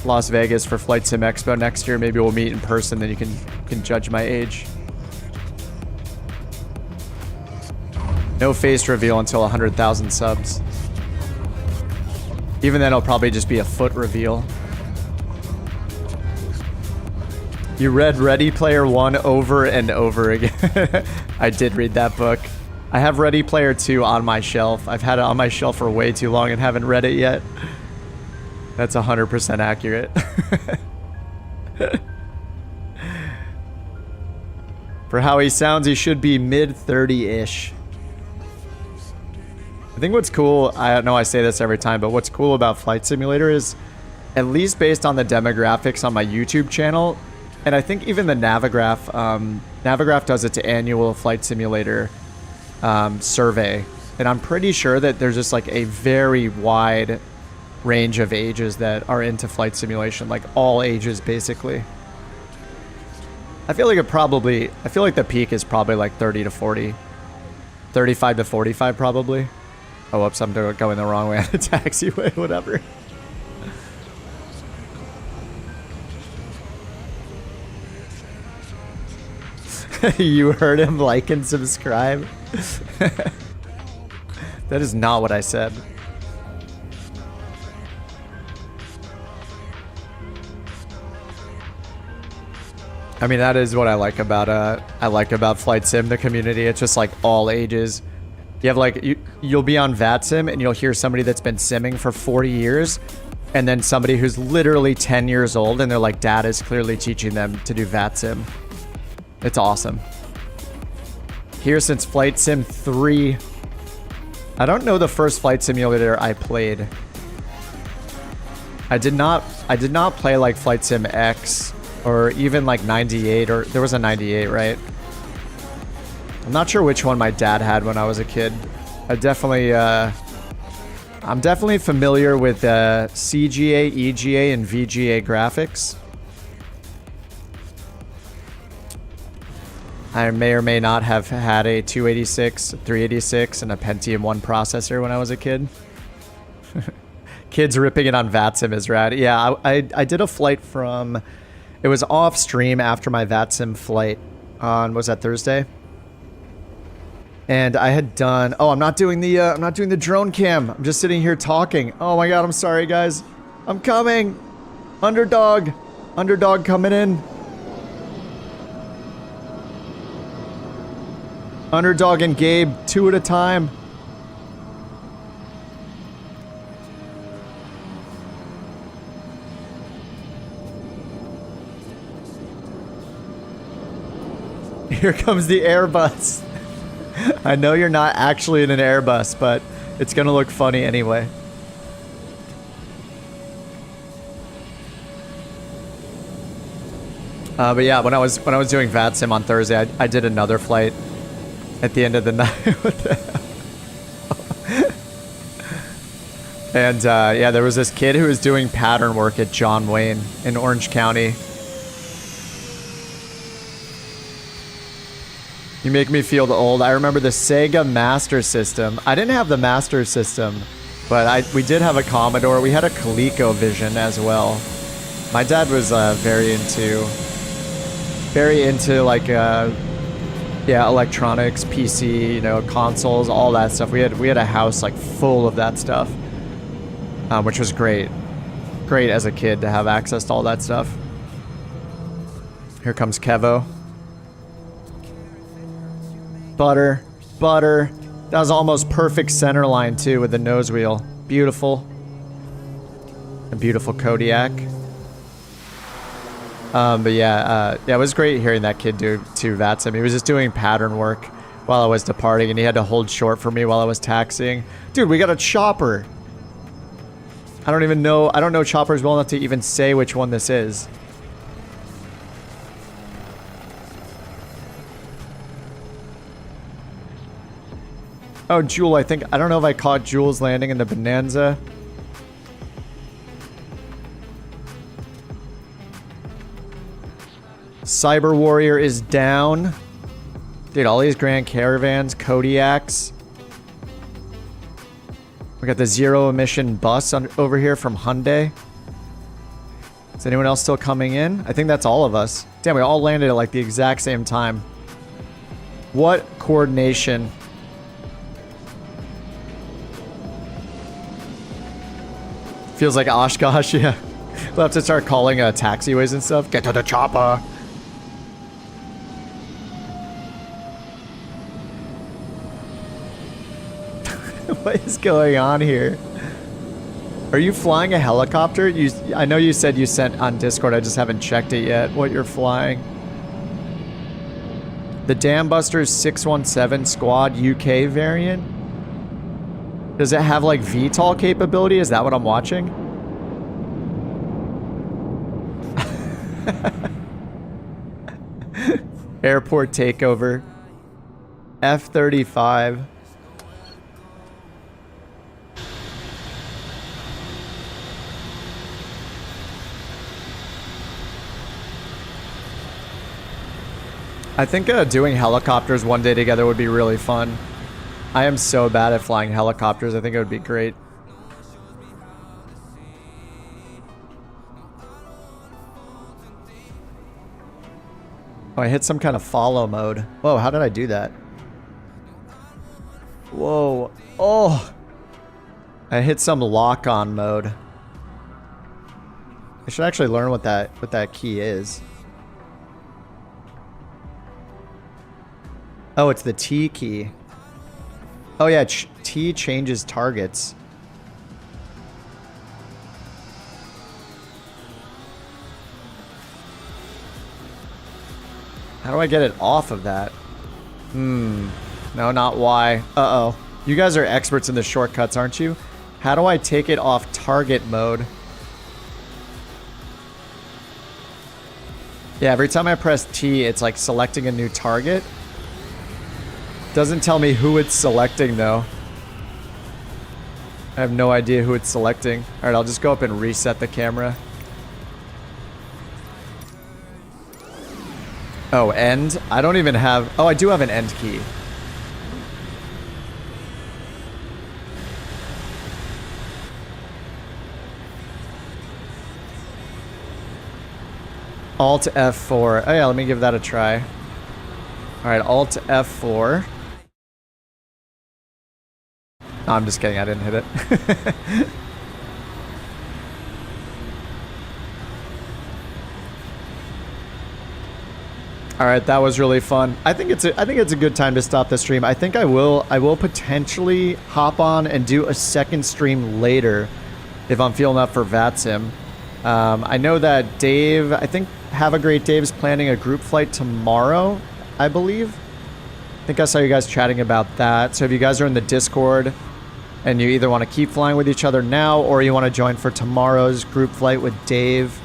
Las Vegas for Flight Sim Expo next year, maybe we'll meet in person, then you can judge my age. No face reveal until 100,000 subs. Even then, it'll probably just be a foot reveal. You read Ready Player 1 over and over again. I did read that book. I have Ready Player 2 on my shelf. I've had it on my shelf for way too long and haven't read it yet. That's 100% accurate. For how he sounds, he should be mid-30-ish. I think what's cool, I know I say this every time, but what's cool about Flight Simulator is, at least based on the demographics on my YouTube channel, and I think even the Navigraph, Navigraph does its annual Flight Simulator survey, and I'm pretty sure that there's just like a very wide range of ages that are into flight simulation, like all ages basically. I feel like the peak is probably like 30 to 40, 35 to 45 probably. Oh, whoops, I'm going the wrong way on the taxiway, whatever. You heard him like and subscribe? That is not what I said. I mean, that is what I like about Flight Sim, the community. It's just like all ages. You have like, you'll be on VATSIM and you'll hear somebody that's been simming for 40 years and then somebody who's literally 10 years old and their like dad is clearly teaching them to do VATSIM. It's awesome. Here since Flight Sim 3. I don't know the first flight simulator I played. I did not play like Flight Sim X or even like 98, or there was a 98, right? I'm not sure which one my dad had when I was a kid. I'm definitely familiar with CGA, EGA, and VGA graphics. I may or may not have had a 286, 386, and a Pentium 1 processor when I was a kid. Kids ripping it on VATSIM is rad. Yeah, I did a flight from... It was off stream after my VATSIM flight on... Was that Thursday? And I had done... Oh, I'm not doing the drone cam. I'm just sitting here talking. Oh my god, I'm sorry, guys. I'm coming. Underdog. Underdog coming in. Underdog and Gabe, 2 at a time. Here comes the Airbus. I know you're not actually in an Airbus, but it's gonna look funny anyway. But yeah, when I was doing VATSIM on Thursday, I did another flight at the end of the night. What the hell? And yeah, there was this kid who was doing pattern work at John Wayne in Orange County. You make me feel old. I remember the Sega Master System. I didn't have the Master System, but we did have a Commodore. We had a ColecoVision as well. My dad was very into like yeah, electronics, PC, you know, consoles, all that stuff. We had a house like full of that stuff, which was great as a kid to have access to all that stuff. Here comes Kevo. Butter. That was almost perfect center line too with the nose wheel. Beautiful. A beautiful Kodiak. But yeah, yeah, it was great hearing that kid do VATSIM. He was just doing pattern work while I was departing, and he had to hold short for me while I was taxiing. Dude, we got a chopper. I don't know choppers well enough to even say which one this is. Oh, Jewel, I don't know if I caught Jules landing in the Bonanza. Cyber Warrior is down. Dude, all these Grand Caravans, Kodiaks. We got the zero emission bus over here from Hyundai. Is anyone else still coming in? I think that's all of us. Damn, we all landed at like the exact same time. What coordination? Feels like Oshkosh, yeah. We'll have to start calling taxiways and stuff. Get to the chopper. What is going on here? Are you flying a helicopter? I know you said you sent on Discord. I just haven't checked it yet. What you're flying? The Dam Busters 617 Squad UK variant. Does it have like VTOL capability? Is that what I'm watching? Airport takeover. F-35. I think doing helicopters one day together would be really fun. I am so bad at flying helicopters. I think it would be great. Oh, I hit some kind of follow mode. Whoa, how did I do that? Whoa. Oh! I hit some lock-on mode. I should actually learn what that key is. Oh, it's the T key. Oh yeah, T changes targets. How do I get it off of that? No, not Y. Uh-oh. You guys are experts in the shortcuts, aren't you? How do I take it off target mode? Yeah, every time I press T, it's like selecting a new target. Doesn't tell me who it's selecting though. I have no idea who it's selecting. Alright, I'll just go up and reset the camera. Oh, end? I don't even have... Oh, I do have an end key. Alt F4. Oh yeah, let me give that a try. Alright, Alt F4. No, I'm just kidding, I didn't hit it. Alright, that was really fun. I think it's a good time to stop the stream. I think I will potentially hop on and do a second stream later if I'm feeling up for VATSIM. I know that Dave, I think Have a Great Dave's planning a group flight tomorrow I believe. I think I saw you guys chatting about that. So if you guys are in the Discord and you either want to keep flying with each other now or you want to join for tomorrow's group flight with Dave,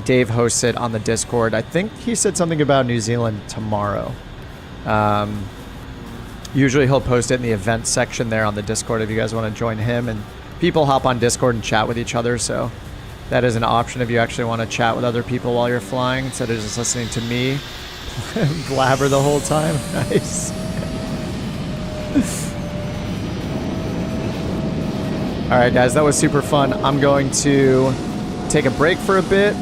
Dave hosts it on the Discord. I think he said something about New Zealand tomorrow. Usually he'll post it in the events section there on the Discord if you guys want to join him. And people hop on Discord and chat with each other, so that is an option if you actually want to chat with other people while you're flying instead of just listening to me blabber the whole time. Nice. All right, guys, that was super fun. I'm going to take a break for a bit.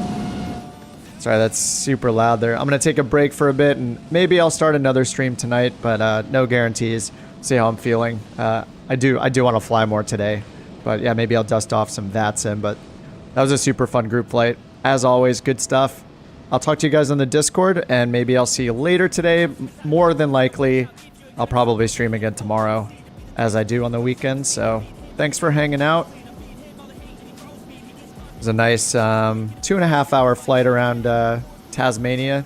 Sorry, that's super loud there. I'm going to take a break for a bit, and maybe I'll start another stream tonight, but no guarantees. See how I'm feeling. I do want to fly more today, but yeah, maybe I'll dust off some VATSIM, but that was a super fun group flight. As always, good stuff. I'll talk to you guys on the Discord, and maybe I'll see you later today. More than likely, I'll probably stream again tomorrow, as I do on the weekends. So thanks for hanging out. It was a nice 2.5 hour flight around Tasmania.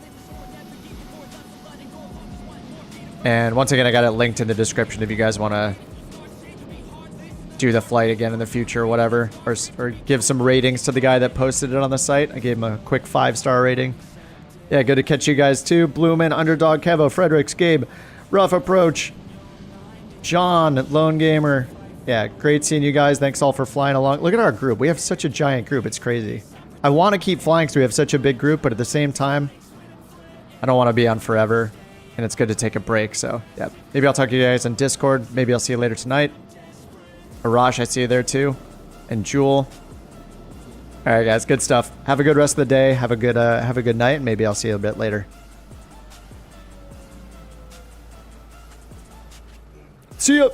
And once again, I got it linked in the description if you guys want to do the flight again in the future or whatever, or give some ratings to the guy that posted it on the site. I gave him a quick 5-star rating. Yeah, good to catch you guys too. Bloomin', Underdog, Kevo, Fredericks, Gabe, Rough Approach, John, Lone Gamer. Yeah, great seeing you guys. Thanks all for flying along. Look at our group. We have such a giant group. It's crazy. I want to keep flying because we have such a big group, but at the same time, I don't want to be on forever, and it's good to take a break. So yeah, maybe I'll talk to you guys on Discord. Maybe I'll see you later tonight. Arash, I see you there too. And Jewel. All right, guys, good stuff. Have a good rest of the day. Have a good night, and maybe I'll see you a bit later. See ya.